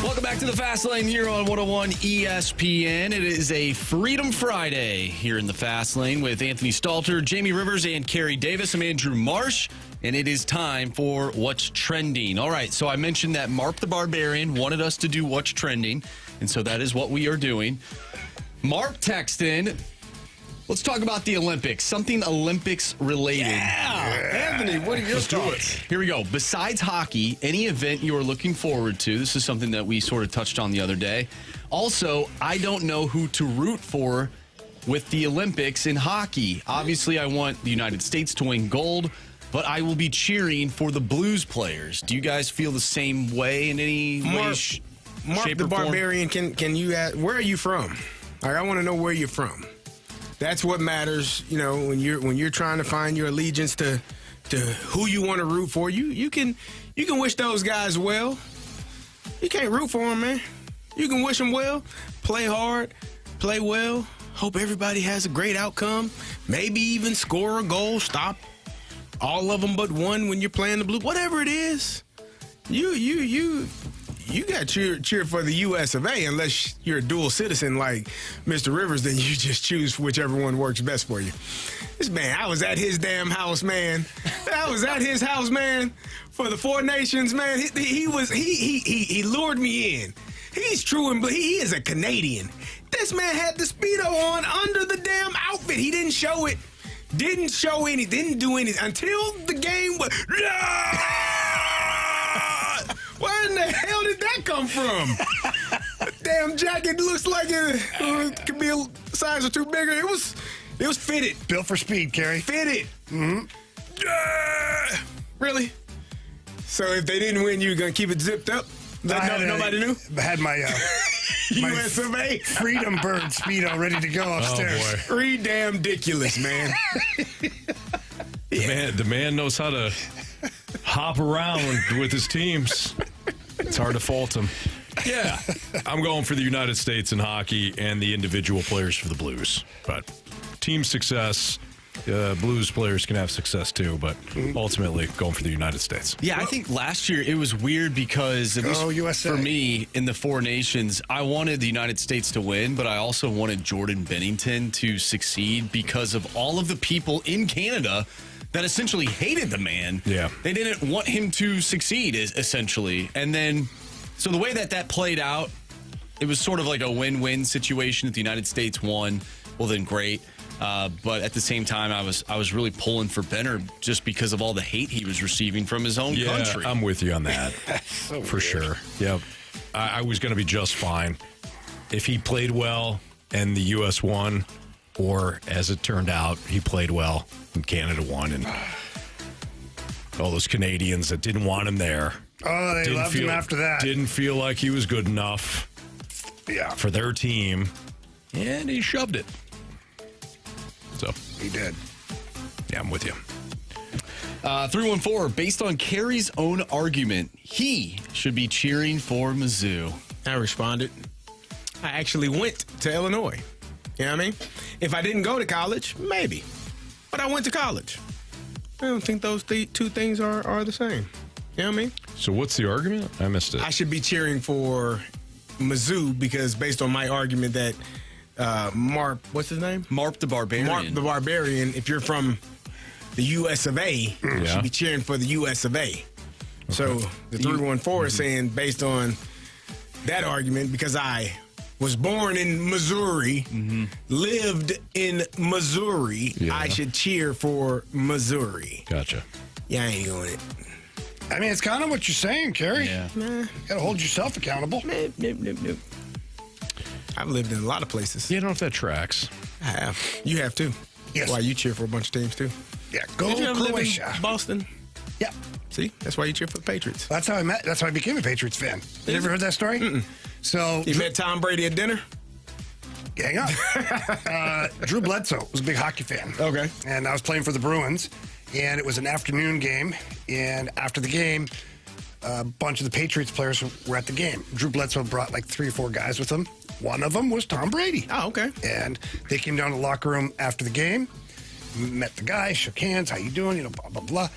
Welcome back to the Fast Lane here on 101 ESPN. It is a Freedom Friday here in the Fast Lane with Anthony Stalter, Jamie Rivers, and Carey Davis. I'm Andrew Marsh, and it is time for What's Trending. All right, so I mentioned that Mark the Barbarian wanted us to do What's Trending, and so that is what we are doing. Mark texted in, let's talk about the Olympics, something Olympics related. Anthony, what are your thoughts? Here we go. Besides hockey, any event you are looking forward to. This is something that we sort of touched on the other day. Also, I don't know who to root for with the Olympics in hockey. Obviously, I want the United States to win gold, but I will be cheering for the Blues players. Do you guys feel the same way in any way, Mark shape, the or form? Barbarian, can you ask, where are you from? All right, I want to know where you're from. That's what matters, you know, when you're trying to find your allegiance to who you want to root for. You can wish those guys well. You can't root for them, man. You can wish them well, play hard, play well. Hope everybody has a great outcome. Maybe even score a goal, stop all of them but one when you're playing the Blue. Whatever it is, you got to cheer for the U.S. of A. Unless you're a dual citizen like Mr. Rivers, then you just choose whichever one works best for you. This man, I was at his damn house, man. I was at his house, man, for the Four Nations, man. He lured me in. He's true and he is a Canadian. This man had the Speedo on under the damn outfit. He didn't show it. Didn't show anything. Didn't do anything until the game was. Where in the hell did that come from? Damn jacket looks like it could be a size or two bigger. It was fitted. Built for speed, Carey. Fitted. Mm-hmm. Really? So if they didn't win, you were going to keep it zipped up? Nobody knew? I had my US of A. Freedom Bird Speedo ready to go upstairs. Oh, boy. Ridiculous, man. The man knows how to hop around with his teams. It's hard to fault him. Yeah, I'm going for the United States in hockey and the individual players for the Blues. But team success, Blues players can have success too, but ultimately going for the United States. Yeah, I think last year it was weird because, at least USA. for me, in the Four Nations, I wanted the United States to win, but I also wanted Jordan Bennington to succeed because of all of the people in Canada that essentially hated the man. Yeah. They didn't want him to succeed, essentially. And then, so the way that played out, it was sort of like a win-win situation. If the United States won, well, then great. But at the same time, I was really pulling for Benner just because of all the hate he was receiving from his own country. I'm with you on that. For sure. Yep. I was going to be just fine if he played well and the U.S. won, or as it turned out, he played well and Canada won, and all those Canadians that didn't want him there. Oh, they loved him after that. Didn't feel like he was good enough for their team, and he shoved it. So he did. Yeah, I'm with you. 314, based on Carey's own argument, he should be cheering for Mizzou. I responded. I actually went to Illinois. You know what I mean? If I didn't go to college, maybe. But I went to college. I don't think those two things are the same. You know what I mean? So what's the argument? I missed it. I should be cheering for Mizzou because based on my argument that Mark, what's his name? Mark the Barbarian. Mark the Barbarian, if you're from the U.S. of A, you should be cheering for the U.S. of A. Okay. So the 314 is saying based on that argument, because I was born in Missouri, lived in Missouri, I should cheer for Missouri. Gotcha. Yeah, I ain't going it. I mean, it's kind of what you're saying, Carey. Yeah. Nah. Got to hold yourself accountable. Nope. I've lived in a lot of places. You don't know if that tracks. I have. You have too. Yes. Why you cheer for a bunch of teams too? Yeah, go Did you ever live Croatia. in Boston? Yeah. See, that's why you cheer for the Patriots. That's how I met. That's how I became a Patriots fan. You ever heard that story? Mm-mm. So You met Tom Brady at dinner? hang on. Drew Bledsoe was a big hockey fan. Okay. And I was playing for the Bruins, and it was an afternoon game. And after the game, a bunch of the Patriots players were at the game. Drew Bledsoe brought like 3 or 4 guys with him. One of them was Tom Brady. Oh, okay. And they came down to the locker room after the game, met the guy, shook hands, how you doing, blah, blah, blah.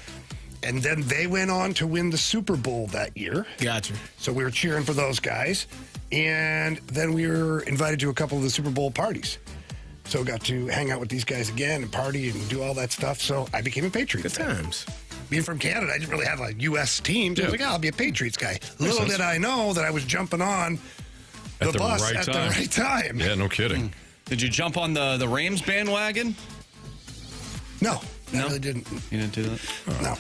And then they went on to win the Super Bowl that year. Gotcha. So we were cheering for those guys. And then we were invited to a couple of the Super Bowl parties. So got to hang out with these guys again and party and do all that stuff. So I became a Patriots Good fan. times. Being from Canada, I didn't really have a U.S. team. So I was like, I'll be a Patriots guy. Little sense. did I know that I was jumping on the bus right at time. the right time. Yeah, no kidding. Did you jump on the Rams bandwagon? No, I No? really didn't. You didn't do that? No.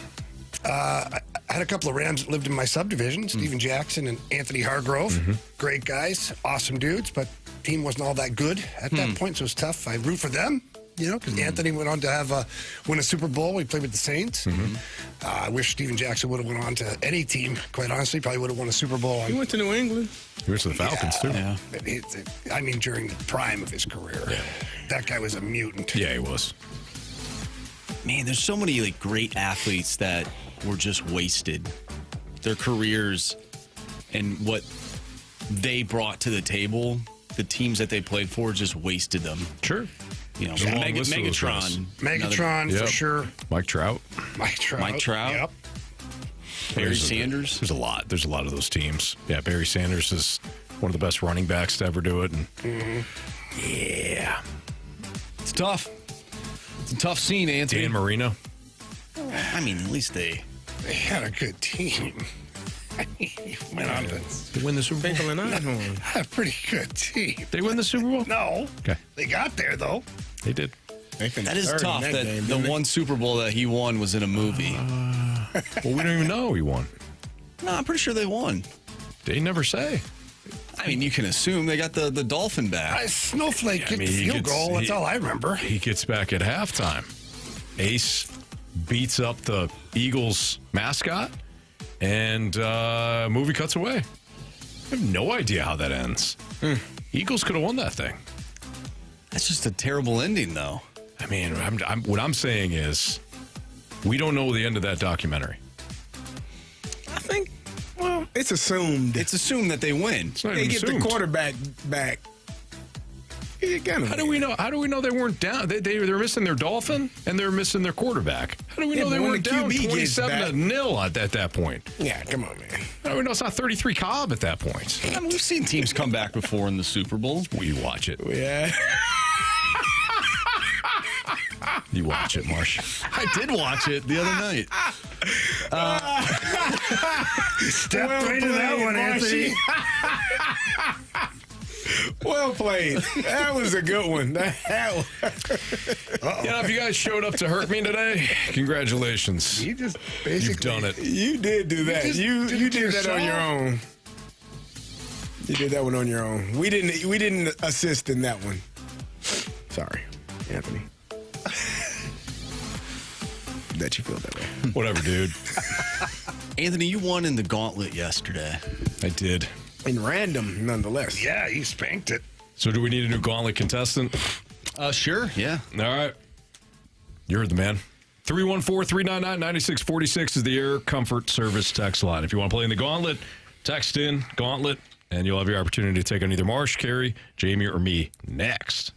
I had a couple of Rams that lived in my subdivision, Steven Jackson and Anthony Hargrove. Great guys, awesome dudes, but team wasn't all that good at that point, so it was tough. I root for them, because Anthony went on to have win a Super Bowl. He played with the Saints. I wish Steven Jackson would have went on to any team, quite honestly. Probably would have won a Super Bowl. He went to New England. He went to the Falcons, too. Yeah. I mean, during the prime of his career. That guy was a mutant. Yeah, he was. Man, there's so many great athletes that were just wasted. Their careers and what they brought to the table, the teams that they played for just wasted them. Sure. There's a long list of those guys. Megatron. Megatron, Yep. for sure. Mike Trout. Mike Trout. Yep. Barry Sanders. There's a lot. There's a lot of those teams. Yeah, Barry Sanders is one of the best running backs to ever do it. And yeah. It's tough. It's a tough scene, Anthony. Dan Marino. I mean, at least they had a good team. He went on to They win the Super Bowl? Pinkle and Einhorn. have a pretty good team. They win the Super Bowl? No. Okay. They got there, though. They did. That is tough that the one Super Bowl that he won was in a movie. Well, we don't even know he won. No, I'm pretty sure they won. They never say. I mean, you can assume they got the dolphin back. Snowflake kicked the he field gets- goal. That's he- all I remember. He gets back at halftime. Ace beats up the Eagles mascot, and movie cuts away. I have no idea how that ends. Eagles could have won that thing. That's just a terrible ending, though. I mean, what I'm saying is, we don't know the end of that documentary. I think, well, it's assumed. It's assumed that they win. It's not They even get assumed. the quarterback back. How do we know? How do we know they weren't down? They're missing their dolphin and they're missing their quarterback. How do we Yeah, know they but when weren't the down QB gets 27-0 at that point? Yeah, come on, man. How do we know it's not 33 Cobb at that point? I mean, we've seen teams come back before in the Super Bowl. We watch it. Yeah. You watch it, Marsh. I did watch it the other night. Step right into that one, Anthony. Well played. That was a good one. Yeah, if you guys showed up to hurt me today, congratulations. You just basically You've done it. You did do that. just You did it did that on your yourself. own. You did that one on your own. We didn't assist in that one. Sorry, Anthony. That you feel that way. Whatever, dude. Anthony, you won in the Gauntlet yesterday. I did. And random, nonetheless. Yeah, you spanked it. So do we need a new Gauntlet contestant? Sure, yeah. All right. You heard the man. 314-399-9646 is the Air Comfort Service text line. If you want to play in the Gauntlet, text in Gauntlet, and you'll have your opportunity to take on either Marsh, Carey, Jamie, or me next.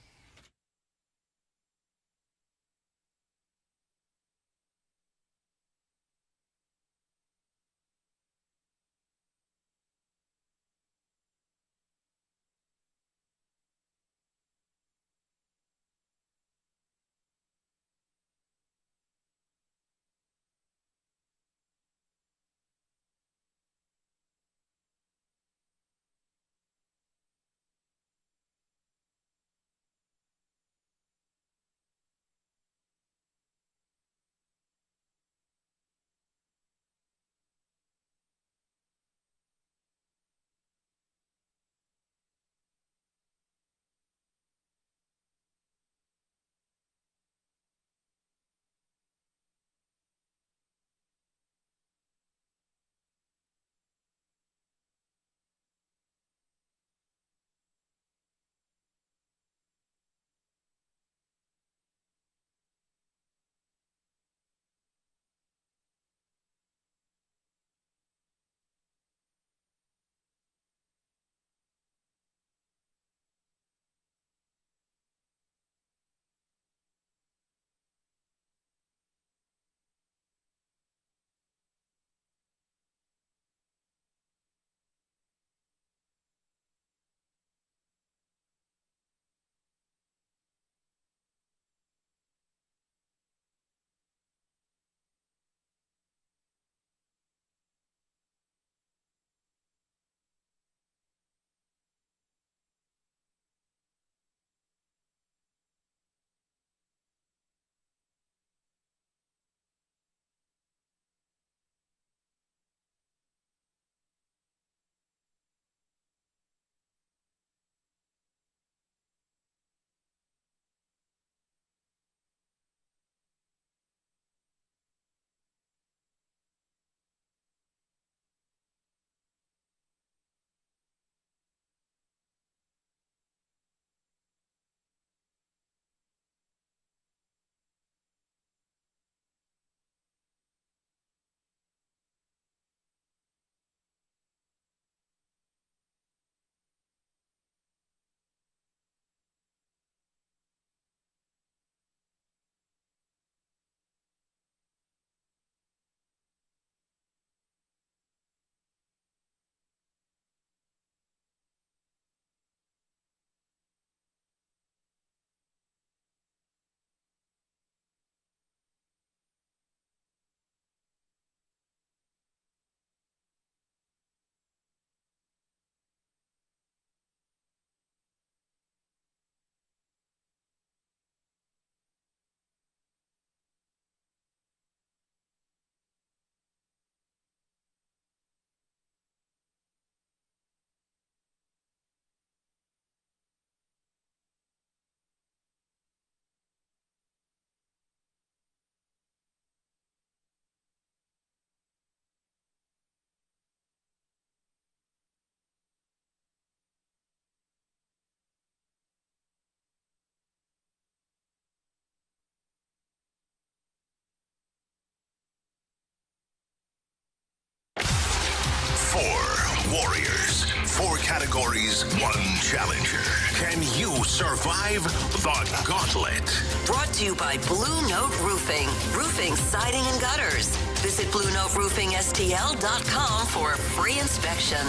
categories, one challenger. Can you survive the Gauntlet? Brought to you by Blue Note Roofing. Roofing, siding, and gutters. Visit BlueNoteRoofingSTL.com for a free inspection.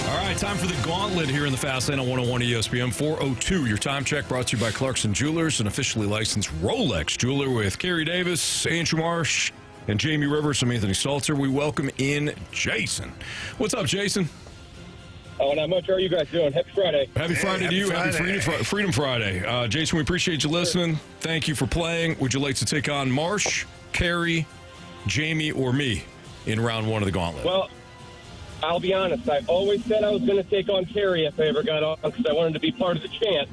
All right, time for the Gauntlet here in the Fast Lane on 101 ESPN 4:02. Your time check brought to you by Clarkson Jewelers, an officially licensed Rolex jeweler, with Carey Davis, Andrew Marsh, and Jamie Rivers. I'm Anthony Stalter. We welcome in Jason. What's up, Jason? Oh, not much. How are you guys doing? Happy Friday. Happy Friday to you. Happy Freedom Friday. Jason, we appreciate you listening. Thank you for playing. Would you like to take on Marsh, Carey, Jamie, or me in round one of the Gauntlet? Well, I'll be honest. I always said I was going to take on Carey if I ever got on because I wanted to be part of the chant.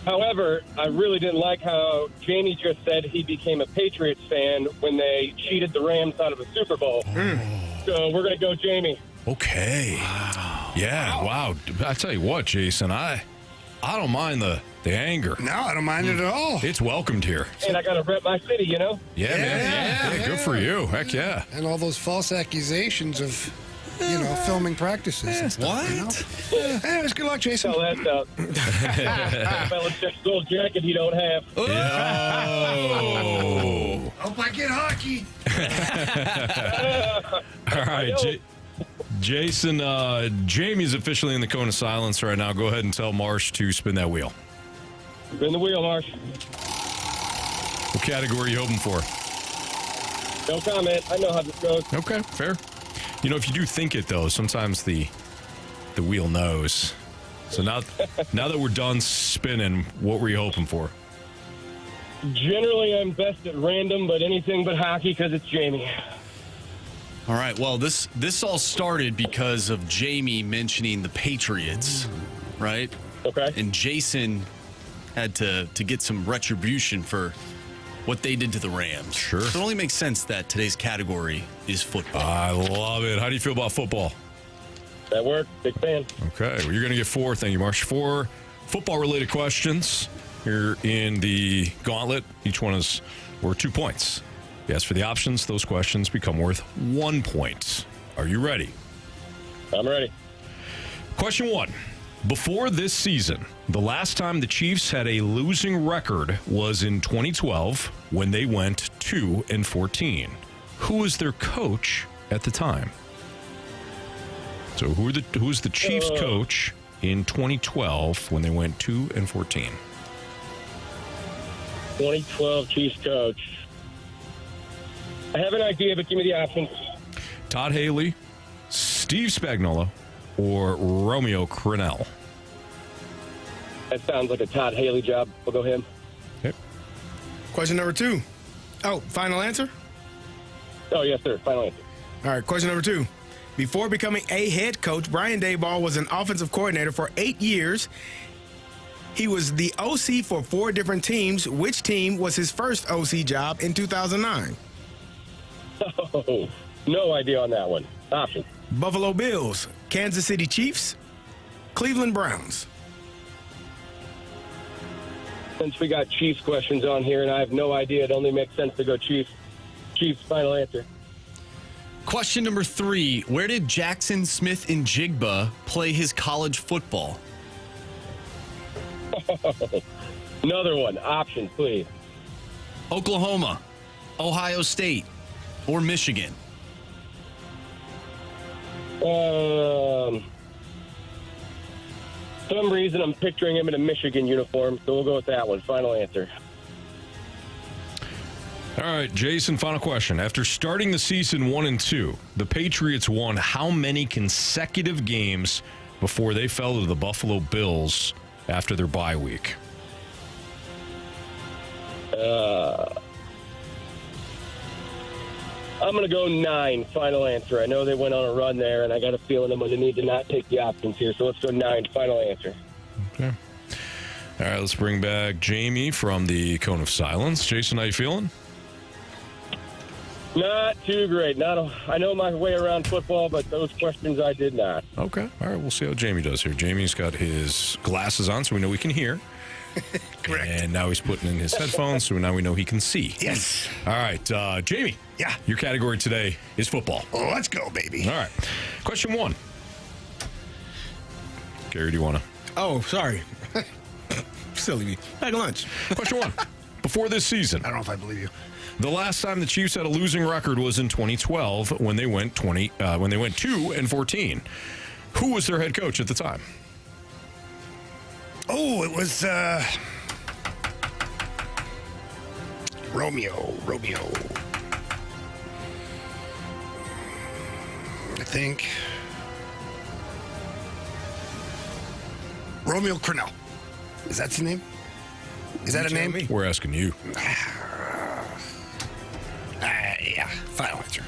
However, I really didn't like how Jamie just said he became a Patriots fan when they cheated the Rams out of a Super Bowl. So we're going to go Jamie. Okay. Wow. Yeah, wow. I tell you what, Jason, I don't mind the anger. No, I don't mind it at all. It's welcomed here. And I got to rep my city, you know? Yeah, man. Yeah, good for you. Heck yeah. And all those false accusations of, filming practices and stuff. Anyways, good luck, Jason. Tell that Belichick's gold jacket he don't have. Oh. Hope I get hockey. All right, Jason, Jamie's officially in the cone of silence right now. Go ahead and tell Marsh to spin that wheel. Spin the wheel, Marsh. What category are you hoping for? No comment. I know how this goes. Okay, fair. You know, if you do think it, though, sometimes the wheel knows. So now that we're done spinning, what were you hoping for? Generally, I'm best at random, but anything but hockey because it's Jamie. All right, well, this all started because of Jamie mentioning the Patriots, right? Okay. And Jason had to get some retribution for what they did to the Rams. Sure. So it only makes sense that today's category is football. I love it. How do you feel about football? That worked. Big fan. Okay, well, you're going to get 4. Thank you, Marsh. 4 football-related questions here in the Gauntlet. Each one is worth 2 points. Yes, for the options, those questions become worth 1 point. Are you ready? I'm ready. Question 1. Before this season, the last time the Chiefs had a losing record was in 2012 when they went 2-14. Who was their coach at the time? So who's the Chiefs coach in 2012 when they went 2-14? 2012 Chiefs coach. I have an idea, but give me the options. Todd Haley, Steve Spagnuolo, or Romeo Crennel? That sounds like a Todd Haley job. We'll go him. Okay. Question number 2. Oh, final answer? Oh, yes, sir. Final answer. All right, question number 2. Before becoming a head coach, Brian Daboll was an offensive coordinator for 8 years. He was the OC for 4 different teams. Which team was his first OC job in 2009? Oh, no idea on that one. Options. Buffalo Bills, Kansas City Chiefs, Cleveland Browns. Since we got Chiefs questions on here and I have no idea, it only makes sense to go Chiefs. Chiefs, final answer. Question number 3. Where did Jackson Smith and Jigba play his college football? Another one. Options, please. Oklahoma, Ohio State, or Michigan? Some reason I'm picturing him in a Michigan uniform, so we'll go with that one. Final answer. All right, Jason, final question. After starting the season 1-2, the Patriots won how many consecutive games before they fell to the Buffalo Bills after their bye week? I'm going to go 9. Final answer. I know they went on a run there, and I got a feeling I'm going to need to not take the options here, so let's go 9. Final answer. Okay. All right, let's bring back Jamie from the Cone of Silence. Jason, how you feeling? Not too great. I know my way around football, but those questions I did not. Okay. All right, we'll see how Jamie does here. Jamie's got his glasses on, so we know we can hear. Correct. And now he's putting in his headphones, so now we know he can see. Yes. All right, Jamie. Yeah. Your category today is football. Let's go, baby. All right. Question 1. Carey, do you want to? Oh, sorry. Silly me. Pack lunch. Question 1. Before this season, I don't know if I believe you. the last time the Chiefs had a losing record was in 2012 when they went 2-14. Who was their head coach at the time? Oh, it was Romeo. I think Romeo Crennel. Is that his name? Is that a name? We're asking you. Yeah, final answer.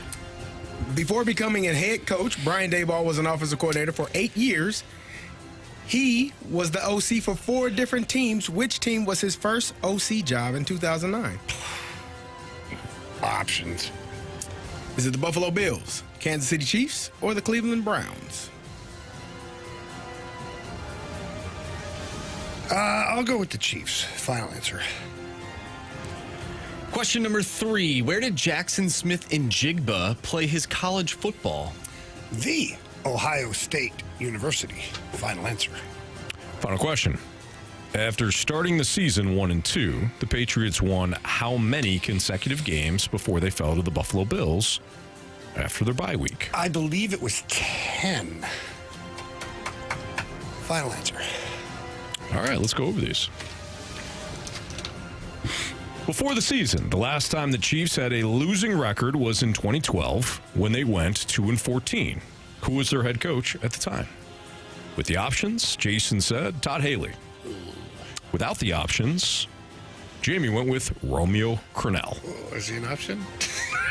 Before becoming a head coach, Brian Daboll was an offensive coordinator for 8 years. He was the OC for 4 different teams. Which team was his first OC job in 2009? Options. Is it the Buffalo Bills, Kansas City Chiefs, or the Cleveland Browns? I'll go with the Chiefs. Final answer. Question number 3. Where did Jackson Smith-Njigba play his college football? The Ohio State University. Final answer. Final question. After starting the season 1-2, the Patriots won how many consecutive games before they fell to the Buffalo Bills after their bye week? I believe it was 10. Final answer. All right, let's go over these. Before the season, the last time the Chiefs had a losing record was in 2012 when they went 2-14. Who was their head coach at the time? With the options, Jason said Todd Haley. Without the options, Jamie went with Romeo Crennel. Oh, is he an option?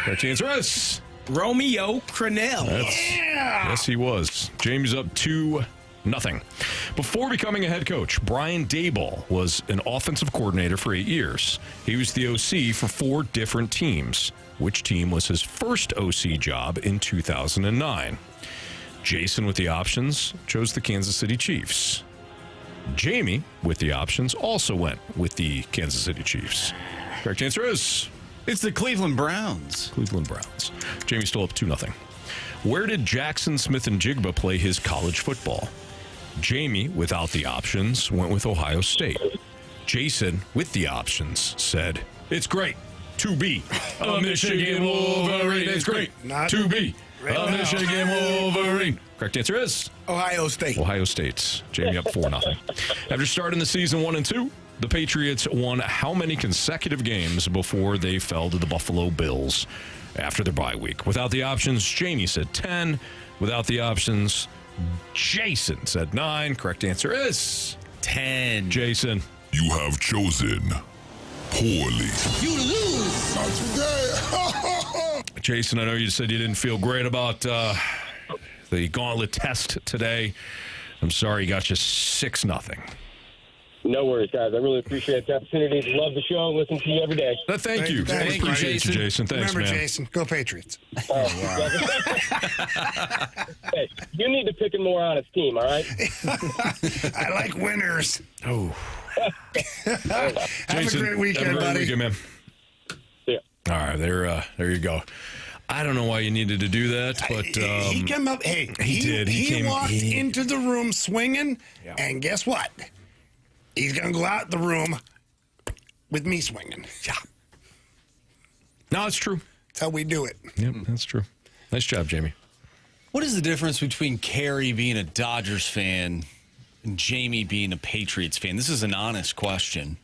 Correct answer is Romeo Crennel. Yes, he was. Jamie's up 2-0. Before becoming a head coach, Brian Daboll was an offensive coordinator for 8 years. He was the OC for 4 different teams. Which team was his first OC job in 2009? Jason, with the options, chose the Kansas City Chiefs. Jamie, with the options, also went with the Kansas City Chiefs. Correct answer is... It's the Cleveland Browns. Cleveland Browns. Jamie's still up 2-0. Where did Jackson Smith-Njigba play his college football? Jamie, without the options, went with Ohio State. Jason, with the options, said, it's great to be a Michigan Wolverine. It's great to be a Michigan Wolverine. Correct answer is Ohio State. Ohio State. Jamie up 4-0. After starting the season 1-2, the Patriots won how many consecutive games before they fell to the Buffalo Bills after their bye week? Without the options, Jamie said 10. Without the options, Jason said 9. Correct answer is 10. Jason. You have chosen poorly. You lose. Not today. Jason, I know you said you didn't feel great about the Gauntlet test today. I'm sorry, you got you 6-0. No worries, guys. I really appreciate the opportunity. Love the show. Listen to you every day. Thank you. Thank you, Appreciate you, Jason. Thanks, Remember, man. Jason, go Patriots. Hey, you need to pick a more honest team, all right? I like winners. Oh. Have Jason, a great weekend, have a great buddy. weekend, man. Yeah. All right, there you go. I don't know why you needed to do that, but he came up. Hey, he did. He walked into the room swinging, and guess what? He's gonna go out the room with me swinging. Yeah, no, it's true. that's how we do it. Yep, that's true. Nice job, Jamie. What is the difference between Carey being a Dodgers fan and Jamie being a Patriots fan? This is an honest question.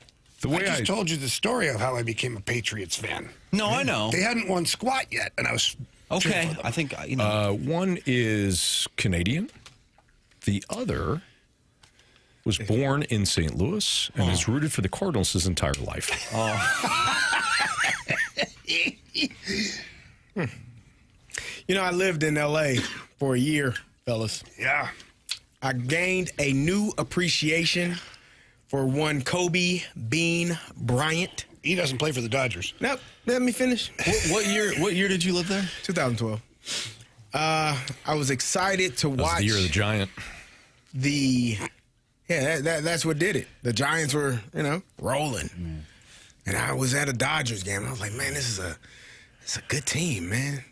The way I just told you the story of how I became a Patriots fan. No, I know. They hadn't won squat yet, and I was Okay, I think, you know. one is Canadian. The other was born in St. Louis and has rooted for the Cardinals his entire life. You know, I lived in L.A. for a year, fellas. Yeah. I gained a new appreciation for one Kobe Bean Bryant. He doesn't play for the Dodgers. Nope. Let me finish. What year did you live there? 2012. I was excited to That was watch the year of the Giant. that's what did it. The Giants were, rolling. And I was at a Dodgers game. I was like, man, it's a good team, man.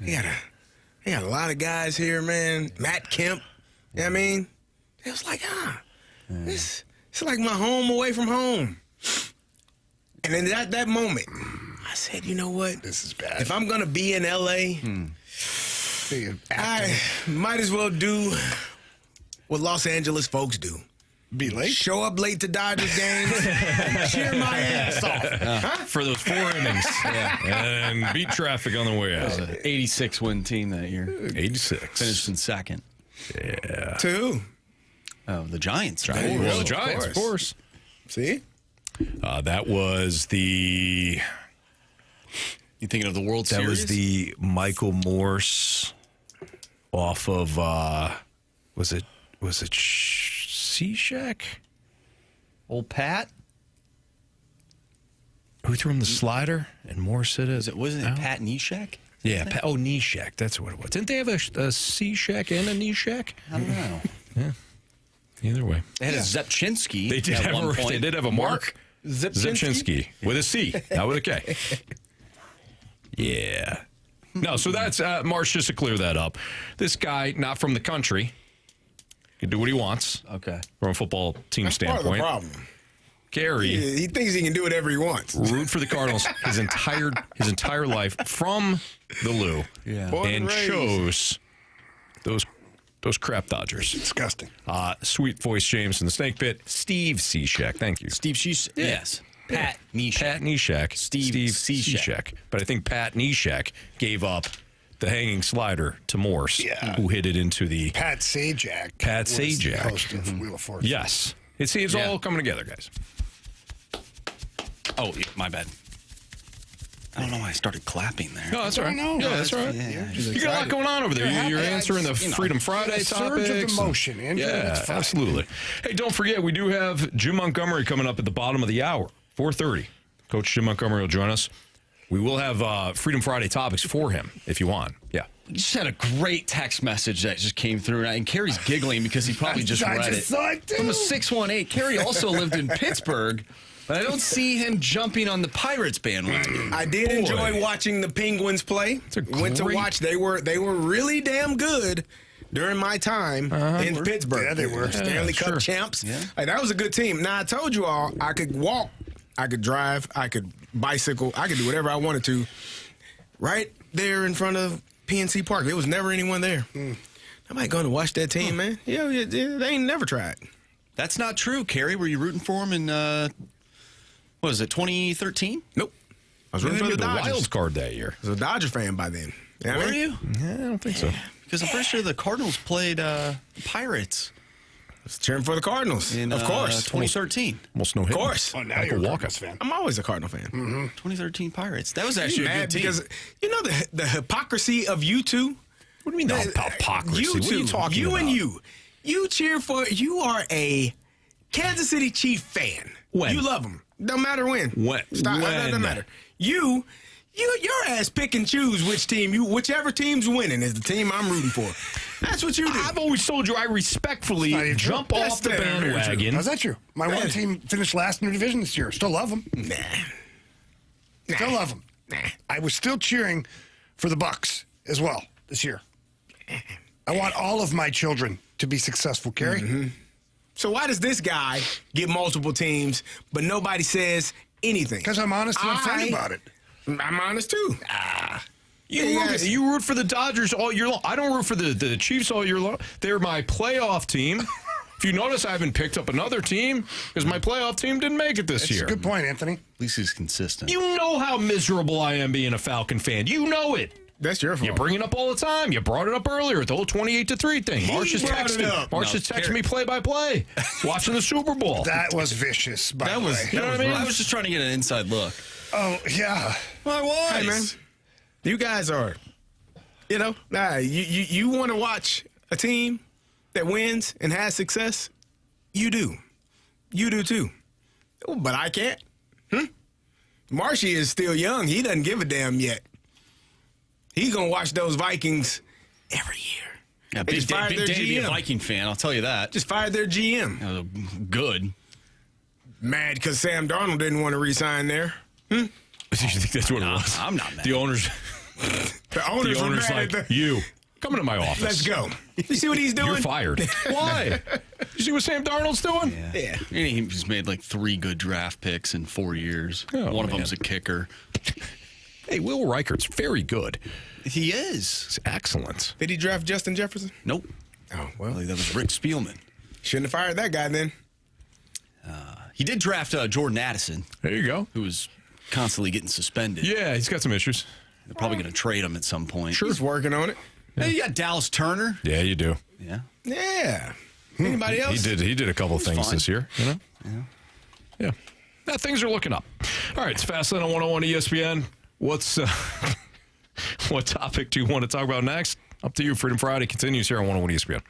They got a lot of guys here, man. Matt Kemp, you know what I mean? It was like, it's like my home away from home. And then at that moment, I said, you know what? This is bad. If I'm going to be in L.A., I might as well do what Los Angeles folks do. Be late? Show up late to Dodgers games and cheer my ass off. For those 4 innings. And beat traffic on the way out. 86 win team that year. 86. Finished in second. Yeah. To who? Oh, the Giants. Well, the Giants, of course. See? That was the... You thinking of the World Series? That was the Michael Morse off of, was it Cishek? Old Pat? Who threw him the slider? And Morse hit it? Wasn't it Pat Neshek? Yeah, Neshek. That's what it was. Didn't they have a Cishek and a Neshek? I don't know. Yeah. Either way. They had a Zepchinski. They did have a Mark Zepchinski with a C, not with a K. Yeah. No, so that's Marsh, just to clear that up. This guy, not from the country, can do what he wants. Okay. From a football team That's standpoint. part of the problem. Carey. He thinks he can do whatever he wants. Root for the Cardinals his entire life from the Lou. Yeah. And chose those crap Dodgers. Disgusting. Sweet voice James in the Snake Pit. Steve Cishek. Thank you. Steve Cishek. Yes. Pat Neshek. Pat Neshek. Steve Cishek. But I think Pat Neshek gave up the hanging slider to Morse, who hit it into the... Pat Sajak. Pat was the Sajak. host of Wheel of Fortune. Yes. It's all coming together, guys. Oh, my bad. I don't know why I started clapping there. No, that's all right. No, Yeah, that's all right. You got a lot going on over there. You're answering the Freedom Friday topics. Surge of emotion, Andrew. Yeah, absolutely. Hey, don't forget, we do have Jim Montgomery coming up at the bottom of the hour, 4:30. Coach Jim Montgomery will join us. We will have Freedom Friday topics for him if you want. Yeah. We just had a great text message that just came through, and Carey's giggling because he probably just read it. From a 618. Carey also lived in Pittsburgh, but I don't see him jumping on the Pirates bandwagon. I did enjoy watching the Penguins play. Went to watch. They were really damn good during my time in Pittsburgh. Yeah, they were. Stanley Cup champs. Yeah. Like, that was a good team. Now, I told you all, I could walk, I could drive, I could bicycle, I could do whatever I wanted to right there in front of PNC Park. There was never anyone there. Nobody going to watch that team, man. Yeah, they ain't never tried. That's not true, Carey. Were you rooting for him in, what was it, 2013? Nope. I was rooting for the Dodgers. Wild card that year. I was a Dodger fan by then. Were you? Yeah, I don't think so. Because I'm pretty sure the Cardinals played Pirates. I was cheering for the Cardinals. In, of course. 2013. Almost no hit. Of course. Oh, now you're a Cardinals fan. I'm always a Cardinal fan. 2013 Pirates. That was actually a good team. Because, you know, the hypocrisy of you two? What do you mean the hypocrisy? You what are you two, talking you about? and you. You cheer for, you are a Kansas City Chief fan. When? You love them. Don't matter when. When? Stop. It doesn't matter. Your ass pick and choose whichever team's winning is the team I'm rooting for. That's what you do. I've always told you I respectfully jump off the bandwagon. How's that true? My one team finished last in their division this year. Still love them. Nah. Still love them. Nah. I was still cheering for the Bucks as well this year. I want all of my children to be successful, Carey. So why does this guy get multiple teams, but nobody says anything? Because I'm honest and upfront about it. I'm honest too. You root for the Dodgers all year long. I don't root for the Chiefs all year long. They're my playoff team. If you notice, I haven't picked up another team because my playoff team didn't make it this year. That's a good point, Anthony. At least he's consistent. You know how miserable I am being a Falcon fan. You know it. That's your fault. You bring it up all the time. You brought it up earlier, the whole 28-3 thing. Marsh is texting me play-by-play, watching the Super Bowl. That was vicious, by the way. You know what I mean? I was just trying to get an inside look. Oh, yeah. I was. Hey, man. You guys are, you want to watch a team that wins and has success? You do. You do, too. But I can't. Marshy is still young. He doesn't give a damn yet. He's going to watch those Vikings every year. Yeah, big day to be a Viking fan, I'll tell you that. Just fired their GM. Good. Mad because Sam Darnold didn't want to re-sign there. You think that's what it was? I'm not mad. The owners like, you, come into my office. Let's go. You see what he's doing? You're fired. Why? You see what Sam Darnold's doing? Yeah. He's made like 3 good draft picks in 4 years. Oh, One of man. them's a kicker. Hey, Will Reichert's very good. He is. He's excellent. Did he draft Justin Jefferson? Nope. Oh, well. That was Rick Spielman. Shouldn't have fired that guy then. He did draft Jordan Addison, There you go. who was constantly getting suspended. Yeah, he's got some issues. They're probably going to trade him at some point. He's working on it. Hey, you got Dallas Turner. Yeah, you do. Yeah. Yeah. Anybody else? He did a couple of things fine. this year, you know? Yeah. Now, things are looking up. All right, it's Fastlane on 101 ESPN. What topic do you want to talk about next? Up to you. Freedom Friday continues here on 101 ESPN.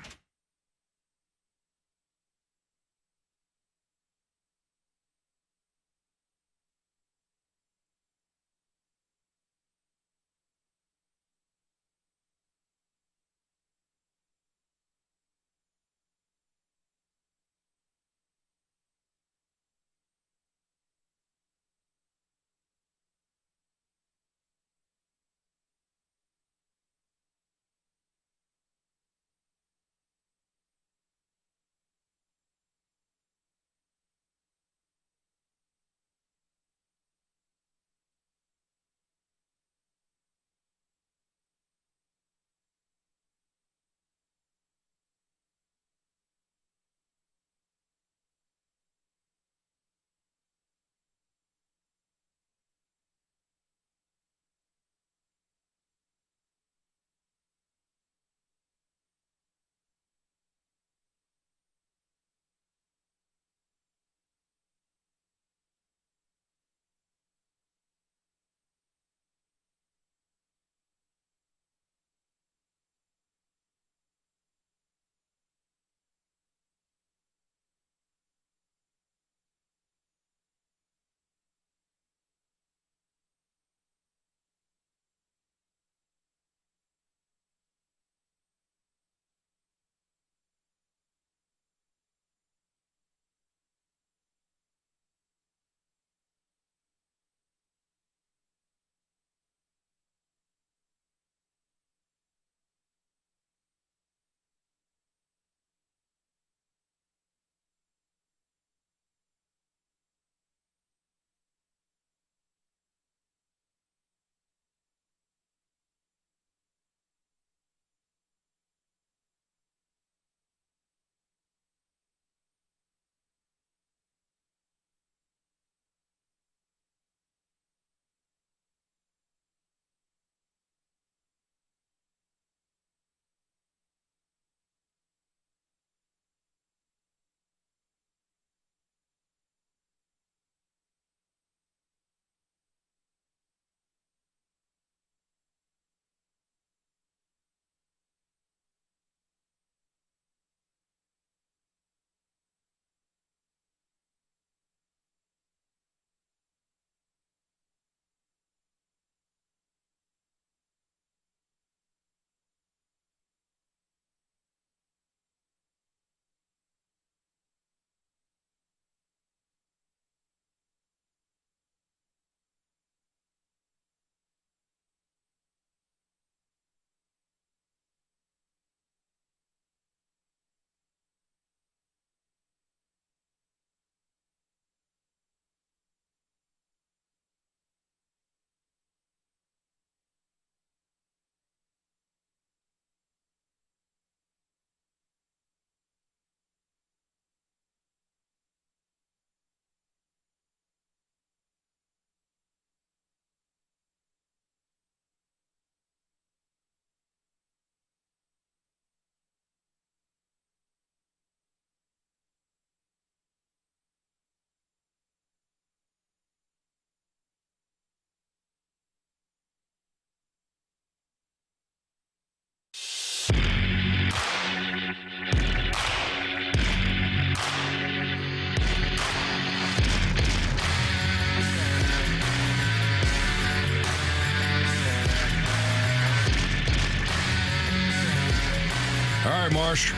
All right, Marsh,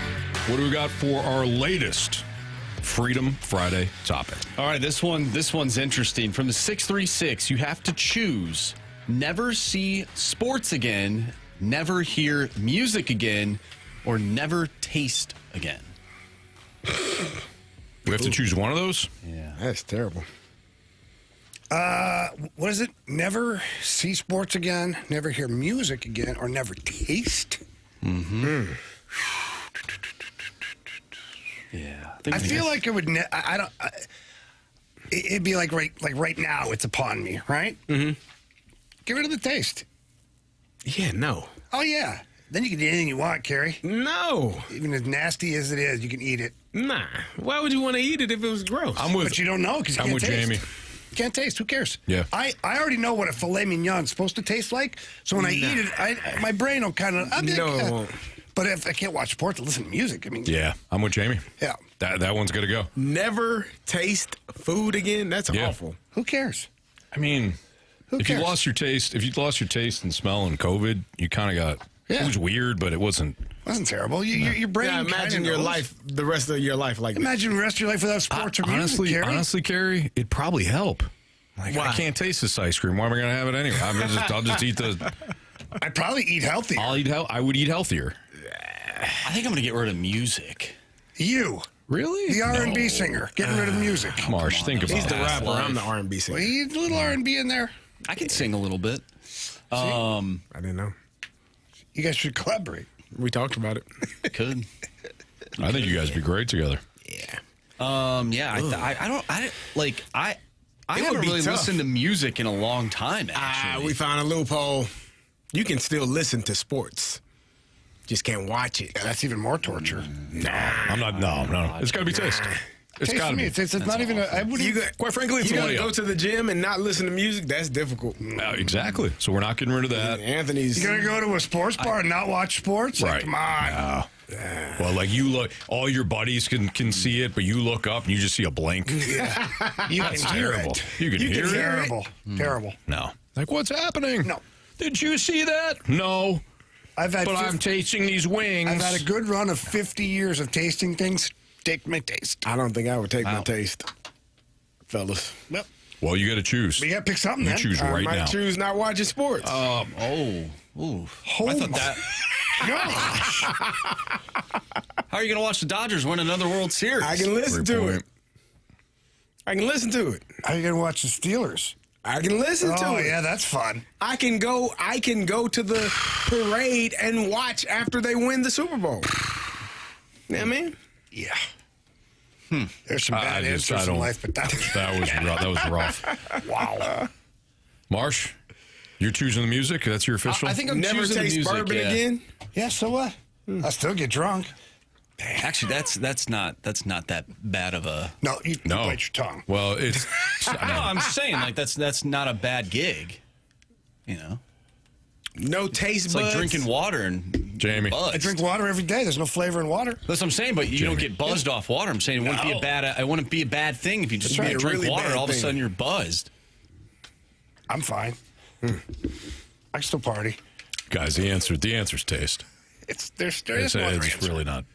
what do we got for our latest Freedom Friday topic? All right, this one's interesting. From the 636, you have to choose never see sports again, never hear music again, or never taste again. We have to choose one of those? Yeah. That's terrible. What is it? Never see sports again, never hear music again, or never taste? Mm-hmm. Yeah. I feel like it would. I don't. It'd be like right now. It's upon me, right? Mm-hmm. Get rid of the taste. Yeah, no. Oh yeah. Then you can eat anything you want, Carey. No. Even as nasty as it is, you can eat it. Nah. Why would you want to eat it if it was gross? But you don't know because you I'm can't with taste. Jamie. You can't taste. Who cares? Yeah. I already know what a filet mignon's supposed to taste like. So when I eat it, my brain will kind of. No, it won't. But if I can't watch sports, I'll listen to music. I mean. Yeah, I'm with Jamie. Yeah. That one's going to go. Never taste food again? That's awful. Who cares? I mean, if you lost your taste and smell in COVID, you kind of got. Yeah. It was weird, but it wasn't. Wasn't terrible. Your brain. Yeah, imagine kinda your knows. life, the rest of your life like Imagine the rest of your life without sports or music, Carey. Honestly, Carey, it'd probably help. Like, I can't taste this ice cream. Why am I going to have it anyway? I'll just eat the. I'd probably eat healthier. I would eat healthier. I think I'm going to get rid of music. You. Really? The R&B singer. Getting rid of music. Marsh, think about it. He's the rapper. I'm the R&B singer. Well, he's a little R&B in there. I can sing a little bit. I didn't know. You guys should collaborate. We talked about it. Could. I think you guys would be great together. Yeah. I It haven't would be really tough. listened to music in a long time, actually. We found a loophole. You can still listen to sports. Just can't watch it. Yeah, that's even more torture. I'm not. No. It's got to be taste. It's Taste got to me. be. It's not even. I wouldn't. Quite frankly, it's You a gotta go layup. to the gym and not listen to music. That's difficult. Exactly. So we're not getting rid of that. Anthony's. You're gonna go to a sports bar and not watch sports? Like, Right. come on. Well, like you look, all your buddies can see it, but you look up and you just see a blank. You That's can hear terrible. it. You can hear it. Terrible. Terrible. No. Like, what's happening? No. Did you see that? No. I've had. But I'm tasting these wings. I've had a good run of 50 years of tasting things. Take my taste. I don't think I would take my taste, fellas. Yep. Well, you got to choose. But you got to pick something. You then. choose I right might now. choose not watching sports. I thought that. Gosh. How are you going to watch the Dodgers win another World Series? I can listen Great to point. it. I can listen to it. How are you gonna watch the Steelers? I can listen to Oh it. yeah, that's fun. I can go to the parade and watch after they win the Super Bowl. You know what I mean? Yeah. There's some bad answers in life, but that was rough. Wow. Marsh, you're choosing the music. That's your official. I think I'm Never choosing the taste music. bourbon yeah. again. Yeah. So what? I still get drunk. Actually, that's not that bad of a. No, you No. bite your tongue. Well, it's. No, I'm saying like that's not a bad gig. You know, No taste it's buds. like drinking water and Jamie. buzzed. I drink water every day. There's no flavor in water. That's what I'm saying, but you don't get buzzed off water. I'm saying it wouldn't be a bad thing if you just That's right, drink really water bad and all of a thing. sudden you're buzzed. I'm fine. I can still party. Guys, the answer's taste. There is no other It's answer. really not.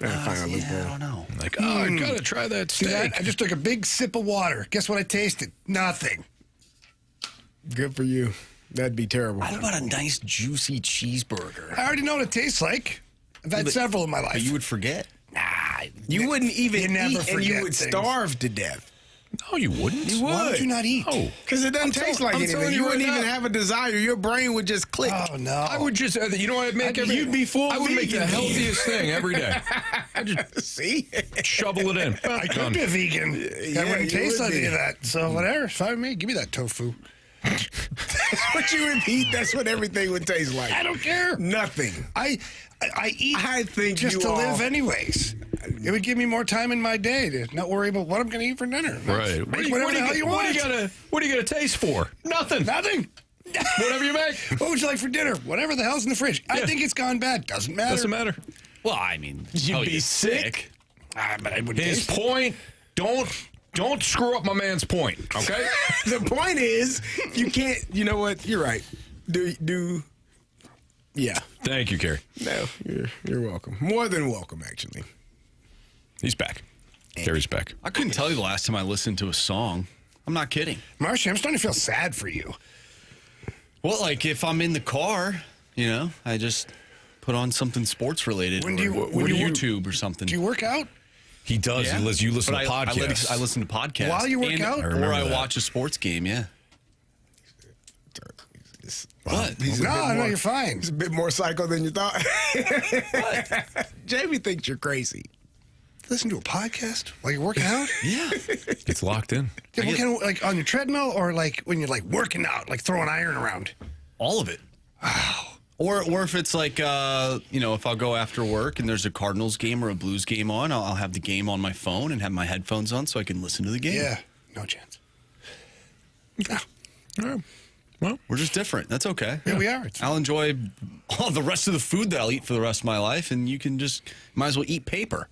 I don't know. Like, I gotta try that See steak. that? I just took a big sip of water. Guess what I tasted? Nothing. Good for you. That'd be terrible. How about a nice juicy cheeseburger? I already know what it tastes like. I've had several in my life. But you would forget. Nah, You wouldn't even you never eat, and you forget would things. starve to death. No, you wouldn't. You would. Why would you not eat? Oh, Because it doesn't taste like I'm anything. telling You you wouldn't right even now. have a desire. Your brain would just click. Oh no! I would just, you know what I'd make every. You'd be full I would make the vegan. healthiest thing every day. I just See? shovel it in. I could be a vegan. Yeah, I wouldn't you taste would any be. of that. So whatever, it's fine with me. Give me that tofu. That's what you would eat. That's what everything would taste like. I don't care. Nothing. I eat I think just you to all- live anyways. It would give me more time in my day to not worry about what I'm going to eat for dinner. Right. Make whatever the hell you want. What do you got to taste for? Nothing. Nothing. Whatever you make. What would you like for dinner? Whatever the hell's in the fridge. I Yeah. think it's gone bad. Doesn't matter. Doesn't matter. Well, I mean, You'd be sick. But I would His taste it. point. Don't screw up my man's point. Okay. The point is, you can't. You know what? You're right. Yeah. Thank you, Carey. No, you're welcome. More than welcome, actually. He's back. Carey's back. I couldn't tell you the last time I listened to a song. I'm not kidding. Marcia, I'm starting to feel sad for you. Well, like if I'm in the car, you know, I just put on something sports related. When do you- or when do you- YouTube or something. Do you work out? He does. Yeah. You listen But to podcasts. I listen to podcasts While you work out? I or remember I that. watch a sports game. Yeah. What? No, you're fine. He's a bit more psycho than you thought. Jamie thinks you're crazy. Listen to a podcast while you're working out? Yeah. It's locked in. Yeah, what kind of, like on your treadmill or like when you're like working out, like throwing iron around? All of it. Wow. Or if it's like, if I'll go after work and there's a Cardinals game or a Blues game on, I'll have the game on my phone and have my headphones on so I can listen to the game. Yeah, no chance. All right. Well, we're just different. That's okay. Yeah, we are. I'll enjoy all the rest of the food that I'll eat for the rest of my life, and you can might as well eat paper.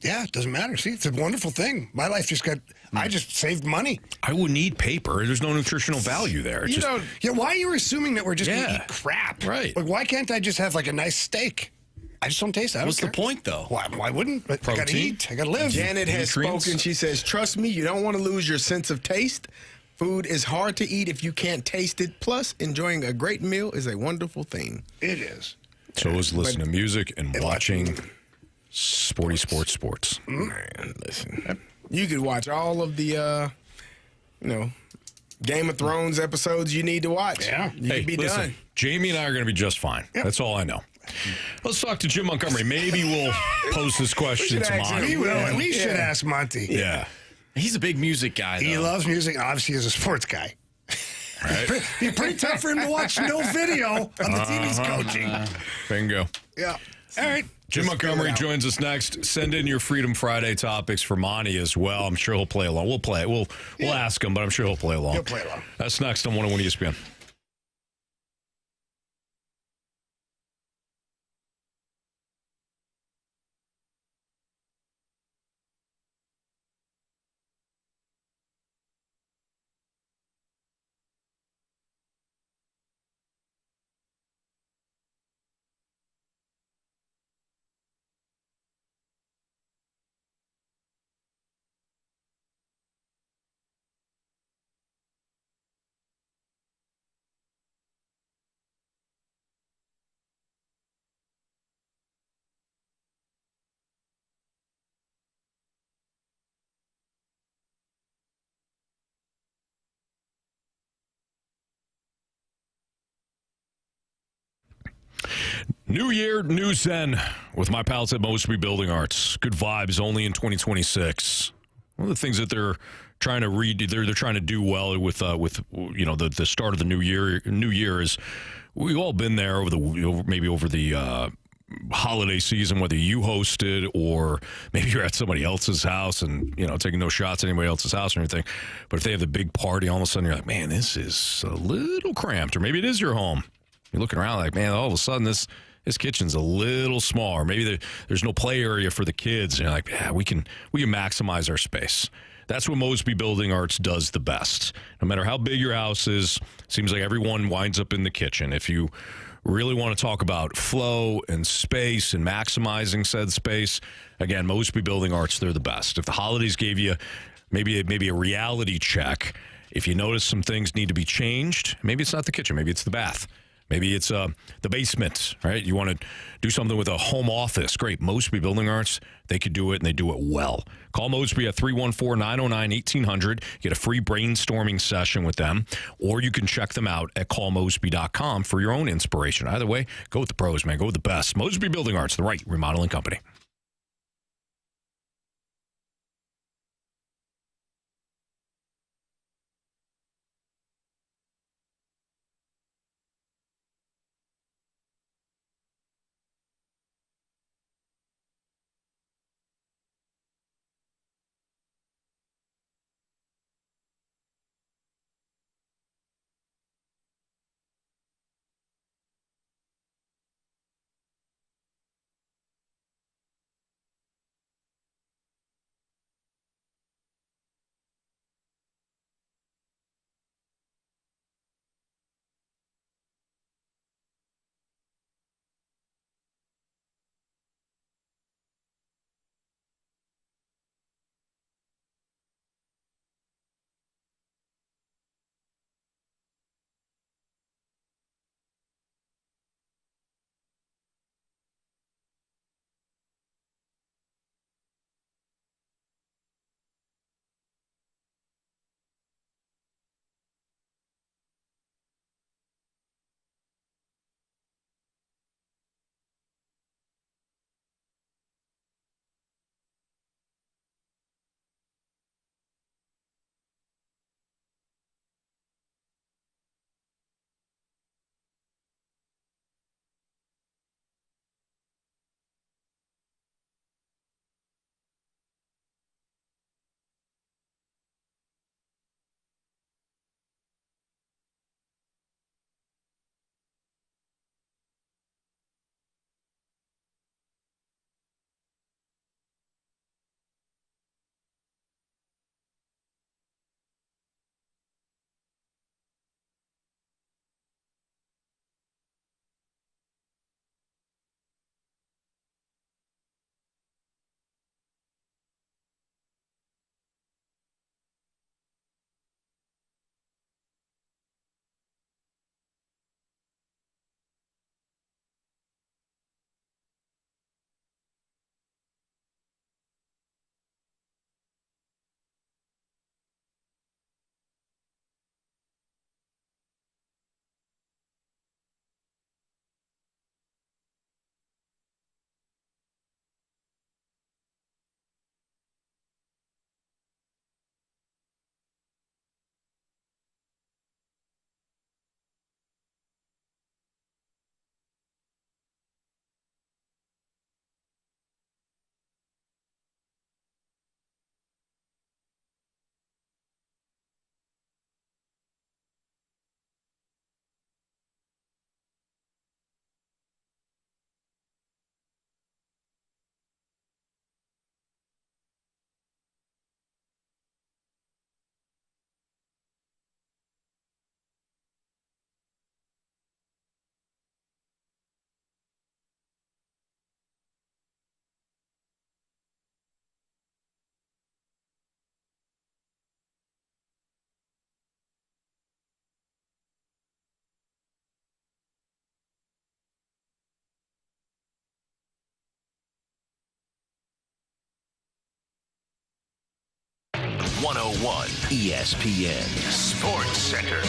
Yeah, it doesn't matter. See, it's a wonderful thing. My life I just saved money. I wouldn't eat paper. There's no nutritional value there. It's Why are you assuming that we're just going to Yeah. eat crap? Right. Like, why can't I just have like a nice steak? I just don't taste it. I don't What's the care. point, though? Why wouldn't? I got to Protein? eat. I got to live. Janet has Nutrients? spoken. She says, trust me, you don't want to lose your sense of taste. Food is hard to eat if you can't taste it. Plus, enjoying a great meal is a wonderful thing. It is. So is listening to music and watching sports. Man, listen. You could watch all of the, Game of Thrones episodes you need to watch. Yeah. You could be done. Jamie and I are going to be just fine. Yep. That's all I know. Let's talk to Jim Montgomery. Maybe we'll pose this question to Monty. We will. At least should ask Monty. Yeah. He's a big music guy, though. He loves music. Obviously, he's a sports guy. Right. Be pretty tough for him to watch no video on the team he's coaching. Bingo. Yeah. All right. Jim Montgomery joins us next. Send in your Freedom Friday topics for Monty as well. I'm sure he'll play along. We'll play it. We'll ask him, but I'm sure he'll play along. He'll play along. That's next on 101 ESPN. New year, new Zen with my pals at Mosby Building Arts. Good vibes only in 2026. One of the things that they're trying to they're trying to do well with the start of the new year. New year is we've all been there over the holiday season, whether you hosted or maybe you're at somebody else's house and taking no shots at anybody else's house or anything. But if they have the big party, all of a sudden you're like, man, this is a little cramped, or maybe it is your home. You're looking around like, man, all of a sudden this kitchen's a little small, or maybe there's no play area for the kids. And you're like, yeah, we can maximize our space. That's what Mosby Building Arts does the best. No matter how big your house is, seems like everyone winds up in the kitchen. If you really want to talk about flow and space and maximizing said space, again, Mosby Building Arts, they're the best. If the holidays gave you maybe a reality check, if you notice some things need to be changed, maybe it's not the kitchen, maybe it's the bath. Maybe it's the basement, right? You want to do something with a home office. Great. Mosby Building Arts, they could do it, and they do it well. Call Mosby at 314-909-1800. Get a free brainstorming session with them, or you can check them out at callmosby.com for your own inspiration. Either way, go with the pros, man. Go with the best. Mosby Building Arts, the right remodeling company. 101 ESPN Sports Center.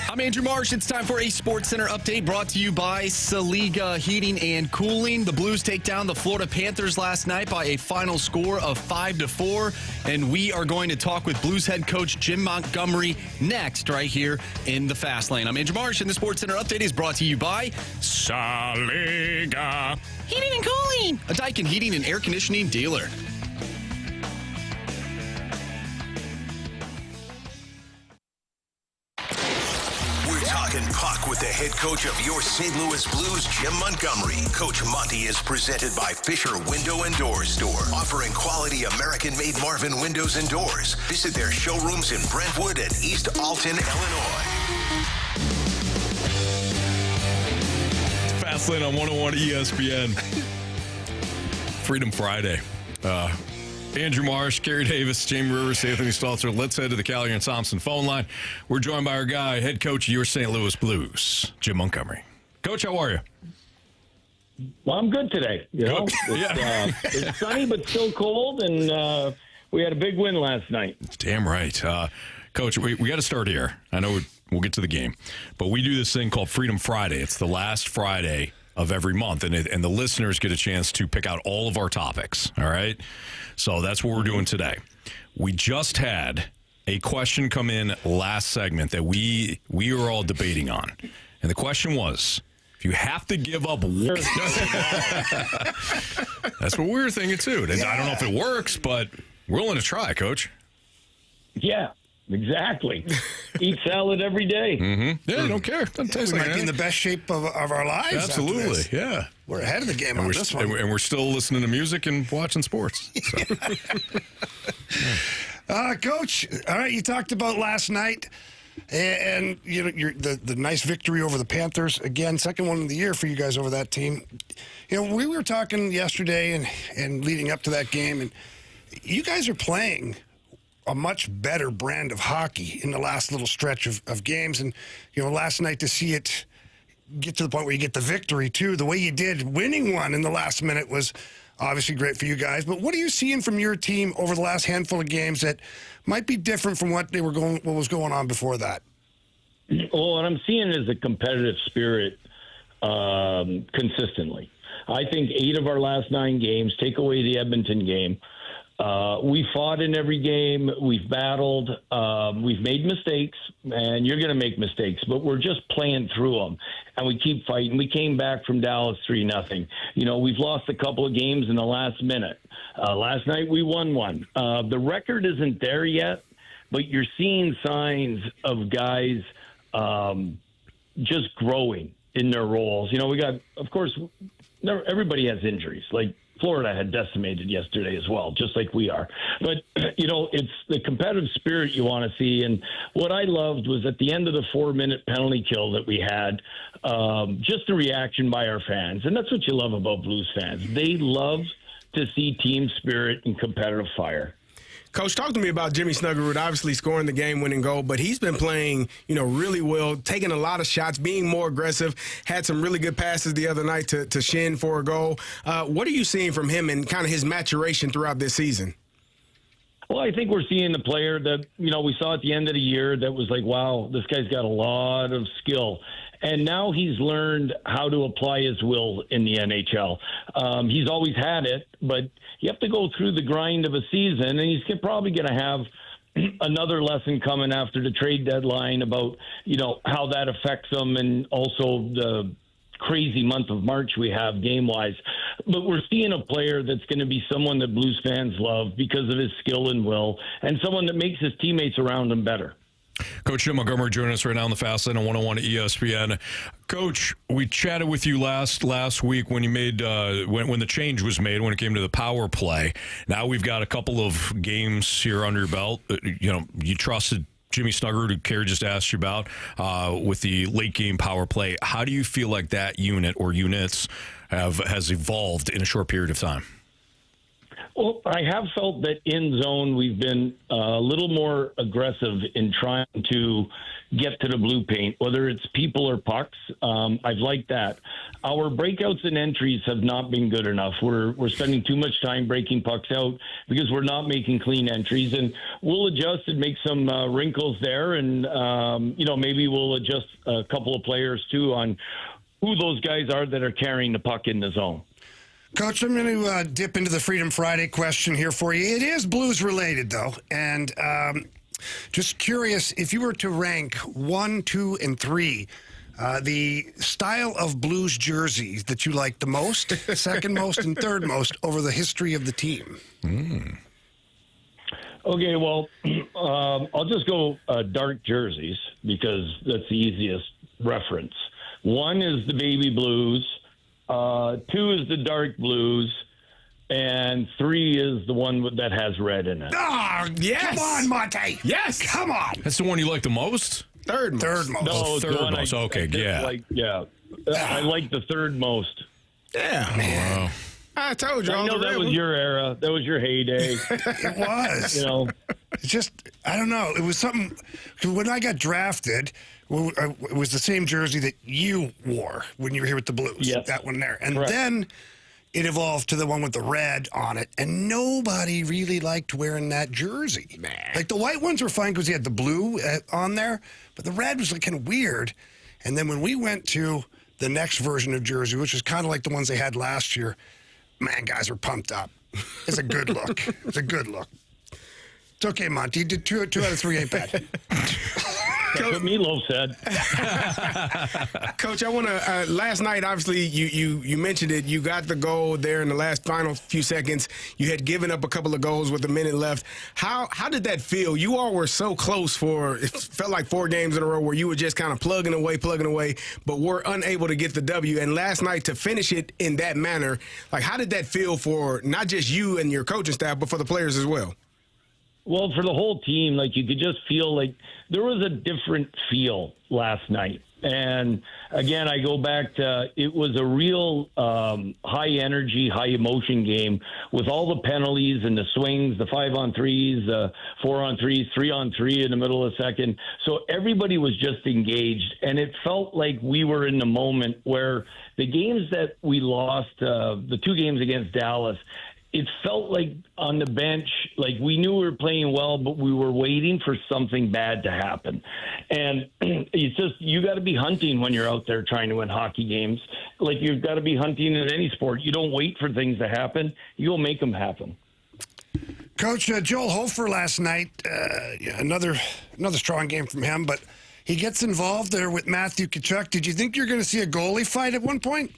I'm Andrew Marsh. It's time for a Sports Center update brought to you by Saliga Heating and Cooling. The Blues take down the Florida Panthers last night by a final score of 5-4. And we are going to talk with Blues head coach Jim Montgomery next, right here in the Fast Lane. I'm Andrew Marsh, and the Sports Center update is brought to you by Saliga Heating and Cooling, a Daikin heating and air conditioning dealer. Puck with the head coach of your St. Louis Blues, Jim Montgomery. Coach Monty is presented by Fisher Window and Doors Store, offering quality American-made Marvin windows and doors. Visit their showrooms in Brentwood and East Alton, Illinois. Fast Lane on 101 ESPN. Freedom Friday. Andrew Marsh, Carey Davis, Jamie Rivers, Anthony Stalter. Let's head to the Calgary and Thompson phone line. We're joined by our guy, head coach of your St. Louis Blues, Jim Montgomery. Coach, how are you? Well, I'm good today. You know, it's sunny but still cold, and we had a big win last night. Damn right. Coach, we got to start here. I know we'll get to the game, but we do this thing called Freedom Friday. It's the last Friday of every month, and the listeners get a chance to pick out all of our topics, all right? So that's what we're doing today. We just had a question come in last segment that we were all debating on, and the question was, if you have to give up one... That's what we were thinking, too. Yeah. I don't know if it works, but we're willing to try, Coach. Yeah. Exactly. Eat salad every day. Mm-hmm. Yeah, I don't care. Doesn't taste we like might be in the best shape of our lives. Absolutely, yeah. We're ahead of the game on this one. And we're still listening to music and watching sports. So. Coach, all right, you talked about last night and you know the nice victory over the Panthers. Again, second one of the year for you guys over that team. You know, we were talking yesterday and leading up to that game, and you guys are playing a much better brand of hockey in the last little stretch of games. And, you know, last night to see it get to the point where you get the victory, too, the way you did, winning one in the last minute was obviously great for you guys. But what are you seeing from your team over the last handful of games that might be different from what was going on before that? Well, what I'm seeing is a competitive spirit consistently. I think 8 of our last 9 games, take away the Edmonton game, we fought in every game. We've battled. We've made mistakes, and you're going to make mistakes, but we're just playing through them, and we keep fighting. We came back from Dallas 3-0. You know, we've lost a couple of games in the last minute. Last night we won one. The record isn't there yet, but you're seeing signs of guys just growing in their roles. You know, we got, of course, everybody has injuries. Like, Florida had decimated yesterday as well, just like we are. But, you know, it's the competitive spirit you want to see. And what I loved was at the end of the 4-minute penalty kill that we had, just the reaction by our fans. And that's what you love about Blues fans. They love to see team spirit and competitive fire. Coach, talk to me about Jimmy Snuggerud, obviously scoring the game-winning goal, but he's been playing, you know, really well, taking a lot of shots, being more aggressive, had some really good passes the other night to Shin for a goal. What are you seeing from him and kind of his maturation throughout this season? Well, I think we're seeing the player that, you know, we saw at the end of the year that was like, wow, this guy's got a lot of skill. And now he's learned how to apply his will in the NHL. He's always had it, but you have to go through the grind of a season, and he's probably going to have another lesson coming after the trade deadline about, you know, how that affects him, and also the crazy month of March we have game-wise. But we're seeing a player that's going to be someone that Blues fans love because of his skill and will, and someone that makes his teammates around him better. Coach Jim Montgomery joining us right now on the Fast Lane on 101 ESPN. Coach, we chatted with you last week when you made when the change was made when it came to the power play. Now we've got a couple of games here under your belt. You know, you trusted Jimmy Snuggerud, who Carey just asked you about, with the late game power play. How do you feel like that unit or units has evolved in a short period of time? Well, I have felt that in zone we've been a little more aggressive in trying to get to the blue paint, whether it's people or pucks. I've liked that. Our breakouts and entries have not been good enough. We're spending too much time breaking pucks out because we're not making clean entries, and we'll adjust and make some wrinkles there, and maybe we'll adjust a couple of players too on who those guys are that are carrying the puck in the zone. Coach, I'm going to dip into the Freedom Friday question here for you. It is Blues related, though, and just curious, if you were to rank 1, 2, and 3, the style of Blues jerseys that you like the most, second most, and third most over the history of the team. Okay, well, I'll just go dark jerseys because that's the easiest reference. 1 is the baby blues. 2 is the dark blues, and 3 is the one that has red in it. Oh, yes! Come on, Monte! Yes! Come on! That's the one you like the most? Third most. No, third most. Okay, yeah. I like the third most. Yeah. Wow. I told you. I know that was your era. That was your heyday. It was. It's just, I don't know. It was something, when I got drafted, it was the same jersey that you wore when you were here with the Blues. Yes. That one there. And Correct. then it evolved to the one with the red on it, and nobody really liked wearing that jersey. Like, the white ones were fine because you had the blue on there, but the red was like kind of weird. And then when we went to the next version of jersey, which was kind of like the ones they had last year, man, guys were pumped up. It's a good look. It's a good look. It's okay, Monty. You did 2 out of 3 ain't bad. That's what Meatloaf said. Coach, I want to. Last night, obviously, you mentioned it. You got the goal there in the final few seconds. You had given up a couple of goals with a minute left. How did that feel? You all were so close it felt like 4 games in a row where you were just kind of plugging away, but were unable to get the W. And last night, to finish it in that manner, like, how did that feel for not just you and your coaching staff, but for the players as well? Well, for the whole team, like, you could just feel like there was a different feel last night. And again, I go back to, it was a real high energy, high emotion game with all the penalties and the swings, the 5-on-3s, the 4-on-3s, 3-on-3 in the middle of the second. So everybody was just engaged, and it felt like we were in the moment where the games that we lost, the 2 games against Dallas, it felt like on the bench, like we knew we were playing well, but we were waiting for something bad to happen. And it's just, you got to be hunting when you're out there trying to win hockey games. Like, you've got to be hunting in any sport. You don't wait for things to happen. You'll make them happen. Coach, Joel Hofer last night, another strong game from him, but he gets involved there with Matthew Tkachuk. Did you think you're going to see a goalie fight at one point?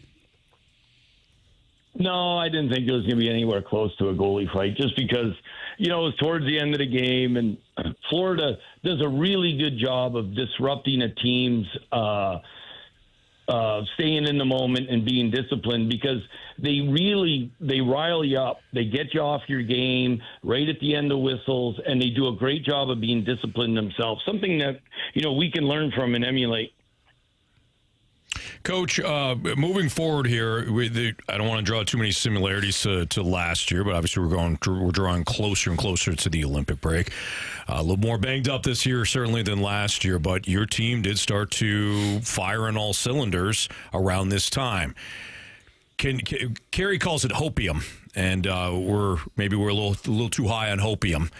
No, I didn't think it was going to be anywhere close to a goalie fight, just because, it was towards the end of the game, and Florida does a really good job of disrupting a team's staying in the moment and being disciplined, because they rile you up. They get you off your game right at the end of whistles, and they do a great job of being disciplined themselves, something that, we can learn from and emulate. Coach, moving forward here, I don't want to draw too many similarities to last year, but obviously we're drawing closer and closer to the Olympic break. A little more banged up this year, certainly, than last year, but your team did start to fire on all cylinders around this time. Carey calls it hopium, and we're a little too high on hopium.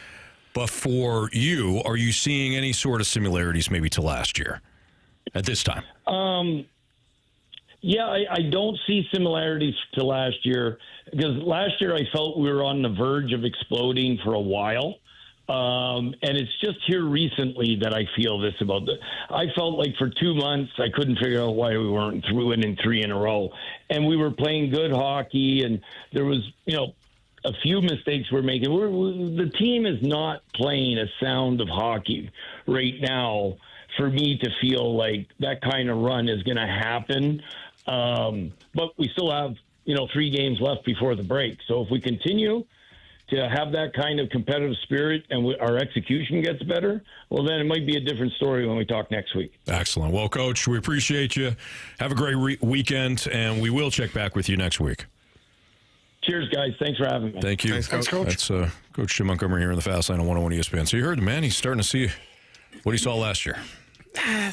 But for you, are you seeing any sort of similarities maybe to last year at this time? Yeah, I don't see similarities to last year, because last year I felt we were on the verge of exploding for a while. And it's just here recently that I feel this about this. I felt like for 2 months I couldn't figure out why we weren't winning 3 in a row. And we were playing good hockey, and there was, a few mistakes we're making. The team is not playing a sound of hockey right now for me to feel like that kind of run is going to happen. But we still have, 3 games left before the break. So if we continue to have that kind of competitive spirit and our execution gets better, well, then it might be a different story when we talk next week. Excellent. Well, Coach, we appreciate you. Have a great weekend, and we will check back with you next week. Cheers, guys. Thanks for having me. Thank you. Thanks, Coach. That's Coach Jim Montgomery here in the Fast Lane on 101 ESPN. So you heard the man. He's starting to see what he saw last year. I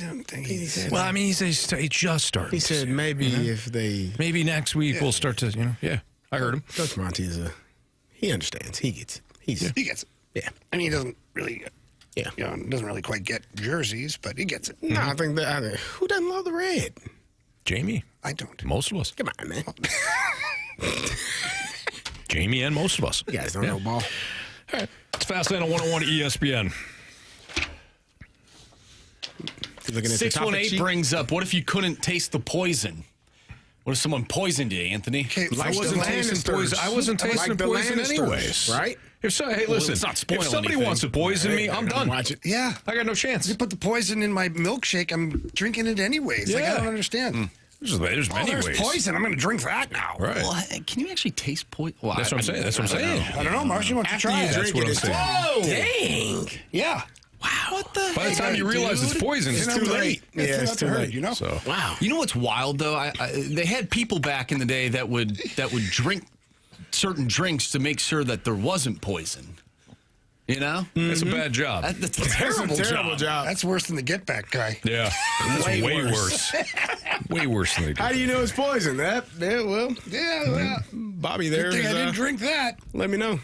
don't think he said. Well, I mean, he just started. He said maybe if they... Maybe next week we'll start to, yeah. I heard him. Coach Monty he understands. He gets it. He gets it. Yeah. I mean, he doesn't really, Yeah. doesn't really quite get jerseys, but he gets it. No, I think who doesn't love the red? Jamie. I don't. Most of us. Come on, man. Jamie and most of us. You guys don't know ball. All right. It's Fast Lane on 101 ESPN. Looking at the topic 618 sheet. brings up, what if you couldn't taste the poison? What if someone poisoned you, Anthony? Okay, Like I wasn't the tasting poison. I wasn't Lannisters. tasting Like the poison Lannisters, anyways. right? If so, hey, listen. let's not spoil if somebody anything. wants to poison me, I'm done. Watch it. Yeah. I got no chance. You put the poison in my milkshake, I'm drinking it anyways. Like, I Yeah. don't understand. There's many There's ways. poison. I'm going to drink that now. Right. Well, can you actually taste poison? Well, That's what I'm saying. That's what I'm saying. I don't know, Marcy. Why don't you After try you it? That's what I'm it's saying. Whoa! Dang. Yeah. Wow. What the By the time you realize it's poison, it's too late. Yeah, it's too late. You know? So Wow. You know what's wild though? They had people back in the day that would drink certain drinks to make sure that there wasn't poison. You know, that's a bad job. That's a That's terrible, a terrible job. That's worse than the Get Back guy. Yeah, that's Way way worse. worse. Way worse than they do. How do you know it's poison? Yeah, well, Yeah, Bobby there. good thing I is, didn't drink that. Let me know.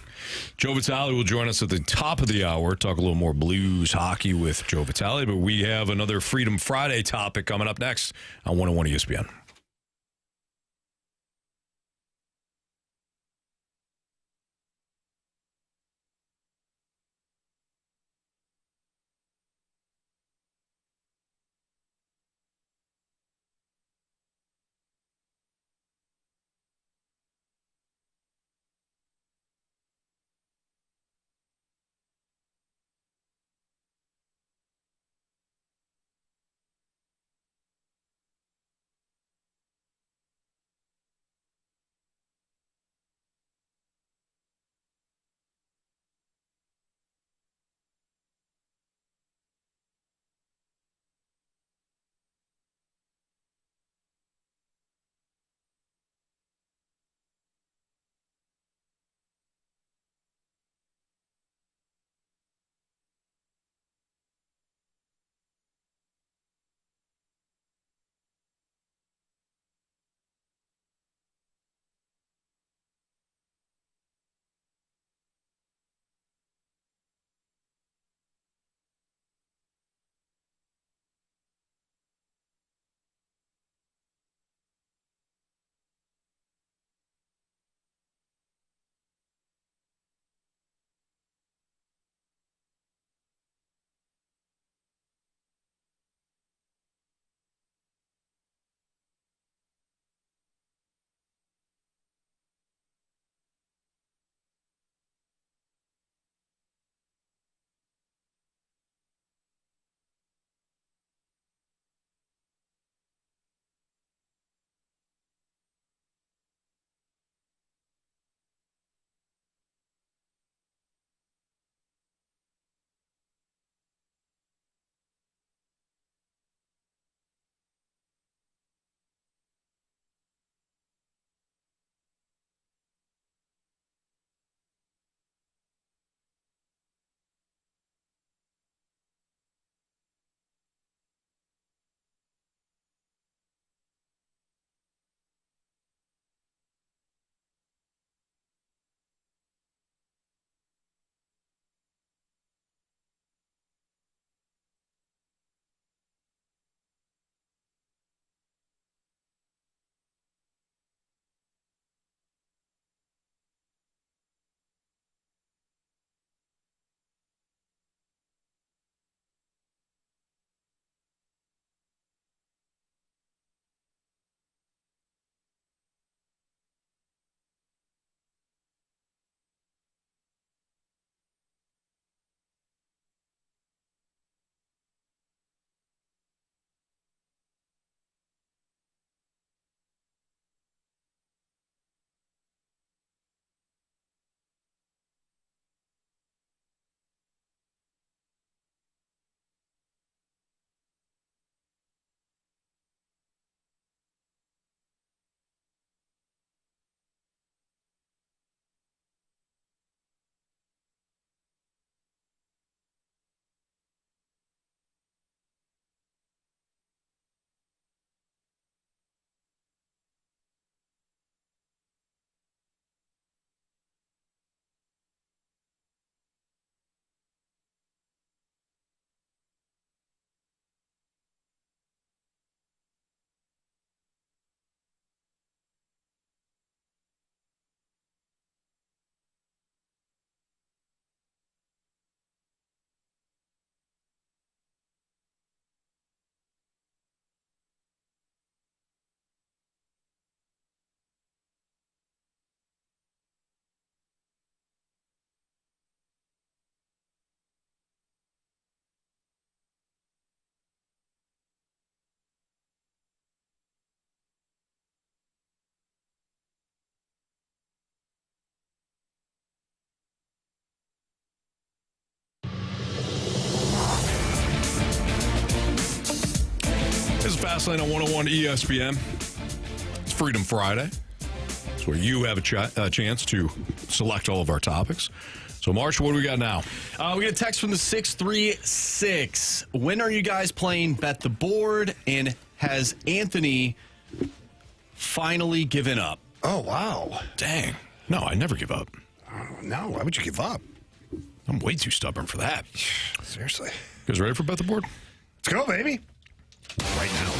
Joe Vitale will join us at the top of the hour. Talk a little more Blues hockey with Joe Vitale. But we have another Freedom Friday topic coming up next on 101 ESPN. Fastlane on 101 ESPN. It's Freedom Friday. It's where you have a chance to select all of our topics. So, Marsh, what do we got now? We get a text from the 636. When are you guys playing Bet the Board? And has Anthony finally given up? Oh, wow. Dang. No, I never give up. No, why would you give up? I'm way too stubborn for that. Seriously. You guys ready for Bet the Board? Let's go, baby. Right now.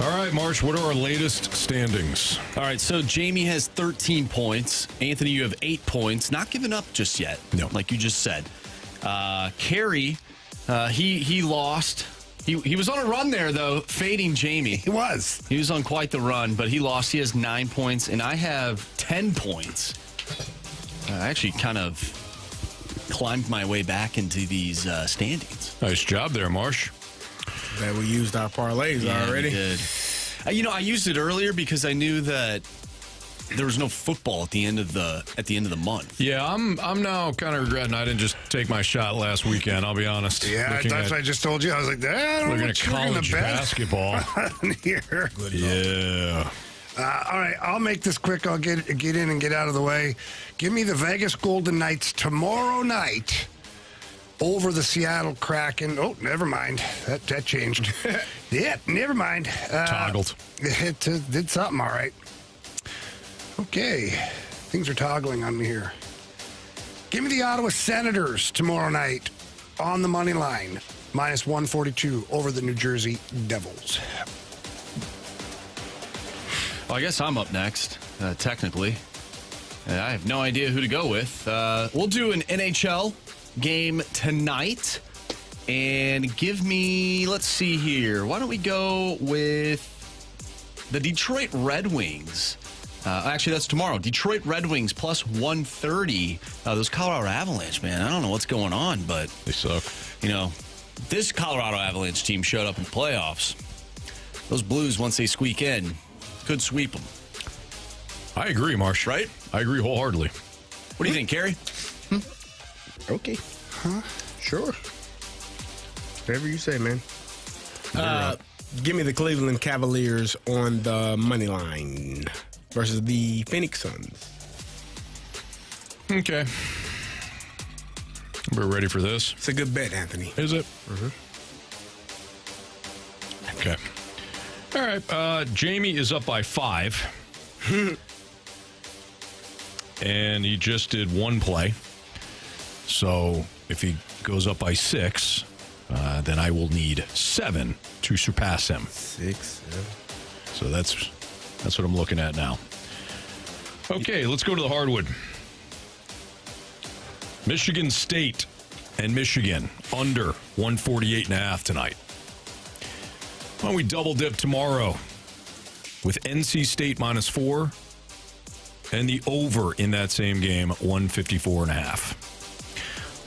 All right, Marsh, what are our latest standings? All right, so Jamie has 13 points. Anthony, you have 8 points. Not giving up just yet, no, like you just said. Carey, he lost. He was on a run there, though, fading Jamie. He was. He was on quite the run, but he lost. He has 9 points, and I have 10 points. I actually kind of climbed my way back into these standings. Nice job there, Marsh. That we used our parlays already. We did. I used it earlier because I knew that there was no football at the end of the month. Yeah, I'm now kind of regretting I didn't just take my shot last weekend. I'll be honest. Yeah, that's what I just told you. I was like, I don't know looking what at you're gonna college bet basketball here. Yeah. All right, I'll make this quick. I'll get in and get out of the way. Give me the Vegas Golden Knights tomorrow night over the Seattle Kraken. Oh, never mind. That changed. Yeah, never mind. Toggled. It did something, all right. Okay, things are toggling on me here. Give me the Ottawa Senators tomorrow night on the money line, minus 142 over the New Jersey Devils. Well, I guess I'm up next, technically. I have no idea who to go with. We'll do an NHL game tonight. And give me, let's see here. Why don't we go with the Detroit Red Wings? Actually, that's tomorrow. Detroit Red Wings plus 130. Those Colorado Avalanche, man, I don't know what's going on, but they suck. This Colorado Avalanche team showed up in the playoffs. Those Blues, once they squeak in, could sweep them. I agree, Marsh. Right? I agree wholeheartedly. What do you think, Carey? Okay. Huh? Sure. Whatever you say, man. Give me the Cleveland Cavaliers on the money line versus the Phoenix Suns. Okay. We're ready for this. It's a good bet, Anthony. Is it? Mm-hmm. Okay. All right. Jamie is up by 5. And he just did one play. So if he goes up by 6, then I will need 7 to surpass him. 6, 7. So that's what I'm looking at now. Okay, let's go to the hardwood. Michigan State and Michigan under 148.5 tonight. Why don't we double dip tomorrow with NC State minus 4 and the over in that same game, 154.5.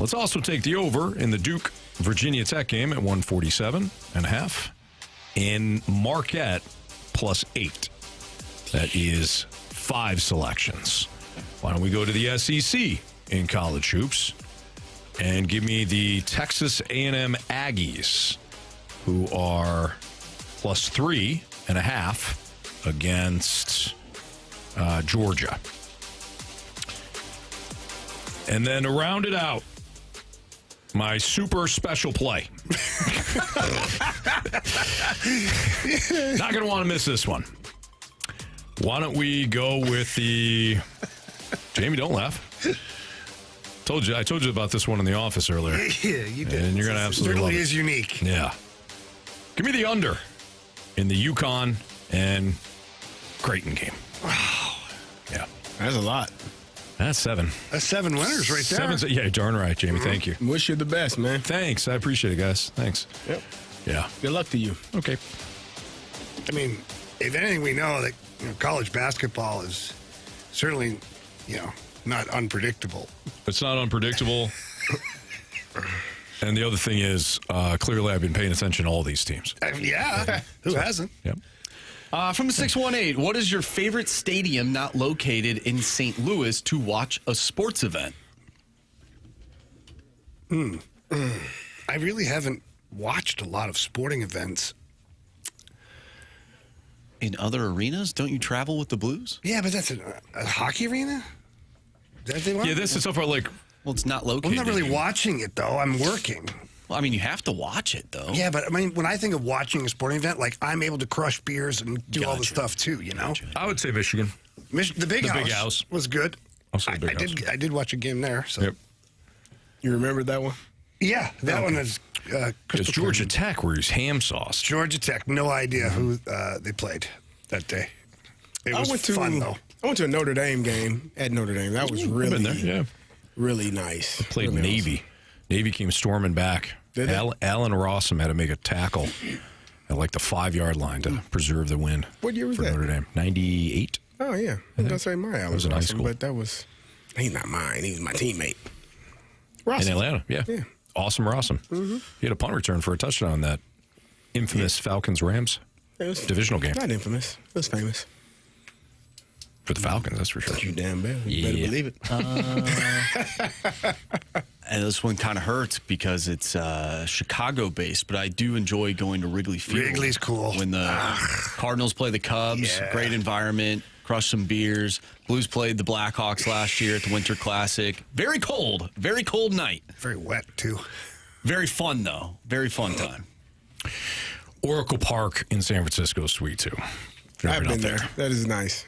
Let's also take the over in the Duke Virginia Tech game at 147.5 and Marquette plus 8. That is 5 selections. Why don't we go to the SEC in college hoops and give me the Texas A&M Aggies, who are plus 3.5 against Georgia. And then to round it out, my super special play. Not going to want to miss this one. Why don't we go with the... Jamie, don't laugh. I told you about this one in the office earlier. Yeah, you did. And you're going to absolutely love it. It certainly is unique. Yeah. Give me the under in the UConn and Creighton game. Wow. Yeah. That's a lot. That's 7. That's 7 winners right there. 7, yeah, darn right, Jamie. Thank you. Wish you the best, man. Thanks. I appreciate it, guys. Thanks. Yep. Yeah. Good luck to you. Okay. I mean, if anything, we know that college basketball is certainly, not unpredictable. It's not unpredictable. And the other thing is, clearly I've been paying attention to all these teams. Yeah. Who hasn't? Yep. From the 618, what is your favorite stadium not located in St. Louis to watch a sports event? I really haven't watched a lot of sporting events. In other arenas? Don't you travel with the Blues? Yeah, but that's a hockey arena? Is that what they want? Yeah, this is so far like. Well, it's not I'm located. not really watching it, though. I'm working. Well, I mean, you have to watch it, though. Yeah, but I mean, when I think of watching a sporting event, like I'm able to crush beers and do all the stuff too, you know? I would say Michigan. The Big House was good. Also the Big House. I did watch a game there. So. Yep. You remember that one? Yeah, that one is It's Georgia Tech where he's ham sauce. Georgia Tech. No idea who they played that day. It was fun, though. I went to a Notre Dame game at Notre Dame. That was really, yeah. really nice. Played really Navy. Awesome. Navy came storming back. Did they? Alan Rossum had to make a tackle at like the 5-yard line to preserve the win. What year was for that? Notre Dame? 98. Oh, yeah. I was going to say my Alan was in high Rossum, school. but that was, he's not mine. He was my teammate. In Atlanta, yeah. Awesome Rossum. He had a punt return for a touchdown in that infamous Falcons-Rams divisional game. Not infamous. It was famous. For the Falcons, that's for sure. You damn bet. You better believe it. And this one kind of hurts because it's Chicago-based, but I do enjoy going to Wrigley Field. Wrigley's cool. When the Cardinals play the Cubs, great environment, crush some beers. Blues played the Blackhawks last year at the Winter Classic. Very cold night. Very wet, too. Very fun, though. Very fun time. Oracle Park in San Francisco is sweet, too. I've been there. That is nice.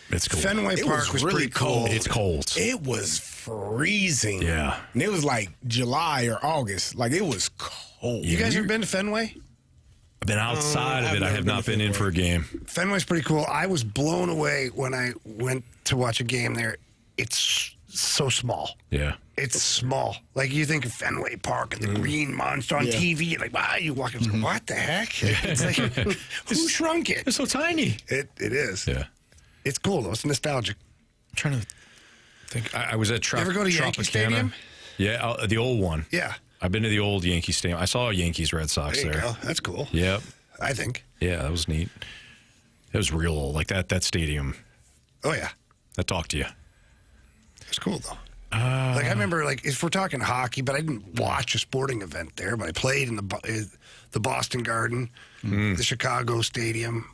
It's cool. Fenway Park was really pretty cool. It's cold. It was freezing. Yeah. And it was like July or August. Like, it was cold. You guys ever been to Fenway? I've been outside of it. I have not been in for a game. Fenway's pretty cool. I was blown away when I went to watch a game there. It's so small. Yeah. It's small. Like, you think of Fenway Park and the green monster on TV. You're like, wow, you walk in, what the heck? It's like, who shrunk it? It's so tiny. It is. Yeah. It's cool, though. It's nostalgic. I'm trying to think. I was at You ever go to Yankee Stadium? Yeah, the old one. Yeah. I've been to the old Yankee Stadium. I saw Yankees Red Sox There you there. go. That's cool. Yep. I think. Yeah, that was neat. It was real old. Like that stadium. Oh, yeah. That talked to you. It's cool, though. Like, I remember, like, if we're talking hockey, but I didn't watch a sporting event there, but I played in the Boston Garden, the Chicago Stadium.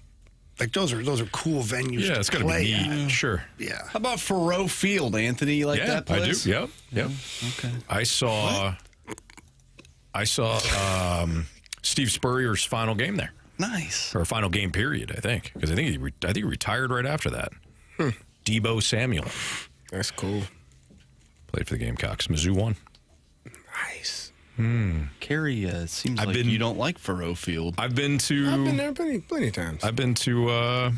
Like, those are cool venues Yeah, to it's got to play be neat. at. Sure. Yeah. How about Faroe Field, Anthony? You like that place? I do. Yep. Okay. I saw Steve Spurrier's final game there. Nice. Or final game period, I think. Because I think he retired right after that. Debo Samuel. That's cool. Played for the Gamecocks. Mizzou won. Nice. Carey, seems like you don't like Faroe Field. I've been there plenty of times. I've been to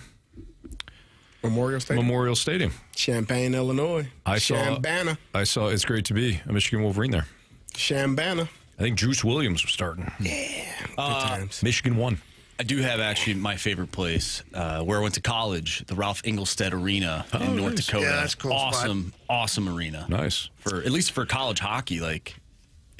Memorial Stadium. Champaign, Illinois. I saw It's great to be a Michigan Wolverine there. Shambana. I think Juice Williams was starting. Yeah. Good times. Michigan won. I do have actually my favorite place where I went to college, the Ralph Engelstad Arena in North Dakota. Yeah, that's a cool Awesome arena. Nice. At least for college hockey, like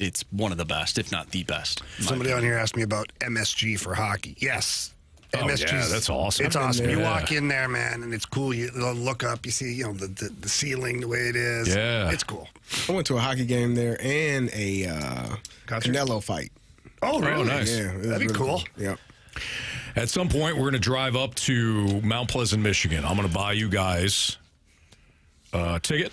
it's one of the best, if not the best. Somebody on here asked me about MSG for hockey. Yes. MSG. Yeah, that's awesome. It's awesome. You Yeah. walk in there, man, and it's cool. You look up, you see, the ceiling, the way it is. Yeah. It's cool. I went to a hockey game there and a Canelo fight. Oh, really? nice. Yeah, it was That'd be really cool. Yep. At some point, we're going to drive up to Mount Pleasant, Michigan. I'm going to buy you guys a ticket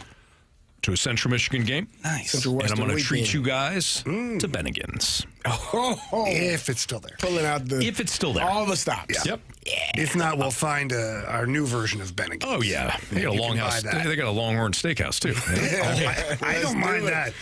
to a Central Michigan game. Nice. Central And I'm going to Western treat you weekend. guys to Bennigan's. If it's still there. Pulling out If it's still there. all the stops. Yep. If not, we'll find our new version of Bennigan's. Oh, yeah. They got a You can Longhouse. buy that. They got a Longhorn Steakhouse, too. I don't mind that.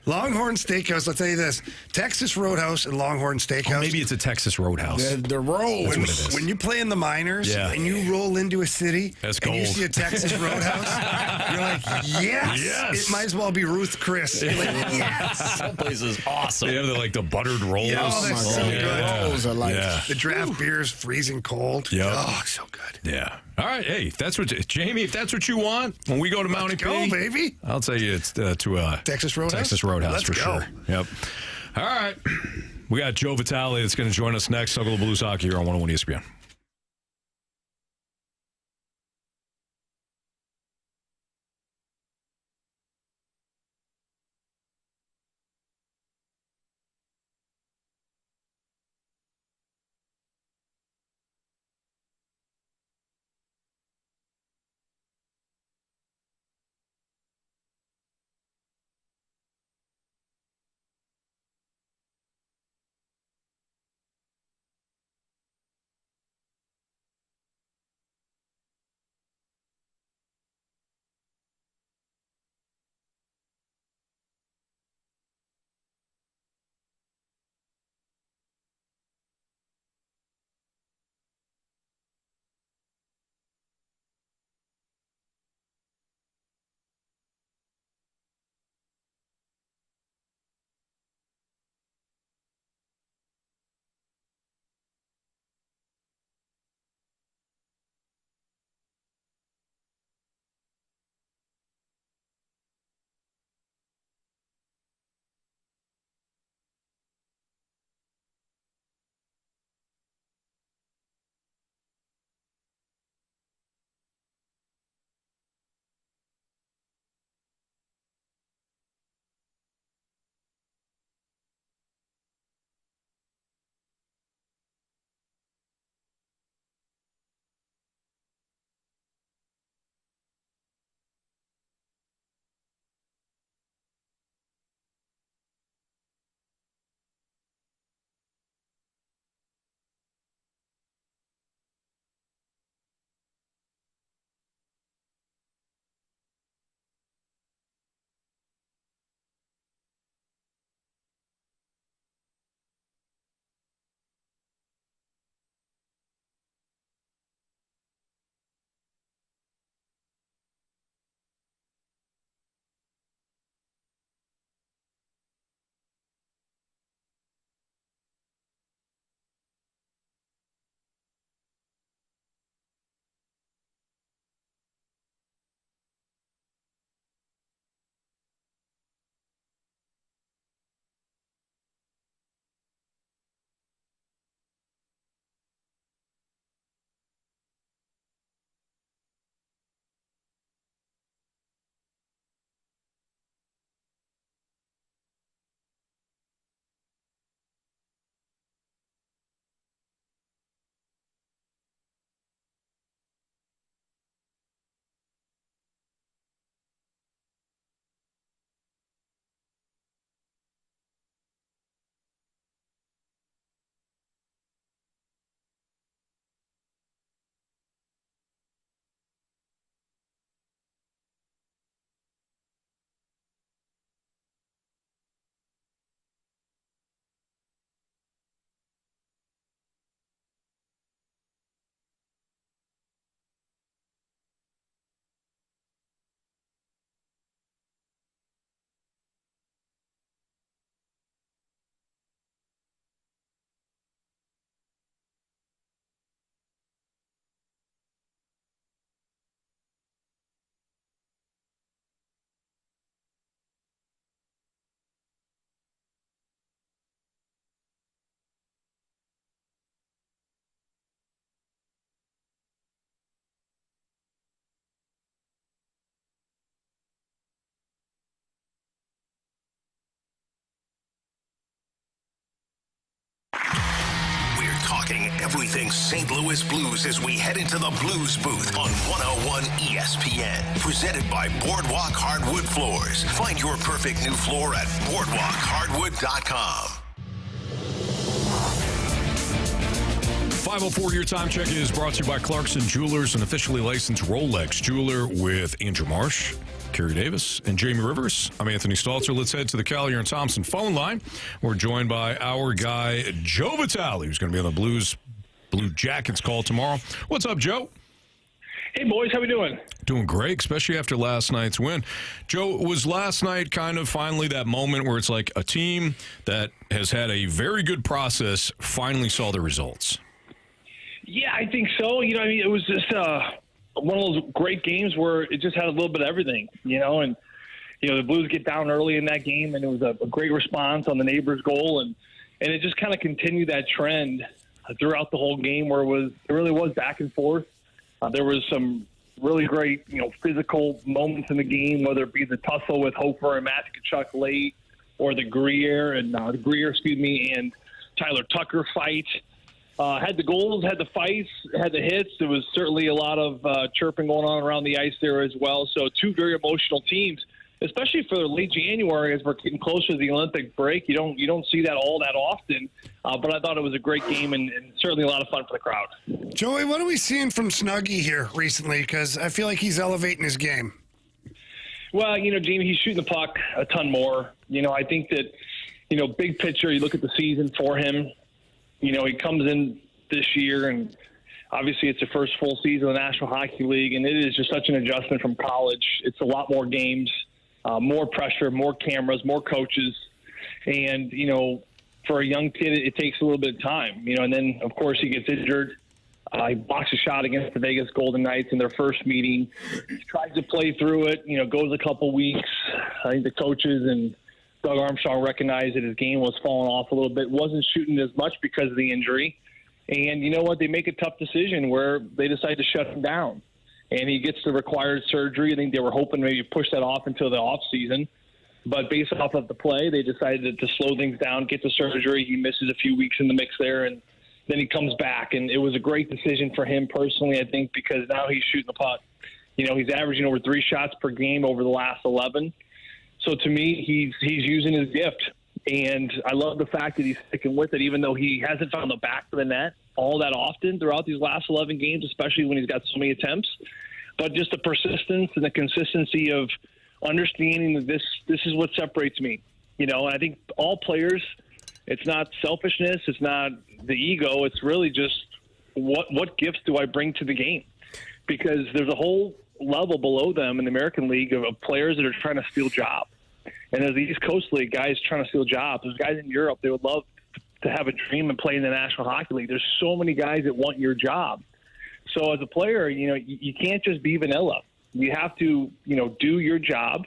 Longhorn Steakhouse, I'll tell you this. Texas Roadhouse and Longhorn Steakhouse. Oh, maybe it's a Texas Roadhouse. The roll. That's what it is. When you play in the minors Yeah. and you roll into a city That's and you gold. see a Texas Roadhouse, you're like, yes! Yes. It might as well be Ruth Chris. You're like, yes! That place is awesome. They have the buttered rolls. Yeah, oh, that's so good. Rolls are like The draft beer's freezing cold. Yep. Oh, so good. Yeah. All right. Hey, if that's what Jamie, if that's what you want, when we go to Mountie Go, P, baby. I'll tell you it's to a Texas Roadhouse? Texas Roadhouse Let's for go. sure. Yep. All right. We got Joe Vitale that's going to join us next. Talk a little Blues hockey here on 101 ESPN. talking everything St. Louis Blues as we head into the Blues booth on 101 ESPN. Presented by Boardwalk Hardwood Floors. Find your perfect new floor at boardwalkhardwood.com. 5:04, your time check is brought to you by Clarkson Jewelers, an officially licensed Rolex jeweler, with Andrew Marsh, Carey Davis, and Jamie Rivers. I'm Anthony Stalter. Let's head to the Collier and Thompson phone line. We're joined by our guy, Joe Vitale, who's going to be on the Blue Jackets call tomorrow. What's up, Joe? Hey, boys. How we doing? Doing great, especially after last night's win. Joe, was last night kind of finally that moment where it's like a team that has had a very good process finally saw the results? Yeah, I think so. It was just one of those great games where it just had a little bit of everything, and, the Blues get down early in that game, and it was a great response on the neighbor's goal, and it just kind of continued that trend throughout the whole game where it really was back and forth. There was some really great, physical moments in the game, whether it be the tussle with Hofer and Matt Tkachuk late, or the Greer and Tyler Tucker fight. Had the goals, had the fights, had the hits. There was certainly a lot of chirping going on around the ice there as well. So two very emotional teams, especially for late January as we're getting closer to the Olympic break. You don't see that all that often. But I thought it was a great game and certainly a lot of fun for the crowd. Joey, what are we seeing from Snuggie here recently? Because I feel like he's elevating his game. Well, Jamie, he's shooting the puck a ton more. I think that, big picture, you look at the season for him. He comes in this year, and obviously it's the first full season of the National Hockey League, and it is just such an adjustment from college. It's a lot more games, more pressure, more cameras, more coaches. And, for a young kid, it takes a little bit of time, and then, of course, he gets injured. He blocks a shot against the Vegas Golden Knights in their first meeting. He tries to play through it, goes a couple weeks. I think the coaches and Doug Armstrong recognized that his game was falling off a little bit, wasn't shooting as much because of the injury. And you know what? They make a tough decision where they decide to shut him down. And he gets the required surgery. I think they were hoping maybe push that off until the offseason. But based off of the play, they decided to slow things down, get the surgery. He misses a few weeks in the mix there, and then he comes back. And it was a great decision for him personally, I think, because now he's shooting the puck. He's averaging over 3 shots per game over the last 11. So to me, he's using his gift, and I love the fact that he's sticking with it, even though he hasn't found the back of the net all that often throughout these last 11 games, especially when he's got so many attempts. But just the persistence and the consistency of understanding that this is what separates me, and I think all players, it's not selfishness, it's not the ego, it's really just what gifts do I bring to the game, because there's a whole level below them in the American League of players that are trying to steal jobs. And there's the East Coast League guys trying to steal jobs. There's guys in Europe, they would love to have a dream and play in the National Hockey League. There's so many guys that want your job. So as a player, you can't just be vanilla. You have to, do your job,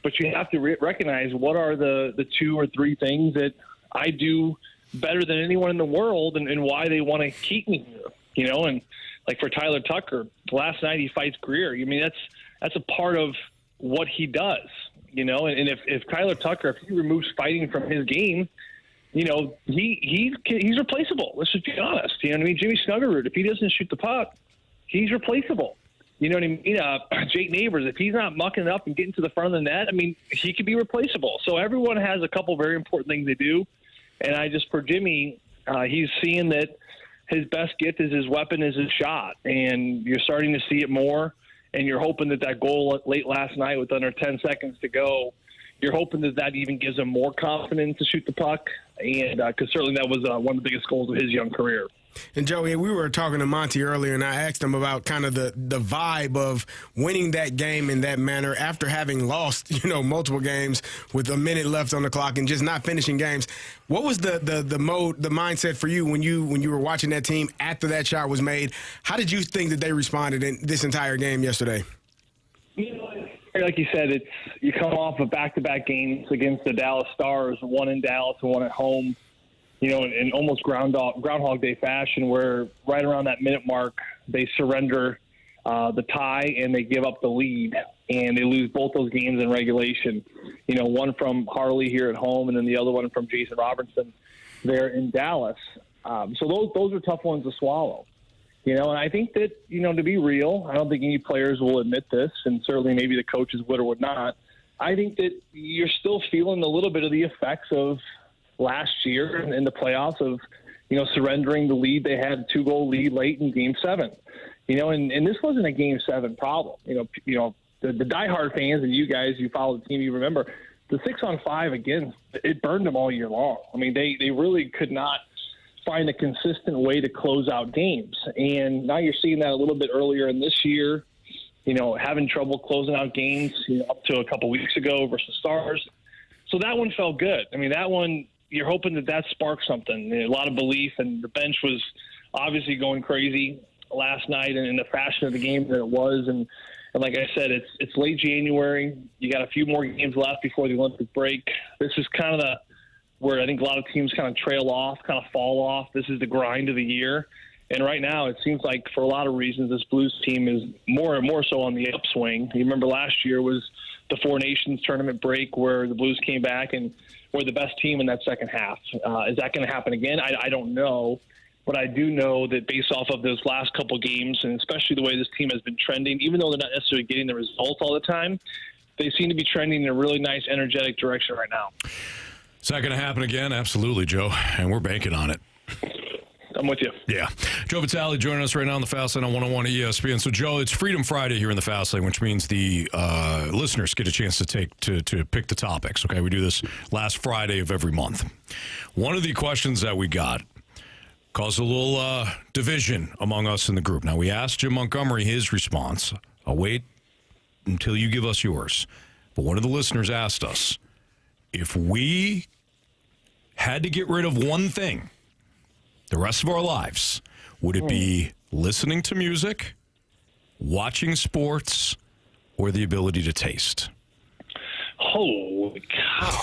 but you have to recognize what are the 2 or 3 things that I do better than anyone in the world and why they want to keep me here, and like for Tyler Tucker, last night he fights Greer. That's a part of what he does, and if Tyler Tucker, if he removes fighting from his game, he's replaceable. Let's just be honest. Jimmy Snuggerud, if he doesn't shoot the puck, he's replaceable. You know what I mean? Jake Neighbors, if he's not mucking it up and getting to the front of the net, he could be replaceable. So everyone has a couple very important things they do. And for Jimmy, he's seeing that his best gift is his weapon is his shot. And you're starting to see it more. And you're hoping that goal late last night with under 10 seconds to go, you're hoping that even gives him more confidence to shoot the puck. And because certainly that was one of the biggest goals of his young career. And Joey, we were talking to Monty earlier, and I asked him about kind of the vibe of winning that game in that manner after having lost, multiple games with a minute left on the clock and just not finishing games. What was the mindset for you when you were watching that team after that shot was made? How did you think that they responded in this entire game yesterday? Like you said, you come off of back-to-back games against the Dallas Stars, one in Dallas and one at home. In almost Groundhog Day fashion, where right around that minute mark, they surrender the tie and they give up the lead, and they lose both those games in regulation. One from Harley here at home, and then the other one from Jason Robertson there in Dallas. So those are tough ones to swallow. And I think that, to be real, I don't think any players will admit this, and certainly maybe the coaches would or would not. I think that you're still feeling a little bit of the effects of last year in the playoffs of, surrendering the lead. They had a 2-goal lead late in Game 7. And this wasn't a Game 7 problem. The diehard fans and you guys, you follow the team, you remember the 6-on-5 again. It burned them all year long. I mean, they really could not find a consistent way to close out games. And now you're seeing that a little bit earlier in this year. Having trouble closing out games up to a couple weeks ago versus Stars. So that one felt good. I mean, that one, you're hoping that sparks something. A lot of belief, and the bench was obviously going crazy last night and in the fashion of the game that it was. And like I said, it's late January. You got a few more games left before the Olympic break. This is kind of where I think a lot of teams kind of trail off, kind of fall off. This is the grind of the year. And right now, it seems like for a lot of reasons, this Blues team is more and more so on the upswing. You remember last year was the Four Nations tournament break where the Blues came back and were the best team in that second half. Is that going to happen again? I don't know. But I do know that based off of those last couple games, and especially the way this team has been trending, even though they're not necessarily getting the results all the time, they seem to be trending in a really nice, energetic direction right now. Is that going to happen again? Absolutely, Joe. And we're banking on it. I'm with you. Yeah. Joe Vitale joining us right now on the Fast Lane on 101 ESPN. So, Joe, it's Freedom Friday here in the Fast Lane, which means the listeners get a chance to pick the topics. Okay, we do this last Friday of every month. One of the questions that we got caused a little division among us in the group. Now, we asked Jim Montgomery his response. I'll wait until you give us yours. But one of the listeners asked us, if we had to get rid of one thing the rest of our lives, would it be listening to music, watching sports, or the ability to taste? Holy cow.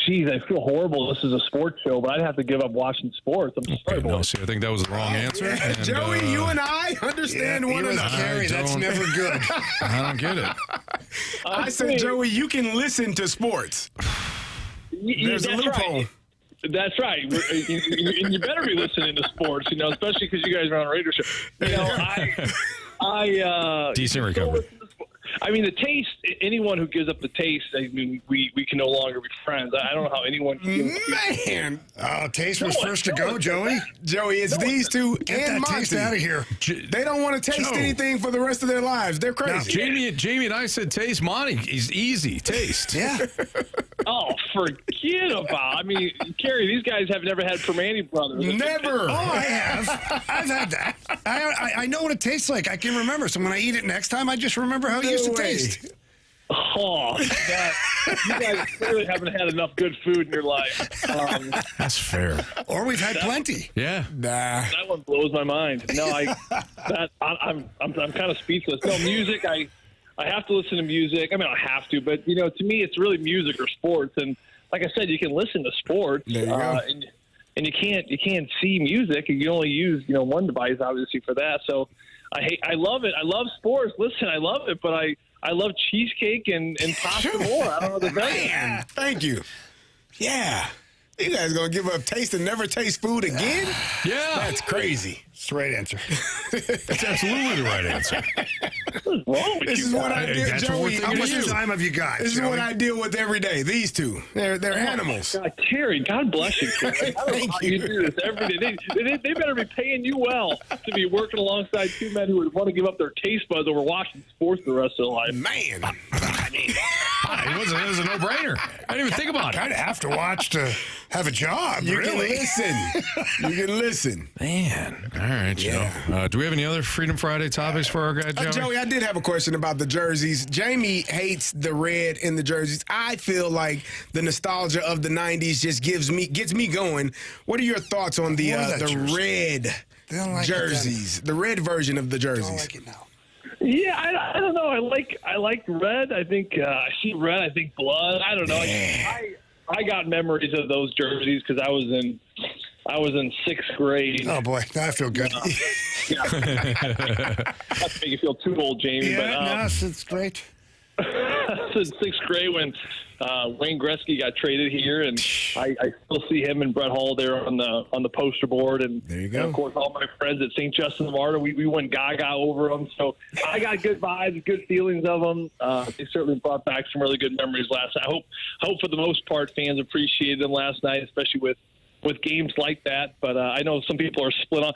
Geez, I feel horrible. This is a sports show, but I'd have to give up watching sports. I'm sorry, no, see, I think that was the wrong answer. Yeah, and, Joey, you and I understand one another. Carey, that's never good. I don't get it. I said, Joey, you can listen to sports. There's a loophole. Right. That's right. You better be listening to sports, especially because you guys are on a radio show. Decent recovery. I mean, the taste, anyone who gives up the taste, I mean, we can no longer be friends. I don't know how anyone can. Man. Taste was first to go, Joey. Joey, it's these two Get and that Monty. taste out of here. They don't want to taste anything for the rest of their lives. They're crazy. Jamie and I said taste. Monty, he's easy. Taste. Yeah. Oh, forget about. I mean, Carey, these guys have never had Permane brothers. Never. Oh, I have. I've had that. I know what it tastes like. I can remember. So when I eat it next time, I just remember how it used to taste. Oh, you guys clearly haven't had enough good food in your life. That's fair. Or we've had plenty. Yeah. Nah. That one blows my mind. No, I'm kind of speechless. No, music. I have to listen to music. I mean, I have to, but to me, it's really music or sports. And like I said, you can listen to sports, there you go. and you can't see music. You can only use one device, obviously, for that. So I love it. I love sports. Listen, I love it, but I love cheesecake and pasta more. I don't know the better. Thank you. Yeah. You guys going to give up taste and never taste food again? Yeah. That's crazy. It's the right answer. That's absolutely the right answer. This is what I deal with, Joey. How much time have you got? This is what I deal with every day. These two. They're animals. God, Carey, God bless you, Carey. I don't know how you do this every day. They better be paying you well to be working alongside two men who would want to give up their taste buds over watching sports the rest of their life. Man. I mean, it was a no-brainer. I didn't even think about it. I'd have to watch to have a job, You really. can listen. Man. All right, Joe. Do we have any other Freedom Friday topics for our guy, Joey? Joey, I did have a question about the jerseys. Jamie hates the red in the jerseys. I feel like the nostalgia of the 90s just gets me going. What are your thoughts on the red jerseys, the red version of the jerseys? I don't like it now. Yeah, I don't know. I like red. I think I see red. I think blood. I don't know. I got memories of those jerseys because I was in sixth grade. Oh boy, now I feel good. Not to make you feel too old, Jamie. Yeah, but, no, it's great. in sixth grade when Wayne Gretzky got traded here, and I still see him and Brett Hull there on the poster board. And there you go. And of course, all my friends at St. Justin of Martyr, we went gaga over them. So I got good vibes, good feelings of them. They certainly brought back some really good memories last night. I hope for the most part fans appreciated them last night, especially with games like that. But I know some people are split on.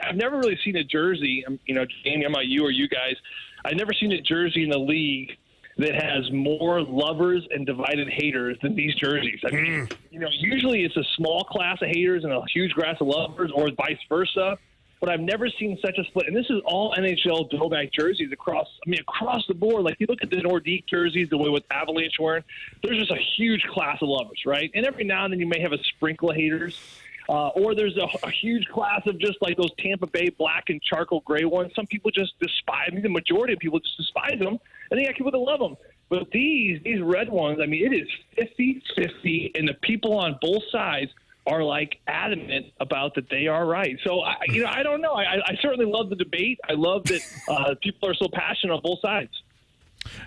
I've never really seen a jersey, Jamie, I'm not you or you guys, I've never seen a jersey in the league that has more lovers and divided haters than these jerseys. I mean, usually it's a small class of haters and a huge class of lovers, or vice versa. But I've never seen such a split. And this is all NHL throwback jerseys across the board. Like, you look at the Nordique jerseys, the way with Avalanche wearing, there's just a huge class of lovers, right? And every now and then you may have a sprinkle of haters. Or there's a huge class of just like those Tampa Bay black and charcoal gray ones. Some people just despise them. The majority of people just despise them. And then you got people that love them. But these red ones, I mean, it is 50-50, and the people on both sides are like adamant about that they are right. So, I don't know. I certainly love the debate. I love that people are so passionate on both sides.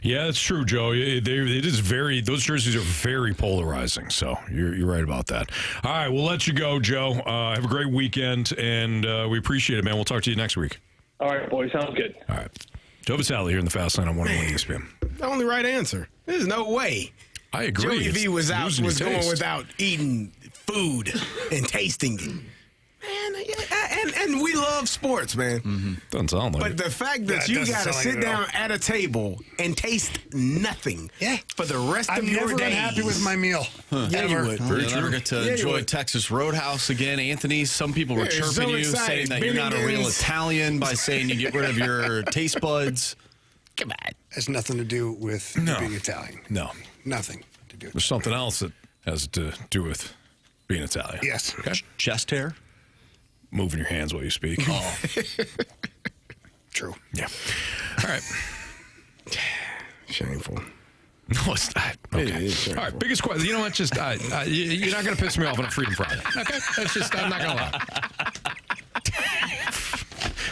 Yeah, it's true, Joe. Those jerseys are very polarizing. So you're right about that. All right, we'll let you go, Joe. Have a great weekend, and we appreciate it, man. We'll talk to you next week. All right, boys. Sounds good. All right. Joe Vitale here in the Fast Lane on 101 ESPN. The only right answer. There's no way. I agree. Joey V was going without eating food and tasting it. Man, and we love sports, man. Mm-hmm. Doesn't sound like But it. the fact that you got to sit down at a table and taste nothing for the rest of your days. I'm never unhappy with my meal. Yeah, you would. You'll never get to enjoy Texas Roadhouse again. Anthony, some people were chirping so you, excited. saying that you're not a real Italian by saying you get rid of your taste buds. Come on. Has nothing to do with being Italian. No. Nothing to do with There's something else that has to do with being Italian. Yes. Okay. Chest hair? Moving your hands while you speak. Oh. True. Yeah. All right. Shameful. No, it's not. Okay. All right. Biggest question. You know what? Just you're not going to piss me off on a Freedom Friday. Okay. That's just, I'm not going to lie.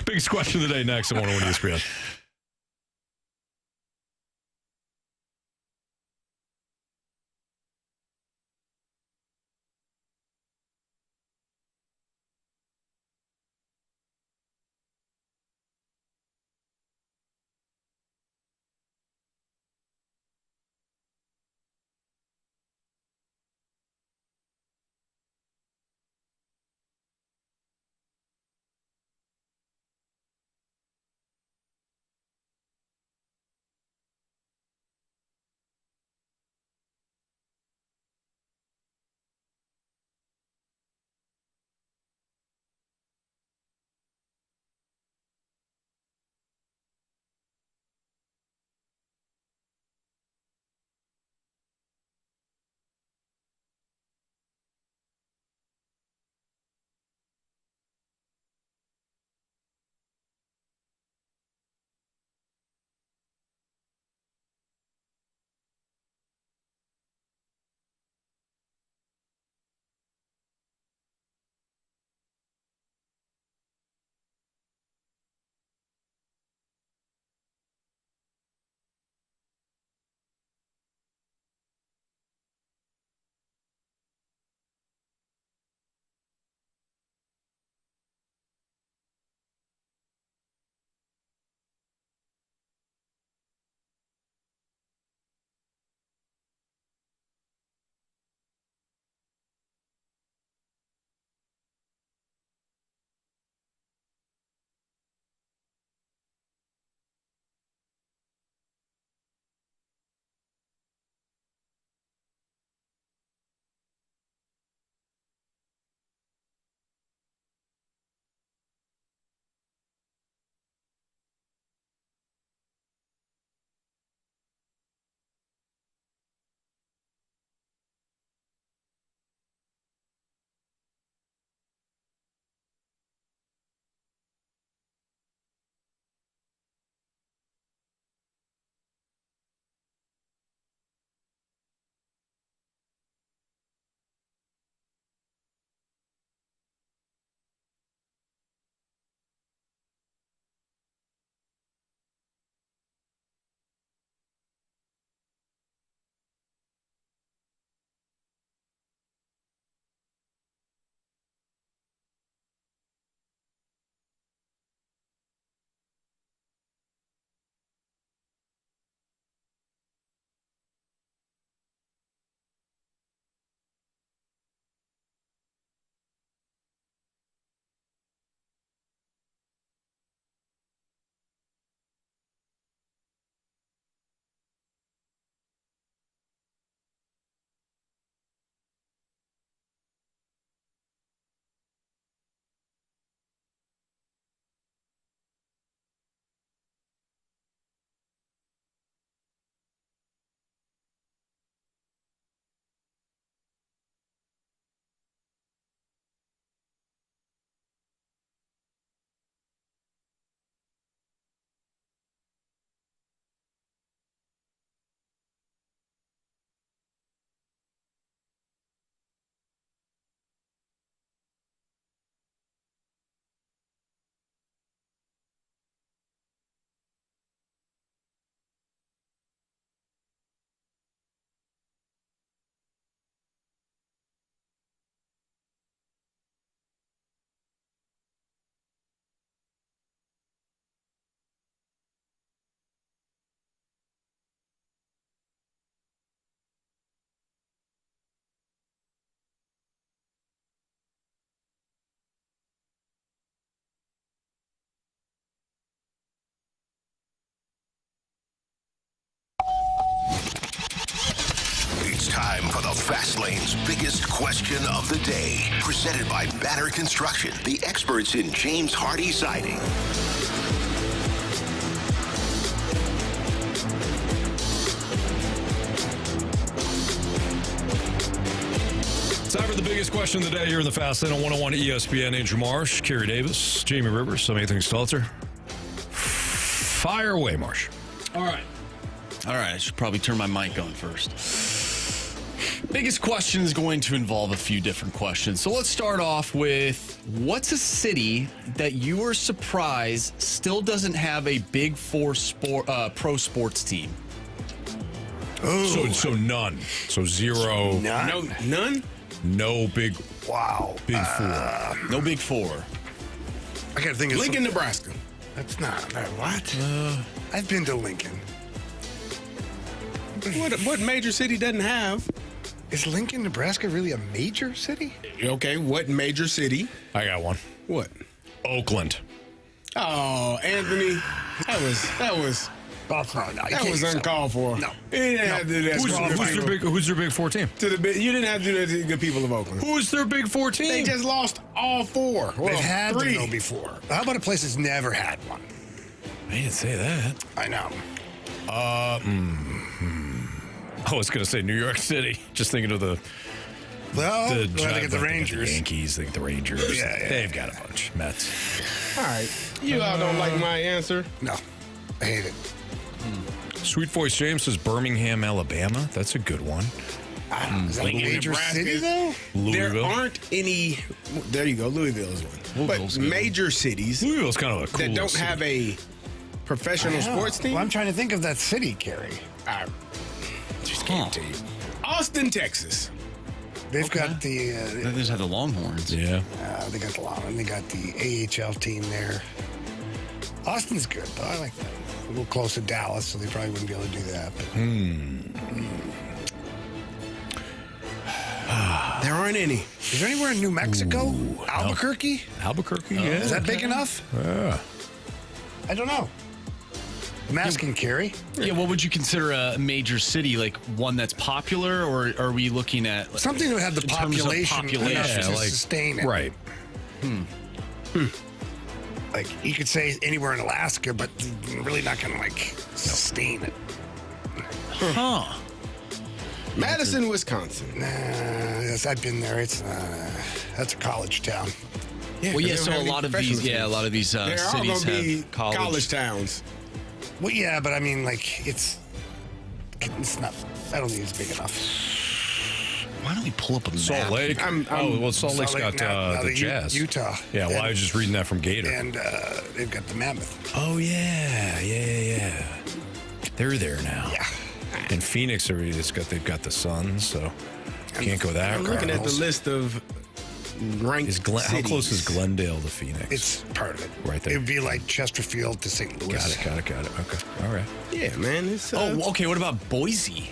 Biggest question of the day next on 101 ESPN. Brian's biggest question of the day. Presented by Banner Construction, the experts in James Hardy siding. Time for the biggest question of the day here in the Fast Lane on 101 ESPN. Andrew Marsh, Carey Davis, Jamie Rivers, I'm Anthony Stalter. Fire away, Marsh. All right, I should probably turn my mic on first. Biggest question is going to involve a few different questions. So let's start off with, what's a city that you are surprised still doesn't have a Big Four pro sports team? Oh. So none. So zero. None? No big. Wow. Big Four. No Big Four. I gotta think of Lincoln, Nebraska. That's not what? I've been to Lincoln. What major city doesn't have? Is Lincoln, Nebraska really a major city? Okay, what major city? I got one. What? Oakland. Oh, Anthony, that was uncalled for. No. You didn't have to do that. Who's their Big Four team? You didn't have to do that to the good people of Oakland. Who's their Big Four team? They just lost all four. Well, They've had 3. to know before. How about a place that's never had one? I didn't say that. I know. I was going to say New York City. Just thinking of the I think the Rangers. The Yankees, think the Rangers. Yeah. They've got a bunch. Mets. All right. You all don't like my answer? No. I hate it. Sweet Voice James says Birmingham, Alabama. That's a good one. Is that a major Nebraska city, though? Louisville. There aren't any. There you go. Louisville is one. Louisville's But good. major cities Louisville's kind of a cool that don't city. have a professional sports team. Well, I'm trying to think of that city, Carey. I just can't tell you. Austin, Texas. They've got the. They just had the Longhorns. Yeah. They got the Longhorns. They got the AHL team there. Austin's good, though. I like that. A little close to Dallas, so they probably wouldn't be able to do that. But. There aren't any. Is there anywhere in New Mexico? Albuquerque? Albuquerque, yeah. Is that big enough? Yeah. I don't know. I'm asking Carey. Yeah, what would you consider a major city? Like one that's popular, or are we looking at Something that would have the in terms of population enough to like- sustain it. Right. Like, you could say anywhere in Alaska, but you're really not going to, like, sustain it. Huh. Madison, Wisconsin. Yes, I've been there. It's that's a college town. Well, yeah. So a lot of these, They're all cities going to be have college towns. Well, yeah, but I mean, like, it's not. I don't think it's big enough. Why don't we pull up a map? Salt Lake. Salt Lake's got now the Jazz. Utah. Yeah, well, I was just reading that from Gator. And they've got the Mammoth. Oh, yeah. They're there now. Yeah. And Phoenix, they've got the Suns, so can't go that I'm route. looking at the list of ranked How close is cities. Glendale to Phoenix? It's part of it. Right there. It would be like Chesterfield to St. Louis. Got it. Okay. All right. Yeah, man. It's, Oh, okay. What about Boise?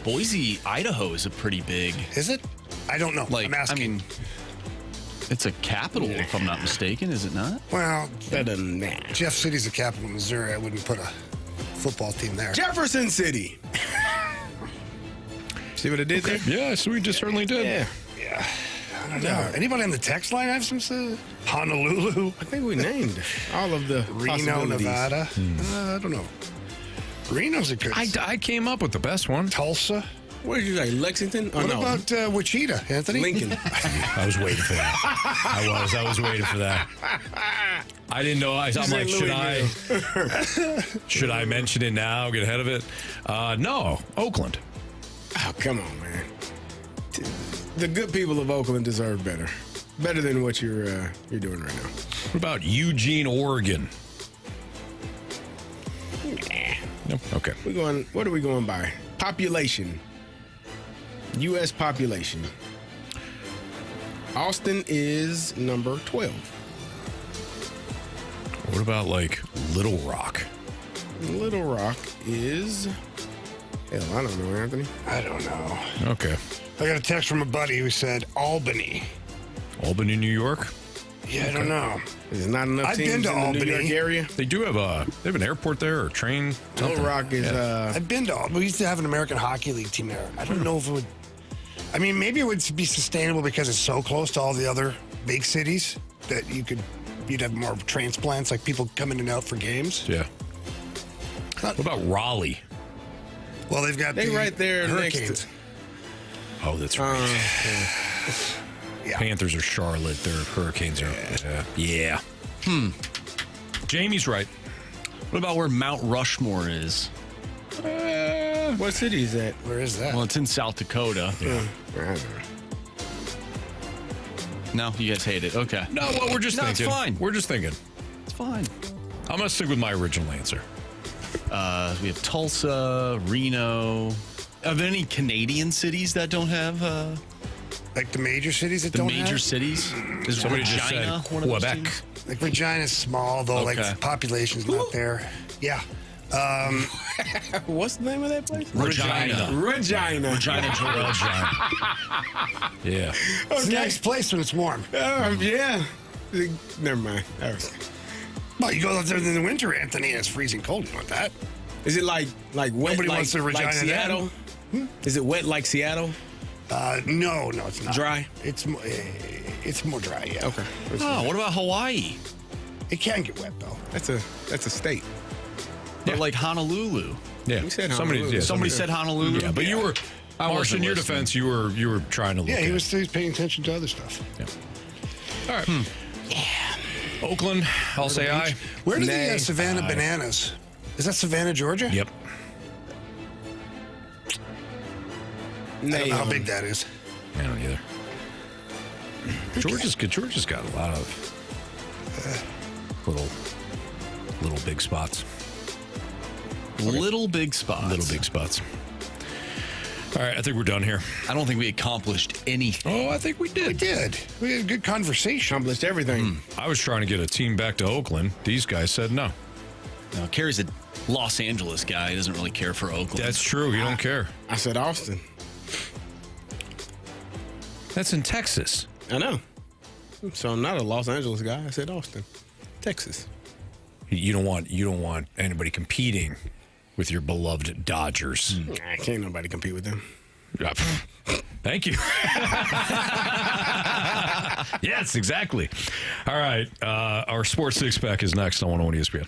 Boise, Idaho is a pretty big. Is it? I don't know. Like, I'm asking. I mean, it's a capital, if I'm not mistaken, is it not? Well, that doesn't matter. Jeff City's the capital of Missouri. I wouldn't put a football team there. Jefferson City. See what I did there? Yeah, so we just certainly did. Yeah. I don't know. Anybody on the text line have some Honolulu? I think we named all of the Reno, possibilities. Nevada. I don't know. Reno's a good. I came up with the best one. Tulsa. What did you say, Lexington? Oh, What no. about Wichita, Anthony? Lincoln? I was waiting for that. I was waiting for that. I didn't know. I'm like, should I mention it now? Get ahead of it? No, Oakland. Oh, come on, man. The good people of Oakland deserve better. Better than what you're doing right now. What about Eugene, Oregon? Nope. Okay. What are we going by? Population. U.S. population. Austin is number 12. What about like Little Rock? Little Rock is. Hell, I don't know, Anthony. I don't know. Okay. I got a text from a buddy who said Albany. Albany, New York? Yeah, I don't know. There's not enough I've teams been to in the Albany. New York area. They do have they have an airport there or a train. Little Rock is. I've been to Albany. We used to have an American Hockey League team there. I don't know if it would. I mean, maybe it would be sustainable because it's so close to all the other big cities that you'd have more transplants, like people coming in and out for games. Yeah. What about Raleigh? Well, they've got They right there next Hurricanes. to. Oh, that's right. Yeah. Panthers are Charlotte. Their Hurricanes are. Yeah. Jamie's right. What about where Mount Rushmore is? What city is that? Where is that? Well, it's in South Dakota. No, you guys hate it. Okay. No, well, we're just thinking. It's fine. We're just thinking. It's fine. I'm going to stick with my original answer. We have Tulsa, Reno. Are there any Canadian cities that don't have like the major cities that the don't major have? cities? Is Somebody just Regina said one of those Quebec. teams? Like Regina's small, though. Okay. Like the population's not there. Yeah. What's the name of that place? Regina. Regina, Georgia. Yeah. It's a nice place when it's warm. Yeah. Never mind. Well, you go out there in the winter, Anthony, and it's freezing cold. You want that? Is it like wet? Nobody like, wants to Regina like Seattle? Is it wet like Seattle? No, it's not. Dry? It's more dry, yeah. Okay. Oh, what about Hawaii? It can get wet, though. That's a state. Or like Honolulu. Yeah. You said somebody, Honolulu. yeah, Somebody said Honolulu. Yeah, but you were, Marsh, in your defense, you were trying to look Yeah, he at was paying attention to other stuff. Yeah. All right. Yeah. Oakland, I'll say aye. Where's the Savannah Bananas? Is that Savannah, Georgia? Yep. I don't know how big that is. I don't either. Georgia's got a lot of little big spots. Little big spots. Little big spots. All right, I think we're done here. I don't think we accomplished anything. Oh, I think we did. We did. We had a good conversation. Accomplished everything. I was trying to get a team back to Oakland. These guys said no. No, Carey's a Los Angeles guy. He doesn't really care for Oakland. That's true. You don't care. I said Austin. That's in Texas. I know. So I'm not a Los Angeles guy. I said Austin, Texas. You don't want anybody competing with your beloved Dodgers. Can't nobody compete with them. Thank you. Yes, exactly. All right. Our Sports Six Pack is next on 101 ESPN.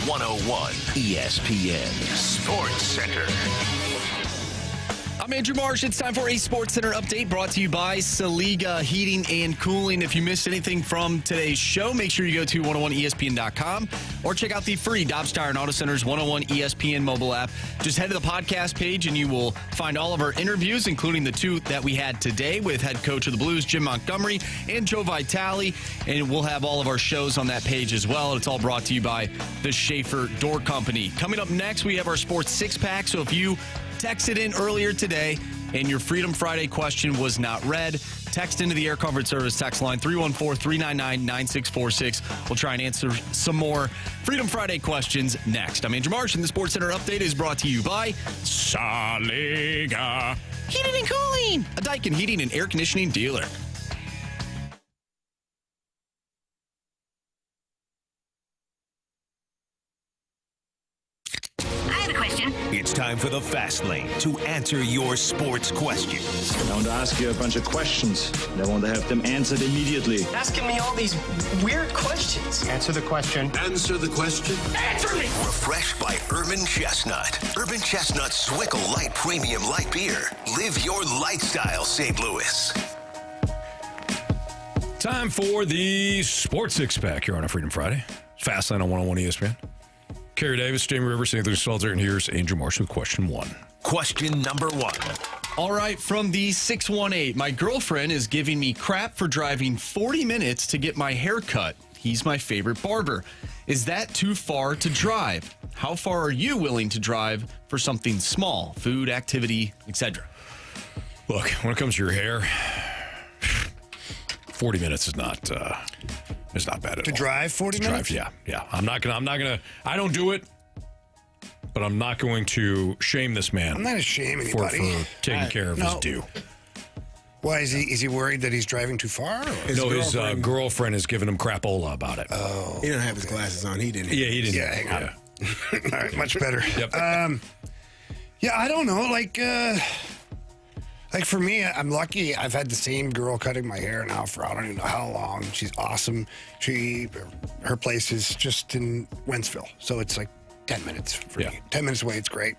101 ESPN Sports Center. I'm Andrew Marsh. It's time for a Sports Center update brought to you by Saliga Heating and Cooling. If you missed anything from today's show, make sure you go to 101ESPN.com or check out the free Dobbs Tire and Auto Center's 101 ESPN mobile app. Just head to the podcast page and you will find all of our interviews, including the two that we had today with head coach of the Blues, Jim Montgomery, and Joe Vitale. And we'll have all of our shows on that page as well. It's all brought to you by the Schaefer Door Company. Coming up next, we have our Sports Six-Pack. So if you texted in earlier today and your Freedom Friday question was not read, text into the Air Comfort Service text line 314-399-9646. We'll try and answer some more Freedom Friday questions next. I'm Andrew Marsh, and the Sports Center update is brought to you by Saliga Heating and Cooling, a Daikin heating and air conditioning dealer. It's time for the Fast Lane to answer your sports questions. I want to ask you a bunch of questions. I want to have them answered immediately. Asking me all these weird questions. Answer the question. Answer the question. Answer me! Refreshed by Urban Chestnut. Urban Chestnut Swickle Light Premium Light Beer. Live your lifestyle, St. Louis. Time for the Sports Six-Pack here on a Freedom Friday. Fast Lane on 101 ESPN. Carey Davis, Jamie Rivers, Anthony Stalter, and here's Andrew Marsh with question one. Question number one. All right, from the 618, my girlfriend is giving me crap for driving 40 minutes to get my hair cut. He's my favorite barber. Is that too far to drive? How far are you willing to drive for something small, food, activity, etc.? Look, when it comes to your hair, 40 minutes is not bad at all. To drive 40 minutes? Yeah. I'm not gonna. I don't do it, but I'm not going to shame this man. I'm not gonna shame anybody for taking care of his due. Why is he worried that he's driving too far? His girlfriend is giving him crapola about it. Oh, he didn't have his glasses on. He didn't. Yeah, he didn't. Yeah, hang on. All right, much better. Yep. Yeah, I don't know. Like for me, I'm lucky. I've had the same girl cutting my hair now for I don't even know how long. She's awesome. Her place is just in Wentzville, so it's like 10 minutes for me. 10 minutes away, it's great.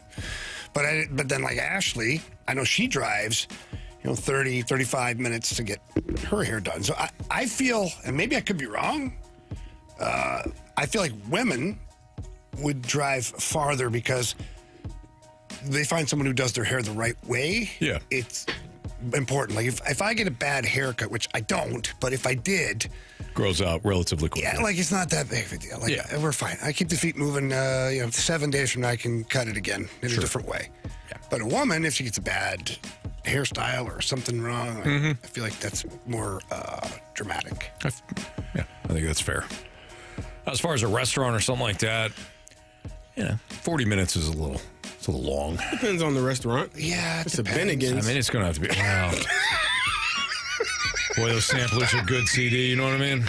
But then like Ashley, I know she drives, 30, 35 minutes to get her hair done. So I feel, and maybe I could be wrong, I feel like women would drive farther because they find someone who does their hair the right way. Yeah. It's important. Like if I get a bad haircut, which I don't, but if I did, grows out relatively quickly. Yeah, like it's not that big of a deal. Like we're fine. I keep the feet moving. 7 days from now, I can cut it again in a different way. Yeah. But a woman, if she gets a bad hairstyle or something wrong, I feel like that's more dramatic. I think that's fair. As far as a restaurant or something like that, 40 minutes is a little long. Depends on the restaurant. Yeah, it's a Bennigan's. I mean, it's going to have to be. Well, boy, those samplers are good, CD. You know what I mean?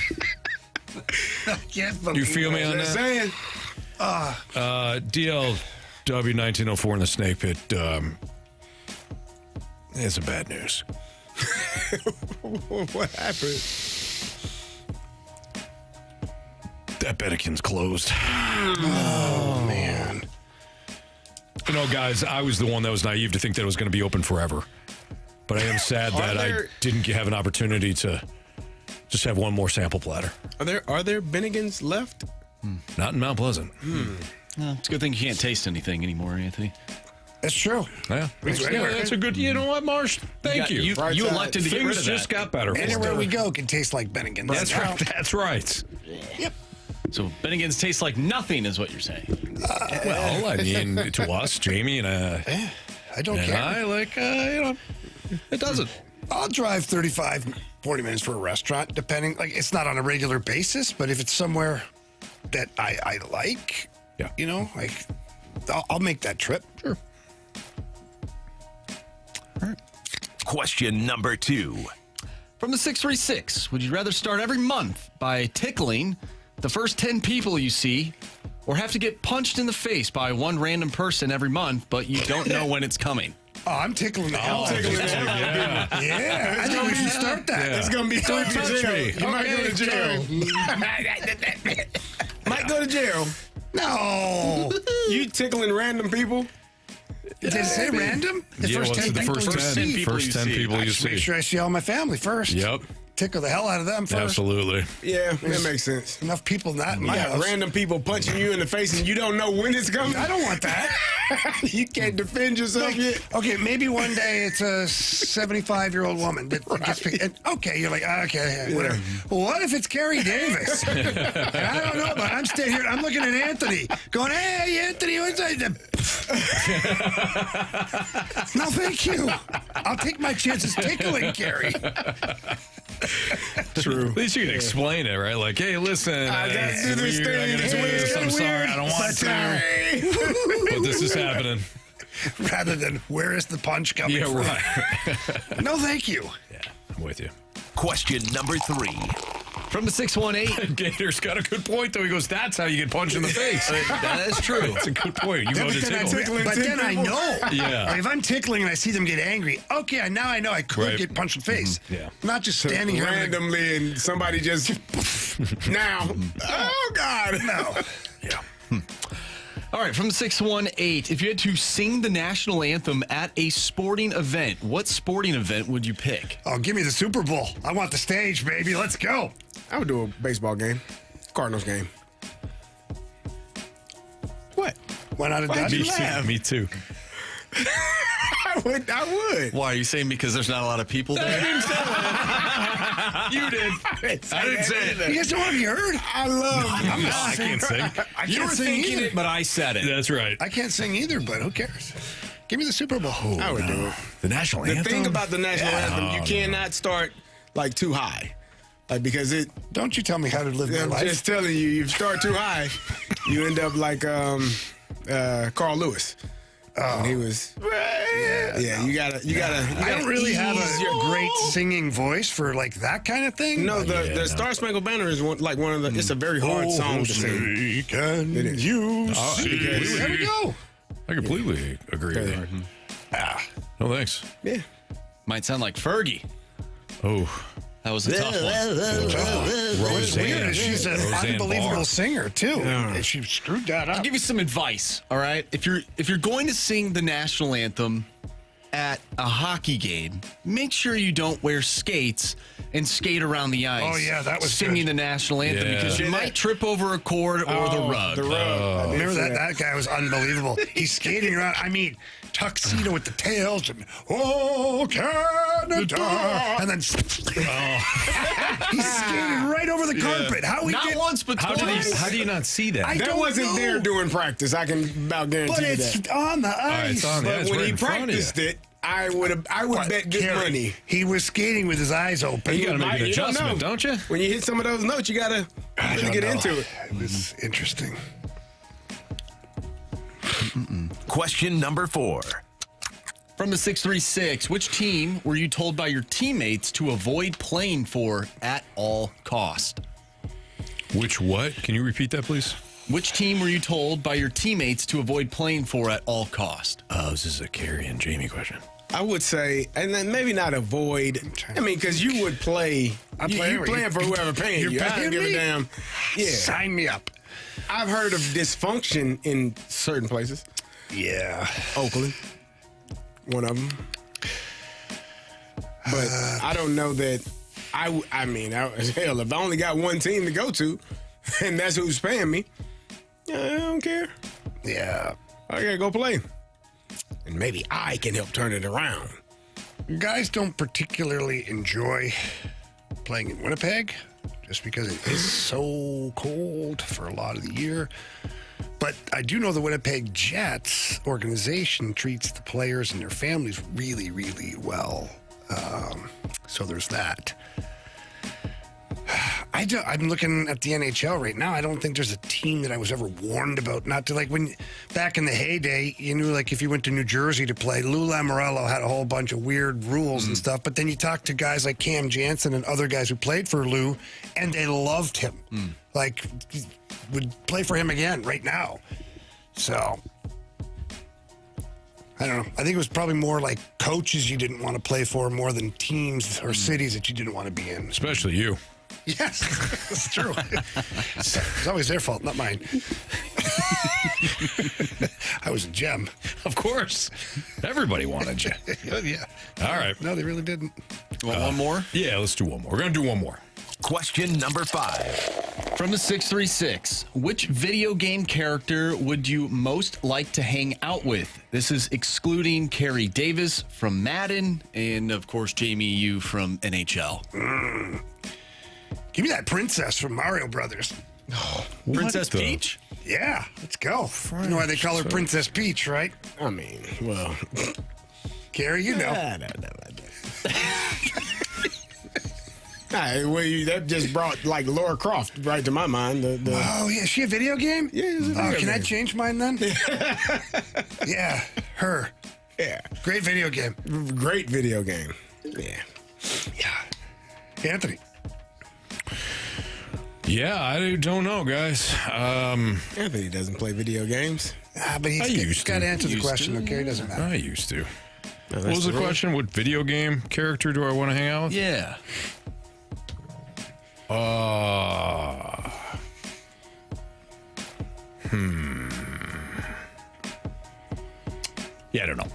Do you feel me on that? Saying. DLW 1904 in the Snake Pit. It's some bad news. What happened? That Bennigan's closed. Oh, man. Guys, I was the one that was naive to think that it was going to be open forever. But I am sad that I didn't have an opportunity to just have one more sample platter. Are there Bennigan's left? Not in Mount Pleasant. Well, it's a good thing you can't taste anything anymore, Anthony. That's true. Yeah. That's a good, you know what, Marsh? Thank you. You elected to get rid of that. Things just got better. Anywhere we go can taste like Bennigan's. That's right. That's right. Yep. So Bennigan's tastes like nothing is what you're saying. Well, I mean, to us, Jamie and I don't care. I it doesn't. I'll drive 35, 40 minutes for a restaurant, depending. Like, it's not on a regular basis, but if it's somewhere that I like, I'll make that trip. Sure. All right. Question number two. From the 636, would you rather start every month by tickling the first 10 people you see, or have to get punched in the face by one random person every month, but you don't know when it's coming? Oh, I'm tickling the hell out of it. Yeah. I think we should start that. Yeah. It's going to be through to jail. You might go to jail. Might go to jail. No. You tickling random people? Did it say random? The first 10 people you see. Make sure I see all my family first. Yep. Tickle the hell out of them first. Absolutely. Yeah, that makes sense. Enough people not in my house. Random people punching you in the face and you don't know when it's coming. I don't want that. You can't defend yourself yet. Okay, maybe one day it's a 75-year-old woman that gets picked. And, okay, you're like, okay, whatever. Well, what if it's Carey Davis? And I don't know, but I'm staying here. I'm looking at Anthony, going, "Hey, Anthony, what's that?" No, thank you. I'll take my chances tickling Carey. True. At least you can explain it, right? Like, hey, listen, I gotta do this thing. It's weird. I'm sorry, I don't want to. But this is happening. Rather than, where is the punch coming from? Right. No, thank you. Yeah, I'm with you. Question number 3. From the 618. Gator's got a good point, though. He goes, that's how you get punched in the face. That is true. That's a good point. You go to tickle. But then I know. Yeah. Like if I'm tickling and I see them get angry, okay, now I know I could get punched in the face. Yeah. Not just standing here randomly and somebody just now. Oh God. No. Yeah. All right, from 618, if you had to sing the national anthem at a sporting event, what sporting event would you pick? Oh, give me the Super Bowl. I want the stage, baby. Let's go. I would do a baseball game. Cardinals game. What? Why not a Dodgers? Me too. I would. Why, are you saying because there's not a lot of people there? You did. I didn't say it. You guys don't want to be heard? I love I can't sing. You were thinking it, but I said it. That's right. I can't sing either, but who cares? Give me the Super Bowl. I would do it. The national anthem? The thing about the national anthem, you cannot start like too high. Like because it. Don't you tell me how to live my life. I'm just telling you, you start too high, you end up like Carl Lewis. Oh, when he was. Yeah, you gotta. I don't really have a great singing voice for like that kind of thing. No, the Star Spangled Banner is one of the. It's a very hard song to sing. Can it is. You see? There we go. I completely agree with that. No thanks. Yeah. Might sound like Fergie. Oh. That was a tough one. Roseanne. She's an unbelievable singer too. And she screwed that up. I'll give you some advice. All right, if you're going to sing the national anthem at a hockey game, make sure you don't wear skates and skate around the ice. Oh yeah, that was singing the national anthem because you might trip over a cord or the rug. The rug. Remember that guy was unbelievable. He's skating around. I mean, tuxedo with the tails and oh Canada, and then he's skating right over the carpet. How we not once but twice. How do you not see that? That wasn't there during practice. I can about guarantee But you it's that. on the ice. But when he practiced it, I would bet good money. He was skating with his eyes open. You got to make an adjustment, don't you? When you hit some of those notes, you got to really get into it. It was interesting. Question number 4. From the 636, which team were you told by your teammates to avoid playing for at all cost? Which what? Can you repeat that, please? Which team were you told by your teammates to avoid playing for at all cost? Oh, this is a Carey and Jamie question. I would say, and then maybe not avoid. I mean, because you would play. You're playing for whoever paying you. I don't give a damn. Yeah, sign me up. I've heard of dysfunction in certain places. Yeah, Oakland, one of them. But I don't know that. I mean, hell, if I only got one team to go to, and that's who's paying me, I don't care. Yeah, I gotta go play. And maybe I can help turn it around. Guys don't particularly enjoy playing in Winnipeg just because it is so cold for a lot of the year. But I do know the Winnipeg Jets organization treats the players and their families really, really well. So there's that. I'm looking at the NHL right now. I don't think there's a team that I was ever warned about not to, like, when back in the heyday, you knew, like, if you went to New Jersey to play, Lou Lamoriello had a whole bunch of weird rules and stuff. But then you talk to guys like Cam Jansen and other guys who played for Lou, and they loved him. Like, would play for him again right now. So, I don't know. I think it was probably more like coaches you didn't want to play for more than teams or cities that you didn't want to be in. Especially you. Yes, that's true. It's always their fault, not mine. I was a gem. Of course. Everybody wanted you. Yeah. All right. No, they really didn't. Want one more? Yeah, let's do one more. We're going to do one more. Question number 5. From the 636, which video game character would you most like to hang out with? This is excluding Carey Davis from Madden and, of course, Jamie, you from NHL. Give me that princess from Mario Brothers. Princess Peach? Yeah, let's go. You know why they call her Princess Peach, right? I mean, well, Carey, you know. That just brought like Laura Croft right to my mind. Oh, yeah. Is she a video game? Yeah. It's a video Can I game. change mine then? Yeah, her. Yeah. Great video game. Great video game. Yeah. Anthony. Yeah, I don't know, guys. Anthony doesn't play video games. But he's got to answer the question, okay? It doesn't matter. I used to. No, What was the question? What video game character do I want to hang out with? Yeah. Yeah, I don't know.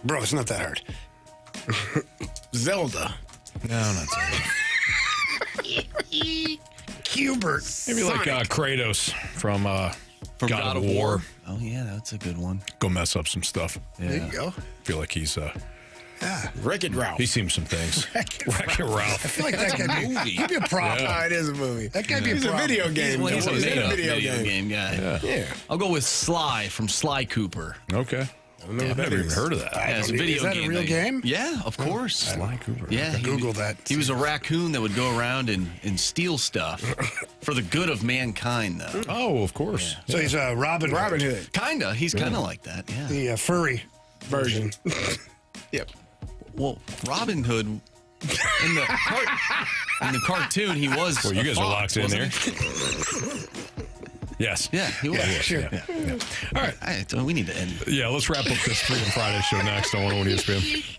Bro, it's not that hard. Zelda. No, not Zelda. Hubert. Maybe like Kratos from God of War. Oh, yeah, that's a good one. Go mess up some stuff. Yeah. There you go. Feel like he's Wreck-It Ralph. he's seen some things. Wreck-It Ralph. I feel like that could be, he'd be a prop. Yeah. It is a movie. That could be a He's a prop. video game. He's a though. video game guy. Yeah. I'll go with Sly from Sly Cooper. Okay. I don't know what I've that never even is. heard of that. Yeah, it's a video Is that game. a real game? Yeah, of course. Sly Cooper. Yeah, Google that. He was a raccoon that would go around and steal stuff for the good of mankind, though. Oh, of course. So he's a Robin Hood Kinda. He's kind of like that, yeah. The furry version. Yep. Well, Robin Hood, in the cartoon, he was Well, you guys are locked in there. Yes. Yeah, he was. Yeah, sure. Yeah. All right. All right, so we need to end. Yeah, let's wrap up this Freedom Friday show next on 101 ESPN.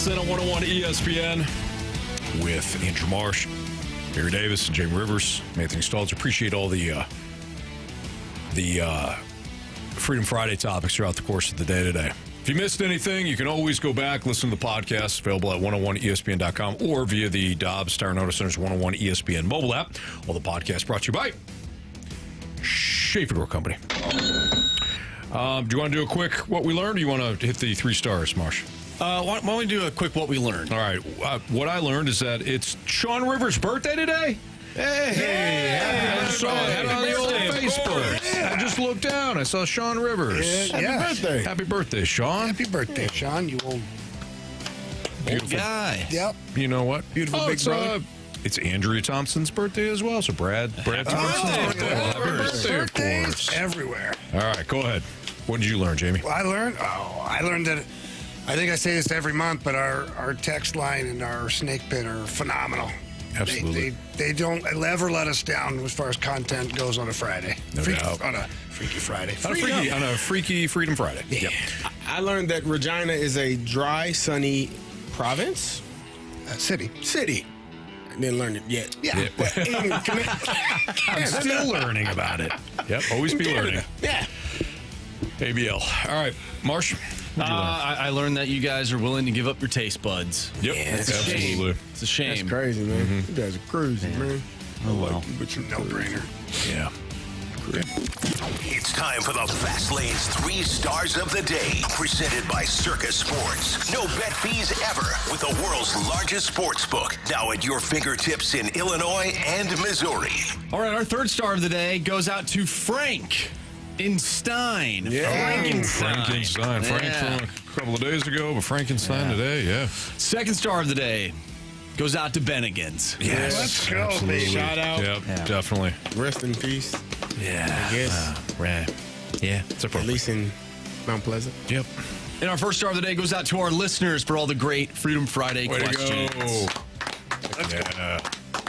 Fastlane on 101 ESPN with Andrew Marsh, Carey Davis, and Jamie Rivers. I'm Anthony Stalter. Appreciate all the Freedom Friday topics throughout the course of the day today. If you missed anything, you can always go back, listen to the podcast, available at 101ESPN.com or via the Dobbs Tire Auto Center's 101 ESPN mobile app. All the podcasts brought to you by Schaefer Door Company. Do you want to do a quick what we learned, or you want to hit the 3 stars, Marsh? Why don't we do a quick what we learned? All right. What I learned is that it's Sean Rivers' birthday today. Hey, I saw it on the old Facebook. Yeah. I just looked down. I saw Sean Rivers. Happy birthday. Happy birthday, Sean. Happy birthday, Sean, you old guy. Yep. You know what? Beautiful big brother. It's Andrea Thompson's birthday as well. So Brad Thompson's birthday. Happy birthday, of course. Everywhere. All right, go ahead. What did you learn, Jamie? Well, I learned that, I think I say this every month, but our text line and our snake pit are phenomenal. Absolutely. They don't ever let us down as far as content goes on a Friday. No doubt. On a Freaky Friday. On a freaky Freedom Friday. Yeah. Yep. I learned that Regina is a dry, sunny province. City. I didn't learn it yet. Yeah. I'm still learning about it. Yep, always be learning. Yeah. ABL. All right, Marsh. I learned that you guys are willing to give up your taste buds. Yep, absolutely. It's a shame. That's crazy, man. You guys are crazy, man. Oh, well. But you're no-brainer. Yeah. It's time for the Fast Lane's 3 stars of the day, presented by Circus Sports. No bet fees ever with the world's largest sports book, now at your fingertips in Illinois and Missouri. All right, our 3rd star of the day goes out to Frank in Stein. Yeah. Frankenstein. Frank from a couple of days ago, but Frankenstein today, yeah. 2nd star of the day goes out to Bennigan's. Yes. Let's go, absolutely. baby. Shout out. Yep, definitely. Rest in peace. Yeah. I guess. Right. Yeah, it's At appropriate. least in Mount Pleasant. Yep. And our 1st star of the day goes out to our listeners for all the great Freedom Friday Way questions. to go. Yeah.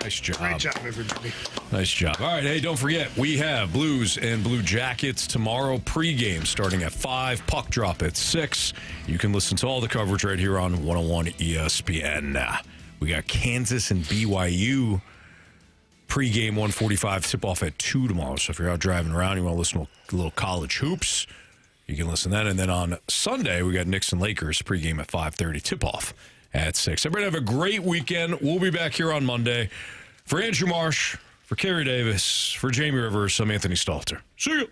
Nice job. Great job, everybody. Nice job. All right, hey, don't forget, we have Blues and Blue Jackets tomorrow pregame starting at 5, puck drop at 6. You can listen to all the coverage right here on 101 ESPN. We got Kansas and BYU pregame 1:45 tip-off at 2 tomorrow. So if you're out driving around, you want to listen to a little college hoops, you can listen to that. And then on Sunday, we got Knicks and Lakers pregame at 5:30 tip-off at 6. Everybody have a great weekend. We'll be back here on Monday. For Andrew Marsh, for Carey Davis, for Jamie Rivers, I'm Anthony Stalter. See you.